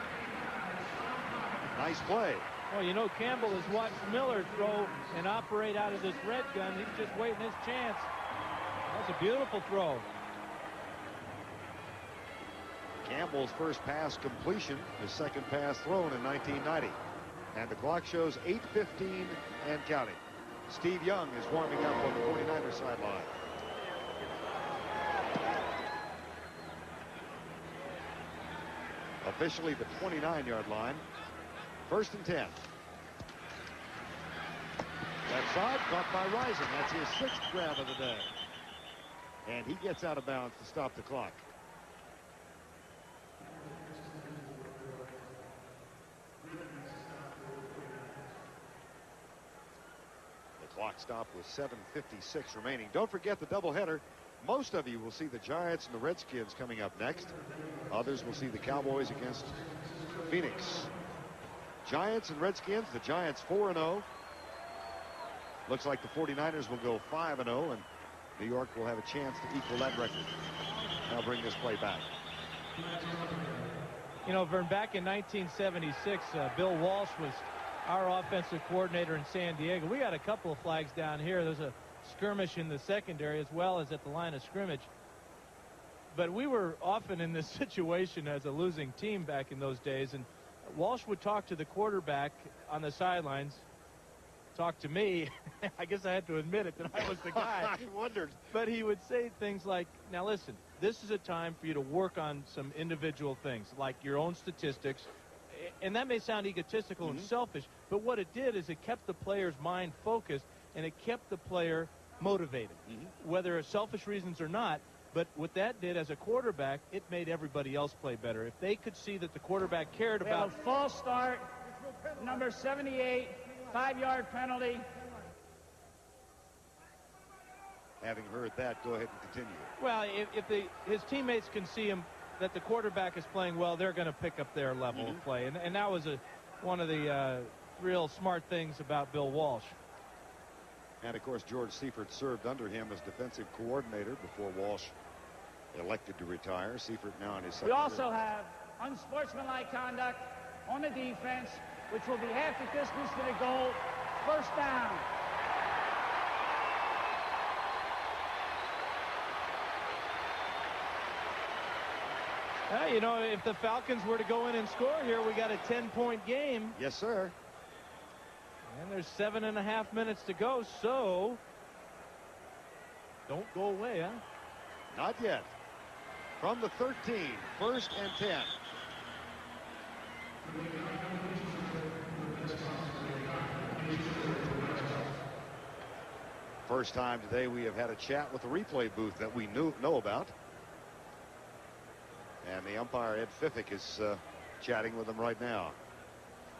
Nice play. Well, you know, Campbell has watched Miller throw and operate out of this red gun. He's just waiting his chance. That's a beautiful throw. Campbell's first pass completion, his 2nd pass thrown in 1990. And the clock shows 8:15 and counting. Steve Young is warming up on the 49er sideline. Officially the 29-yard line. 1st and 10. Left side, caught by Rising. That's his 6th grab of the day. And he gets out of bounds to stop the clock. The clock stopped with 7:56 remaining. Don't forget the doubleheader. Most of you will see the Giants and the Redskins coming up next. Others will see the Cowboys against Phoenix. Giants and Redskins, the Giants 4-0. Looks like the 49ers will go 5-0, and New York will have a chance to equal that record. I'll bring this play back. You know, Vern, back in 1976, Bill Walsh was our offensive coordinator in San Diego. We got a couple of flags down here. There's a skirmish in the secondary as well as at the line of scrimmage. But we were often in this situation as a losing team back in those days, and Walsh would talk to the quarterback on the sidelines, talk to me. I guess I had to admit it that I was the guy. I wondered. But he would say things like, now listen, this is a time for you to work on some individual things, like your own statistics. And that may sound egotistical and selfish, but what it did is it kept the player's mind focused, and it kept the player motivated, whether it's selfish reasons or not. But what that did as a quarterback, it made everybody else play better. If they could see that the quarterback cared We about... have a false start. Number 78, 5-yard penalty. Having heard that, go ahead and continue. Well, if his teammates can see him, that the quarterback is playing well, they're going to pick up their level of play. And that was one of the real smart things about Bill Walsh. And of course, George Seifert served under him as defensive coordinator before Walsh elected to retire. Seifert now in his second We also year. have unsportsmanlike conduct on the defense, which will be half the distance to the goal. First down. You know, if the Falcons were to go in and score here, we got a 10-point game. Yes, sir. And there's 7.5 minutes to go, so don't go away, huh? Not yet. From the 13, first and 10. First time today we have had a chat with the replay booth that we know about. And the umpire, Ed Fiffick, is chatting with them right now.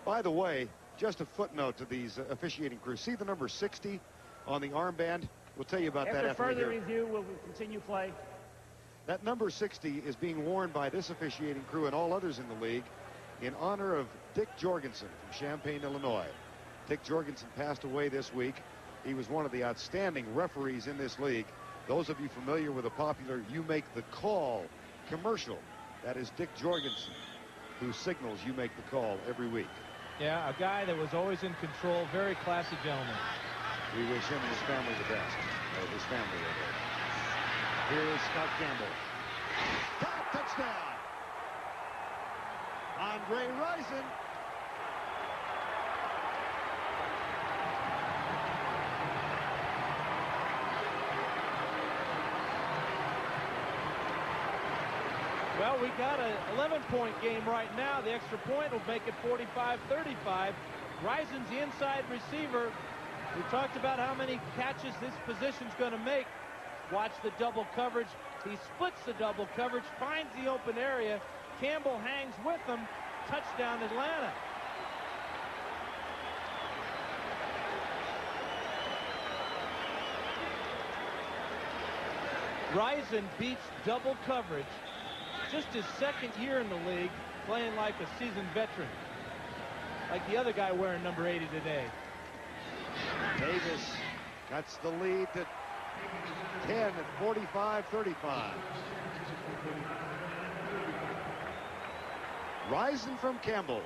By the way, just a footnote to these officiating crews. See the number 60 on the armband? We'll tell you about that After after we further hear. review, we'll continue play. That number 60 is being worn by this officiating crew and all others in the league in honor of Dick Jorgensen from Champaign, Illinois. Dick Jorgensen passed away this week. He was one of the outstanding referees in this league. Those of you familiar with the popular "You Make the Call" commercial, that is Dick Jorgensen, who signals "You Make the Call" every week. Yeah, a guy that was always in control, very classy gentleman. We wish him and his family the best. Or his family, that is. Here is Scott Campbell. Caught, touchdown! Andre Rison. Well, we got an 11-point game right now. The extra point will make it 45-35. Rison's the inside receiver. We talked about how many catches this position's going to make. Watch the double coverage. He splits the double coverage, finds the open area. Campbell hangs with him. Touchdown, Atlanta. Rison beats double coverage. Just his second year in the league, playing like a seasoned veteran. Like the other guy wearing number 80 today. Davis cuts the lead to 10 at 45-35. Rison from Campbell.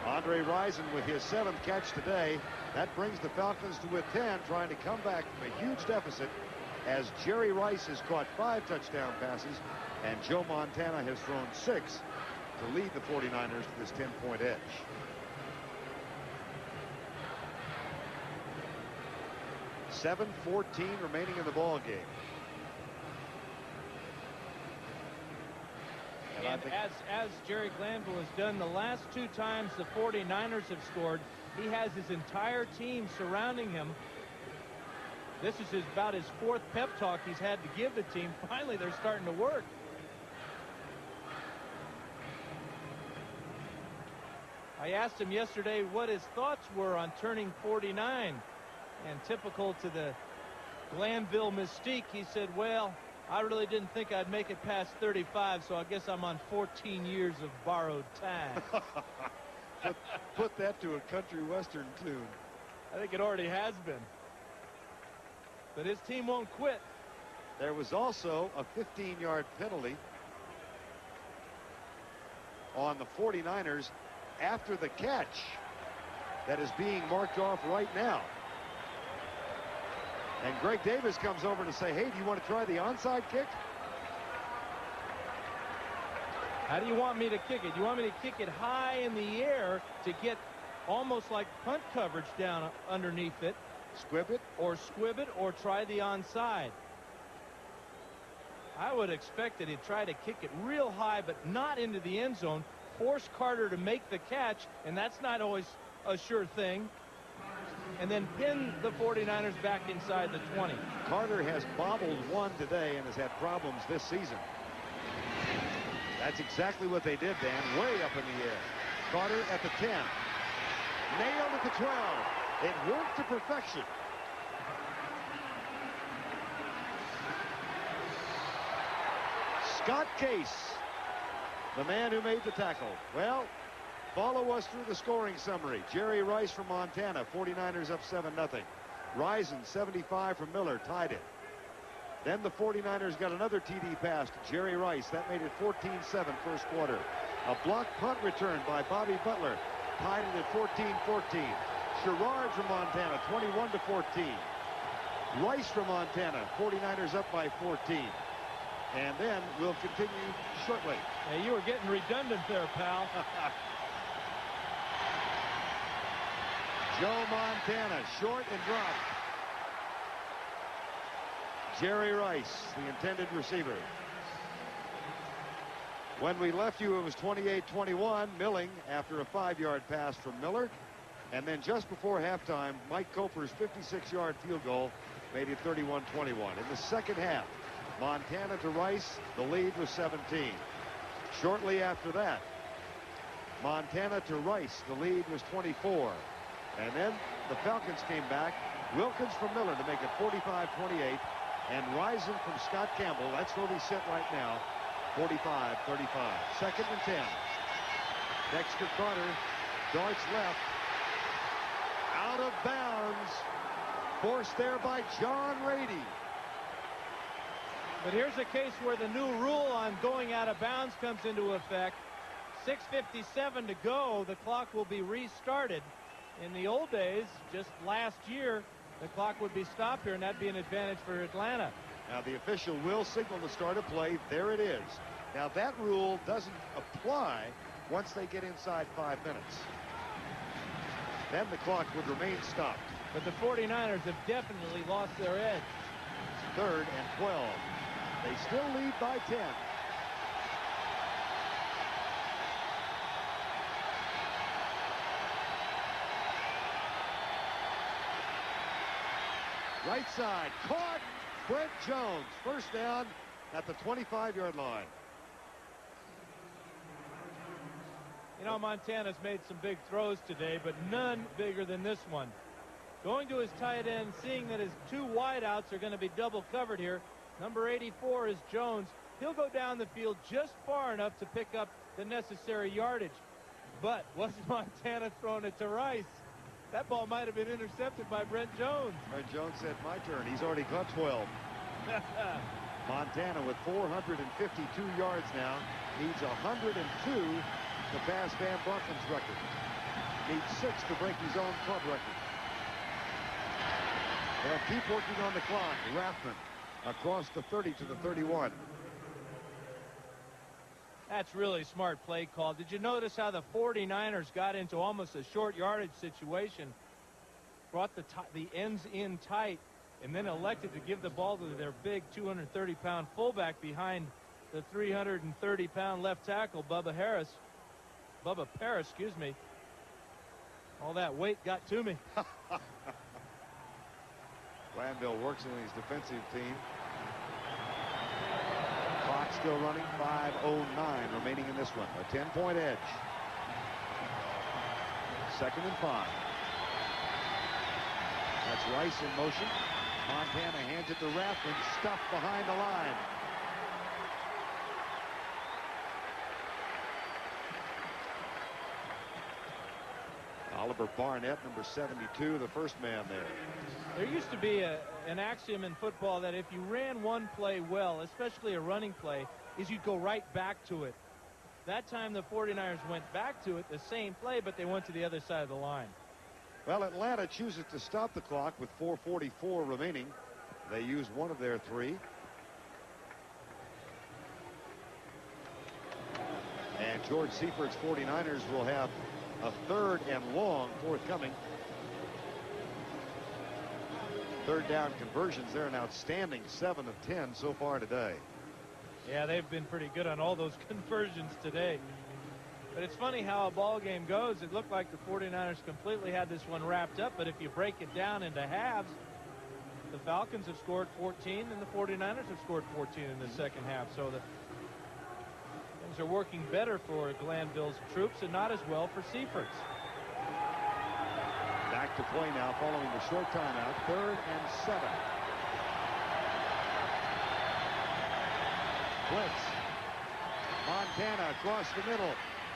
Andre Rison with his 7th catch today. That brings the Falcons to within 10, trying to come back from a huge deficit, as Jerry Rice has caught 5 touchdown passes and Joe Montana has thrown 6 to lead the 49ers to this 10-point edge. .7:14 remaining in the ball game. And I think as Jerry Glanville has done the last 2 times the 49ers have scored, he has his entire team surrounding him. This is about his 4th pep talk he's had to give the team. Finally, they're starting to work. I asked him yesterday what his thoughts were on turning 49. And typical to the Glanville mystique, he said, well, I really didn't think I'd make it past 35, so I guess I'm on 14 years of borrowed time. put that to a country western tune. I think it already has been. But his team won't quit. There was also a 15-yard penalty on the 49ers after the catch that is being marked off right now. And Greg Davis comes over to say, hey, do you want to try the onside kick? How do you want me to kick it? You want me to kick it high in the air to get almost like punt coverage down underneath it? Squib it? Or squib it, or try the onside. I would expect that he'd try to kick it real high, but not into the end zone. Force Carter to make the catch, and that's not always a sure thing. And then pin the 49ers back inside the 20. Carter has bobbled one today and has had problems this season. That's exactly what they did, Dan. Way up in the air. Carter at the 10. Nailed at the 12. It worked to perfection. Scott Case the man who made the tackle. Well, follow us through the scoring summary. Jerry Rice from Montana, 49ers up 7-0. Risen, 75 from Miller, tied it. Then the 49ers got another TD pass to Jerry Rice. That made it 14-7 first quarter. A block punt return by Bobby Butler tied it at 14-14. Sherrard from Montana, 21-14. Rice from Montana, 49ers up by 14. And then we'll continue shortly. Yeah, you were getting redundant there, pal. Joe Montana, short and dropped. Jerry Rice, the intended receiver. When we left you, it was 28-21. Milling after a 5-yard pass from Miller. And then just before halftime, Mike Coper's 56-yard field goal made it 31-21. In the second half, Montana to Rice, the lead was 17. Shortly after that, Montana to Rice, the lead was 24. And then the Falcons came back. Wilkins from Miller to make it 45-28. And Risen from Scott Campbell, that's where we sit right now, 45-35. Second and 10. Dexter Carter darts left. Out of bounds. Forced there by John Rady. But here's a case where the new rule on going out of bounds comes into effect. 6:57 to go. The clock will be restarted. In the old days, just last year, the clock would be stopped here, and that'd be an advantage for Atlanta. Now the official will signal the start of play. There it is. Now that rule doesn't apply once they get inside 5 minutes. Then the clock would remain stopped. But the 49ers have definitely lost their edge. Third and 12. They still lead by 10. Right side, caught. Brent Jones, first down at the 25-yard line. You know, Montana's made some big throws today, but none bigger than this one. Going to his tight end, seeing that his two wideouts are going to be double covered here. Number 84 is Jones. He'll go down the field just far enough to pick up the necessary yardage. But was Montana throwing it to Rice? That ball might have been intercepted by Brent Jones. Brent Jones said, my turn. He's already caught 12. Montana with 452 yards now. Needs 102 to pass Van Brocken's record. Needs 6 to break his own club record. They'll keep working on the clock. Rathman across the 30 to the 31. That's really smart play call. Did you notice how the 49ers got into almost a short yardage situation, brought the ends in tight, and then elected to give the ball to their big 230-pound fullback behind the 330-pound left tackle, Bubba Paris, excuse me. All that weight got to me. Glanville works in his defensive team. Clock still running, 5:09 remaining in this one. A 10-point edge. Second and 5. That's Rice in motion. Montana hands it to Rathman, stuffed behind the line. Oliver Barnett, number 72, the first man there. There used to be an axiom in football that if you ran one play well, especially a running play, is you'd go right back to it. That time the 49ers went back to it, the same play, but they went to the other side of the line. Well, Atlanta chooses to stop the clock with 4:44 remaining. They use one of their 3. And George Seifert's 49ers will have a 3rd and long forthcoming. Third down conversions. They're an outstanding 7 of 10 so far today. Yeah, they've been pretty good on all those conversions today. But it's funny how a ball game goes. It looked like the 49ers completely had this one wrapped up, but if you break it down into halves, the Falcons have scored 14 and the 49ers have scored 14 in the second half. So the things are working better for Glanville's troops and not as well for Seifert's. Back to play now following the short timeout. 3rd and 7. Blitz. Montana across the middle.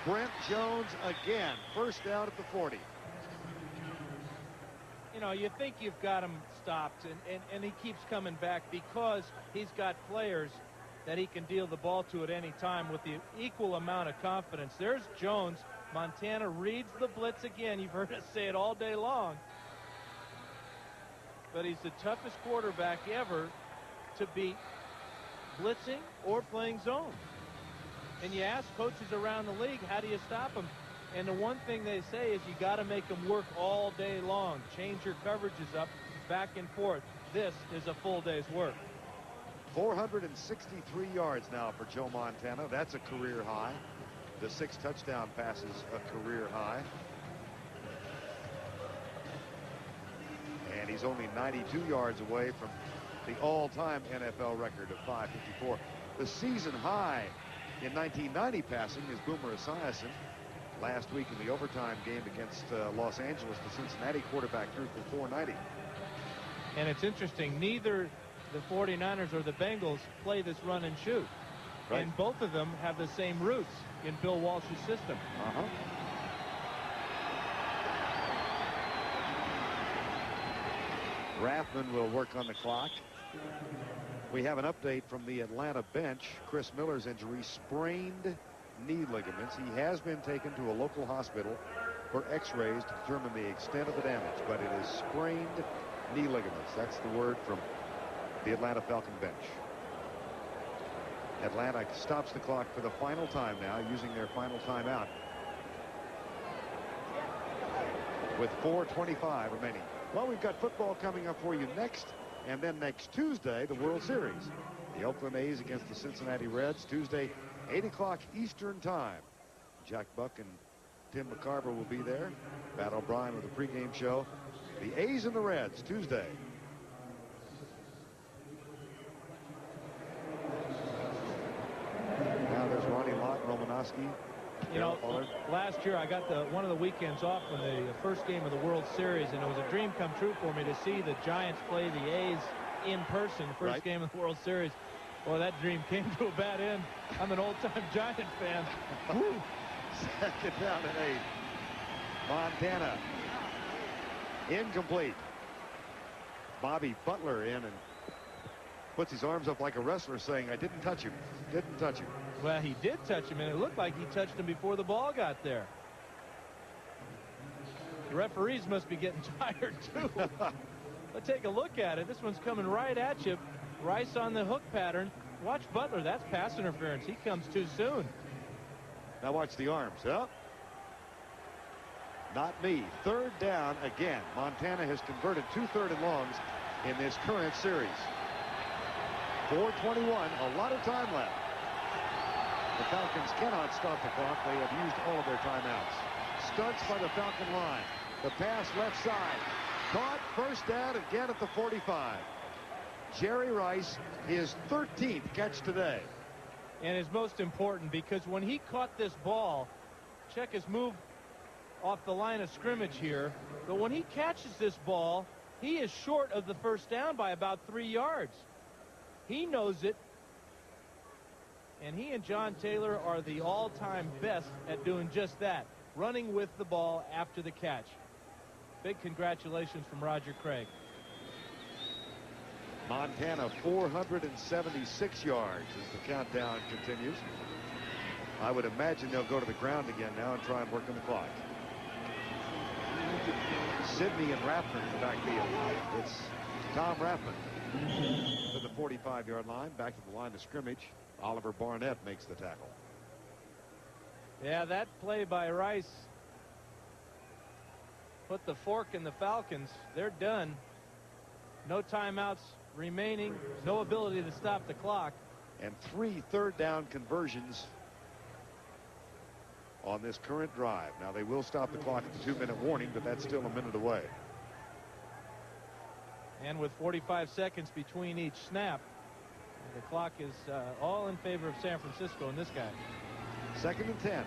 Brent Jones again. First down at the 40. You know, you think you've got him stopped, and he keeps coming back because he's got players that he can deal the ball to at any time with the equal amount of confidence. There's Jones. Montana reads the blitz again. You've heard us say it all day long. But he's the toughest quarterback ever to beat blitzing or playing zone. And you ask coaches around the league, how do you stop him? And the one thing they say is you got to make him work all day long. Change your coverages up, back and forth. This is a full day's work. 463 yards now for Joe Montana. That's a career high. The 6 touchdown passes, a career high. And he's only 92 yards away from the all-time NFL record of 554. The season high in 1990 passing is Boomer Esiason. Last week in the overtime game against Los Angeles, the Cincinnati quarterback threw for 490. And it's interesting, neither the 49ers or the Bengals play this run and shoot. Right. And both of them have the same roots in Bill Walsh's system. Rathman will work on the clock. We have an update from the Atlanta bench. Chris Miller's injury, sprained knee ligaments. He has been taken to a local hospital for x-rays to determine the extent of the damage, but it is sprained knee ligaments. That's the word from the Atlanta Falcon bench. Atlanta stops the clock for the final time now, using their final timeout with 4:25 remaining. Well, we've got football coming up for you next, and then next Tuesday, the World Series. The Oakland A's against the Cincinnati Reds, Tuesday, 8 o'clock Eastern time. Jack Buck and Tim McCarver will be there. Pat O'Brien with a pregame show. The A's and the Reds, Tuesday. Now there's Ronnie Lott, Romanowski. You know, last year I got one of the weekends off when the first game of the World Series, and it was a dream come true for me to see the Giants play the A's in person, first game of the World Series. Boy, that dream came to a bad end. I'm an old-time Giant fan. Woo. Second down and 8. Montana. Incomplete. Bobby Butler in and puts his arms up like a wrestler saying, I didn't touch him. Didn't touch him. Well, he did touch him, and it looked like he touched him before the ball got there. The referees must be getting tired, too. Let's take a look at it. This one's coming right at you. Rice on the hook pattern. Watch Butler. That's pass interference. He comes too soon. Now watch the arms. Huh? Not me. Third down again. Montana has converted 2 third and longs in this current series. 4:21. A lot of time left. The Falcons cannot stop the clock. They have used all of their timeouts. Starts by the Falcon line. The pass left side. Caught. First down again at the 45. Jerry Rice, his 13th catch today. And is most important because when he caught this ball, check his move off the line of scrimmage here. But when he catches this ball, he is short of the first down by about 3 yards. He knows it. And he and John Taylor are the all-time best at doing just that, running with the ball after the catch. Big congratulations from Roger Craig. Montana 476 yards as the countdown continues. I would imagine they'll go to the ground again now and try and work on the clock. Sidney and Rathman in the backfield. It's Tom Rathman to the 45-yard line, back to the line of scrimmage. Oliver Barnett makes the tackle. Yeah, that play by Rice put the fork in the Falcons. They're done. No timeouts remaining, no ability to stop the clock. And 3 third down conversions on this current drive. Now they will stop the clock at the 2-minute warning, but that's still a minute away. And with 45 seconds between each snap, the clock is all in favor of San Francisco and this guy. 2nd and 10.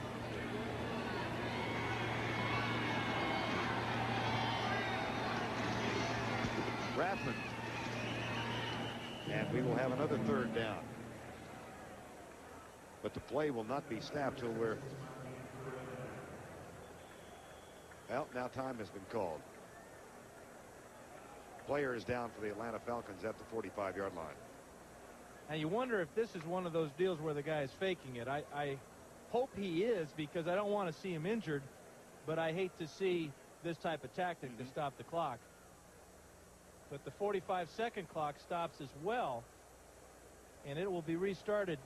Rathman. And we will have another third down. but the play will not be snapped till we're... Well, now time has been called. Player is down for the Atlanta Falcons at the 45-yard line. And you wonder if this is one of those deals where the guy is faking it. I hope he is, because I don't want to see him injured, but I hate to see this type of tactic to stop the clock. But the 45-second clock stops as well, and it will be restarted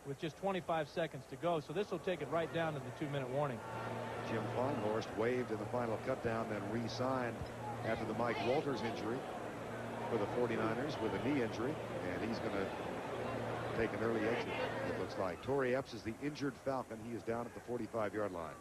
with just 25 seconds to go. So this will take it right down to the 2-minute warning. Jim Feinhorst waived in the final cutdown, then re-signed after the Mike Walters injury for the 49ers with a knee injury, and he's going to take an early exit, it looks like. Torrey Epps is the injured Falcon. He is down at the 45-yard line.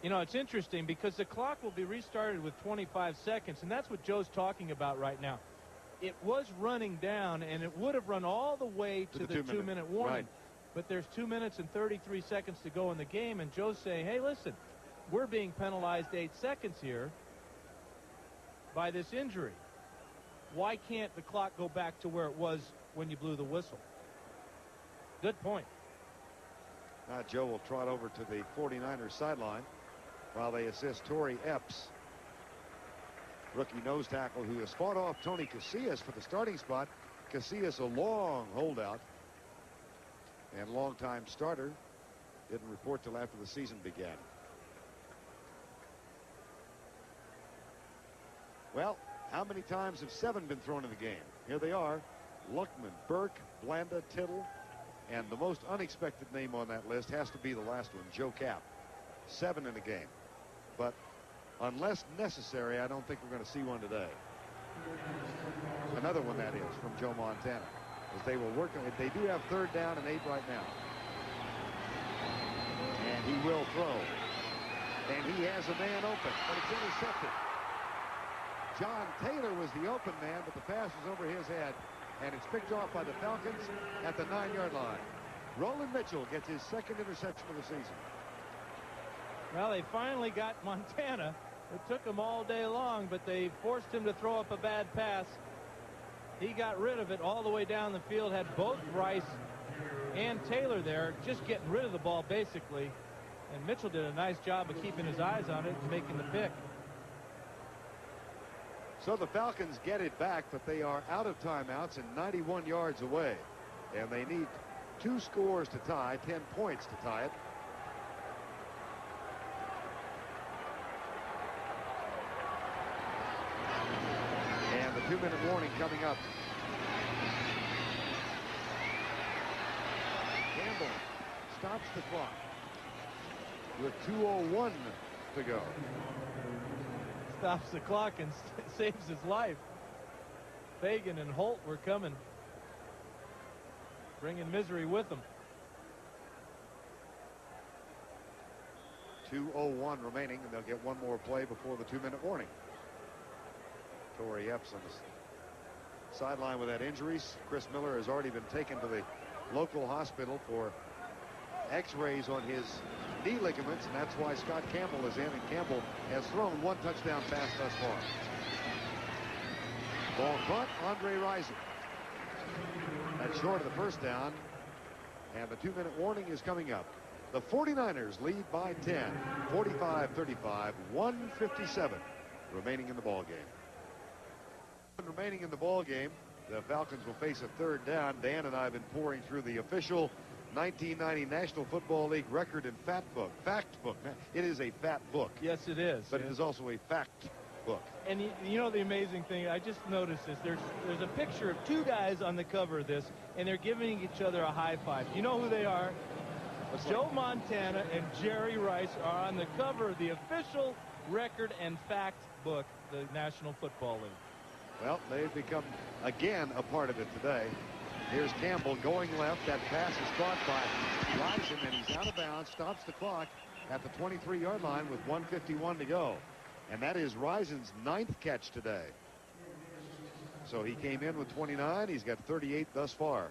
You know, it's interesting because the clock will be restarted with 25 seconds, and that's what Joe's talking about right now. It was running down, and it would have run all the way to the 2-minute warning. Right. But there's 2 minutes and 33 seconds to go in the game, and Joe's saying, hey, listen, we're being penalized 8 seconds here by this injury. Why can't the clock go back to where it was when you blew the whistle? Good point. Now Joe will trot over to the 49ers sideline while they assist Torrey Epps, rookie nose tackle, who has fought off Tony Casillas for the starting spot. Casillas, a long holdout and longtime starter, didn't report till after the season began. Well, how many times have 7 been thrown in the game? Here they are: Luckman, Burke, Blanda, Tittle, and the most unexpected name on that list has to be the last one, Joe Kapp. 7 in the game. But unless necessary, I don't think we're going to see one today. Another one, that is, from Joe Montana, as they will work on it. They do have 3rd down and 8 right now. And he will throw. And he has a man open, but it's intercepted. John Taylor was the open man, but the pass was over his head, and it's picked off by the Falcons at the 9-yard line. Roland Mitchell gets his 2nd interception of the season. Well, they finally got Montana. It took him all day long, but they forced him to throw up a bad pass. He got rid of it all the way down the field, had both Rice and Taylor there, just getting rid of the ball, basically. And Mitchell did a nice job of keeping his eyes on it and making the pick. So the Falcons get it back, but they are out of timeouts and 91 yards away. And they need 2 scores to tie, 10 points to tie it. And the 2-minute warning coming up. Campbell stops the clock with 2:01 to go. Stops the clock and saves his life. Fagan and Holt were coming, bringing misery with them. 2:01 remaining, and they'll get one more play before the 2-minute warning. Torrey Epps on the sideline with that injury. Chris Miller has already been taken to the local hospital for x-rays on his knee ligaments, and that's why Scott Campbell is in, and Campbell has thrown 1 touchdown pass thus far. Ball caught, Andre Rison. That's short of the 1st down, and the 2-minute warning is coming up. The 49ers lead by 10, 45-35, 1:57 remaining in the ball game. Remaining in the ball game, the Falcons will face a 3rd down. Dan and I have been pouring through the official 1990 National Football League record and fact book. It is a fat book. Yes, it is. But it is also a fact book. And you know the amazing thing, I just noticed this. There's a picture of 2 guys on the cover of this, and they're giving each other a high five. You know who they are? Joe Montana and Jerry Rice are on the cover of the official record and fact book, the National Football League. Well, they've become, again, a part of it today. Here's Campbell going left. That pass is caught by Rison, and he's out of bounds, stops the clock at the 23-yard line with 1:51 to go. And that is Rison's 9th catch today. So he came in with 29. He's got 38 thus far.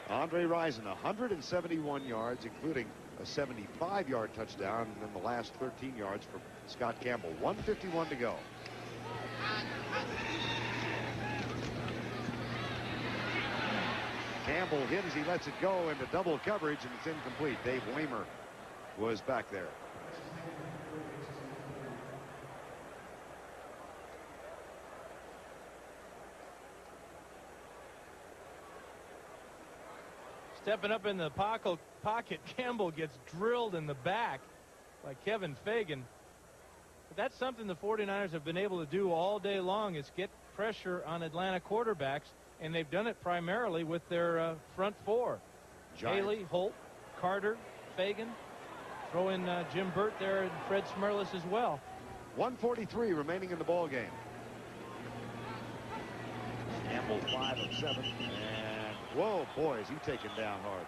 Andre Rison, 171 yards, including a 75-yard touchdown, and then the last 13 yards for Scott Campbell. 1:51 to go. Campbell hit as he lets it go into double coverage, and it's incomplete. Dave Weimer was back there. Stepping up in the pocket, Campbell gets drilled in the back by Kevin Fagan. But that's something the 49ers have been able to do all day long, is get pressure on Atlanta quarterbacks, and they've done it primarily with their front four. Haley, Holt, Carter, Fagan. Throw in Jim Burt there and Fred Smerlas as well. 1:43 remaining in the ball game. Campbell 5 of 7. And whoa, boy, is he taken down hard.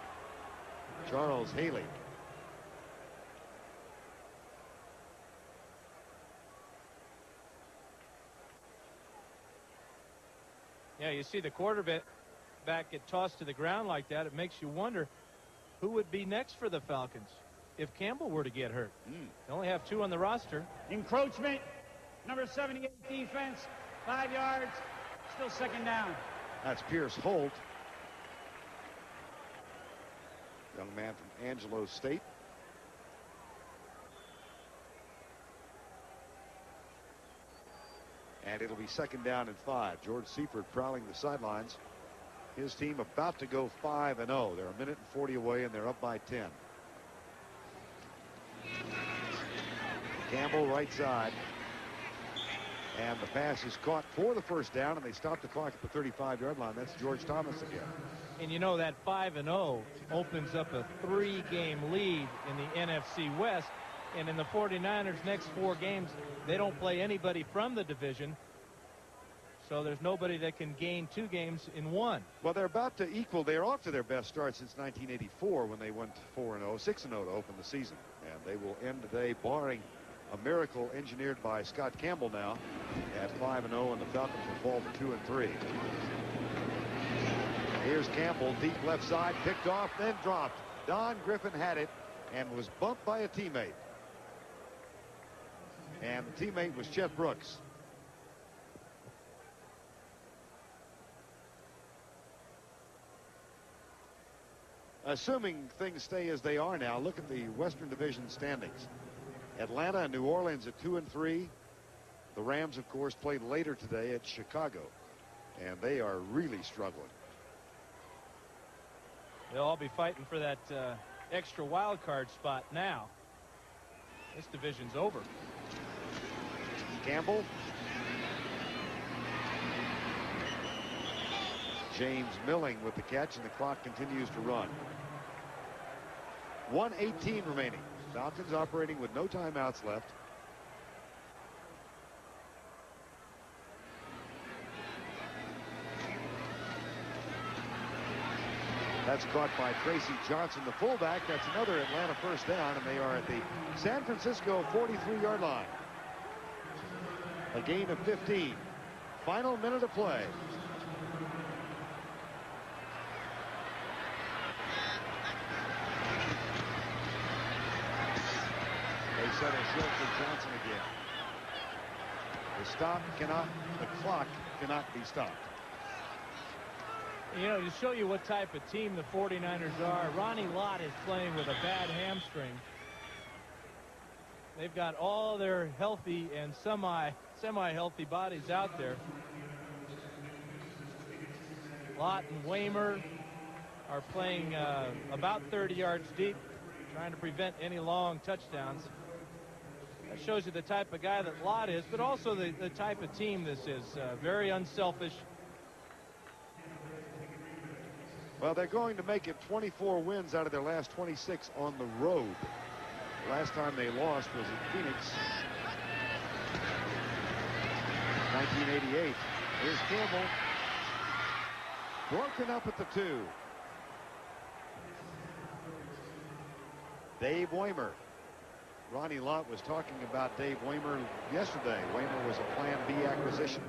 Charles Haley. Yeah, you see the quarterback get tossed to the ground like that. It makes you wonder who would be next for the Falcons if Campbell were to get hurt. They only have 2 on the roster. Encroachment, number 78 defense, 5 yards, still second down. That's Pierce Holt. Young man from Angelo State. And it'll be second down and 5. George Seifert prowling the sidelines. His team about to go 5-0. They're a minute and 40 away, and they're up by 10. Campbell right side. And the pass is caught for the first down, and they stop the clock at the 35-yard line. That's George Thomas again. And you know that 5-0 opens up a 3-game lead in the NFC West. And in the 49ers' next 4 games, they don't play anybody from the division. So there's nobody that can gain 2 games in 1. Well, they're about to equal. They're off to their best start since 1984 when they went 4-0, 6-0 to open the season. And they will end today, barring a miracle engineered by Scott Campbell now, at 5-0, and the Falcons will fall to 2-3. Here's Campbell, deep left side, picked off, then dropped. Don Griffin had it and was bumped by a teammate. And the teammate was Chet Brooks. Assuming things stay as they are now, look at the Western Division standings. Atlanta and New Orleans at 2 and 3. The Rams, of course, played later today at Chicago, and they are really struggling. They'll all be fighting for that extra wild card spot now. This division's over. Campbell. James Milling with the catch, and the clock continues to run. 1:18 remaining. Falcons operating with no timeouts left. That's caught by Tracy Johnson, the fullback. That's another Atlanta first down, and they are at the San Francisco 43-yard line. A gain of 15. Final minute of play. They settle short for Johnson again. The clock cannot be stopped. You know, to show you what type of team the 49ers are, Ronnie Lott is playing with a bad hamstring. They've got all their healthy and semi-healthy bodies out there. Lott and Weimer are playing about 30 yards deep, trying to prevent any long touchdowns. That shows you the type of guy that Lott is, but also the type of team this is. Very unselfish. Well, they're going to make it 24 wins out of their last 26 on the road. The last time they lost was in Phoenix, 1988. Here's Campbell. Broken up at the 2. Dave Weimer. Ronnie Lott was talking about Dave Weimer yesterday. Weimer was a Plan B acquisition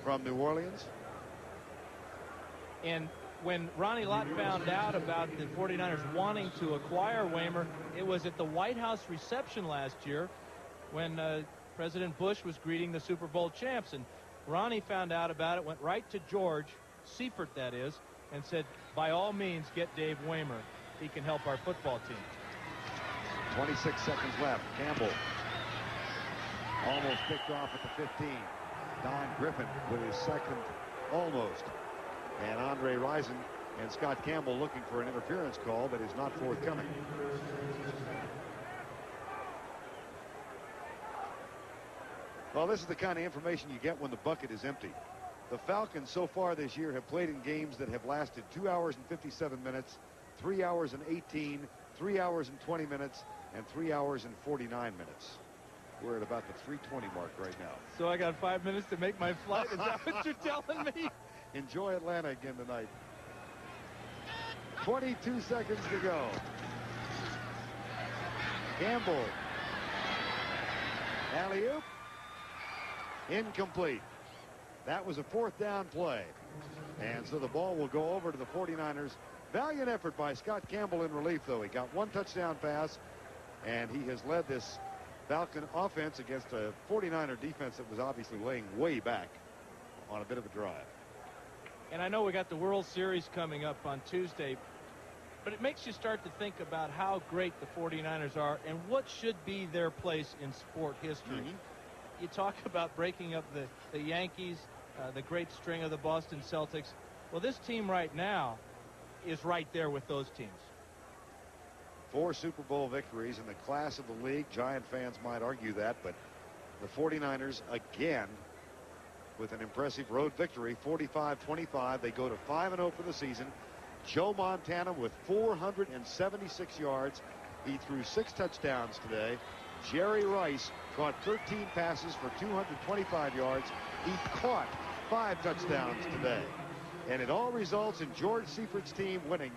from New Orleans. And when Ronnie Lott found out about the 49ers wanting to acquire Waymer, it was at the White House reception last year when President Bush was greeting the Super Bowl champs. And Ronnie found out about it, went right to George Seifert, that is, and said, by all means, get Dave Waymer. He can help our football team. 26 seconds left. Campbell almost picked off at the 15. Don Griffin with his second almost. And Andre Rison and Scott Campbell looking for an interference call that is not forthcoming. Well, this is the kind of information you get when the bucket is empty. The Falcons so far this year have played in games that have lasted 2 hours and 57 minutes, 3 hours and 18, 3 hours and 20 minutes, and 3 hours and 49 minutes. We're at about the 3:20 mark right now. So I got 5 minutes to make my flight. Is that what you're telling me? Enjoy Atlanta again tonight. 22 seconds to go. Campbell. Alley-oop. Incomplete. That was a fourth down play. And so the ball will go over to the 49ers. Valiant effort by Scott Campbell in relief, though. He got one touchdown pass, and he has led this Falcon offense against a 49er defense that was obviously laying way back on a bit of a drive. And I know we got the World Series coming up on Tuesday, but it makes you start to think about how great the 49ers are and what should be their place in sport history. You talk about breaking up the Yankees, the great string of the Boston Celtics. Well, this team right now is right there with those teams. 4 Super Bowl victories in the class of the league. Giant fans might argue that, but the 49ers again with an impressive road victory, 45-25. They go to 5-0 for the season. Joe Montana with 476 yards. He threw 6 touchdowns today. Jerry Rice caught 13 passes for 225 yards. He caught 5 touchdowns today. And it all results in George Seifert's team winning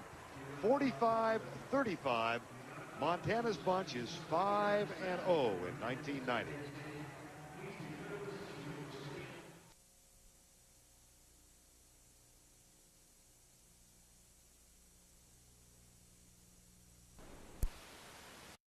45-35. Montana's bunch is 5-0 in 1990.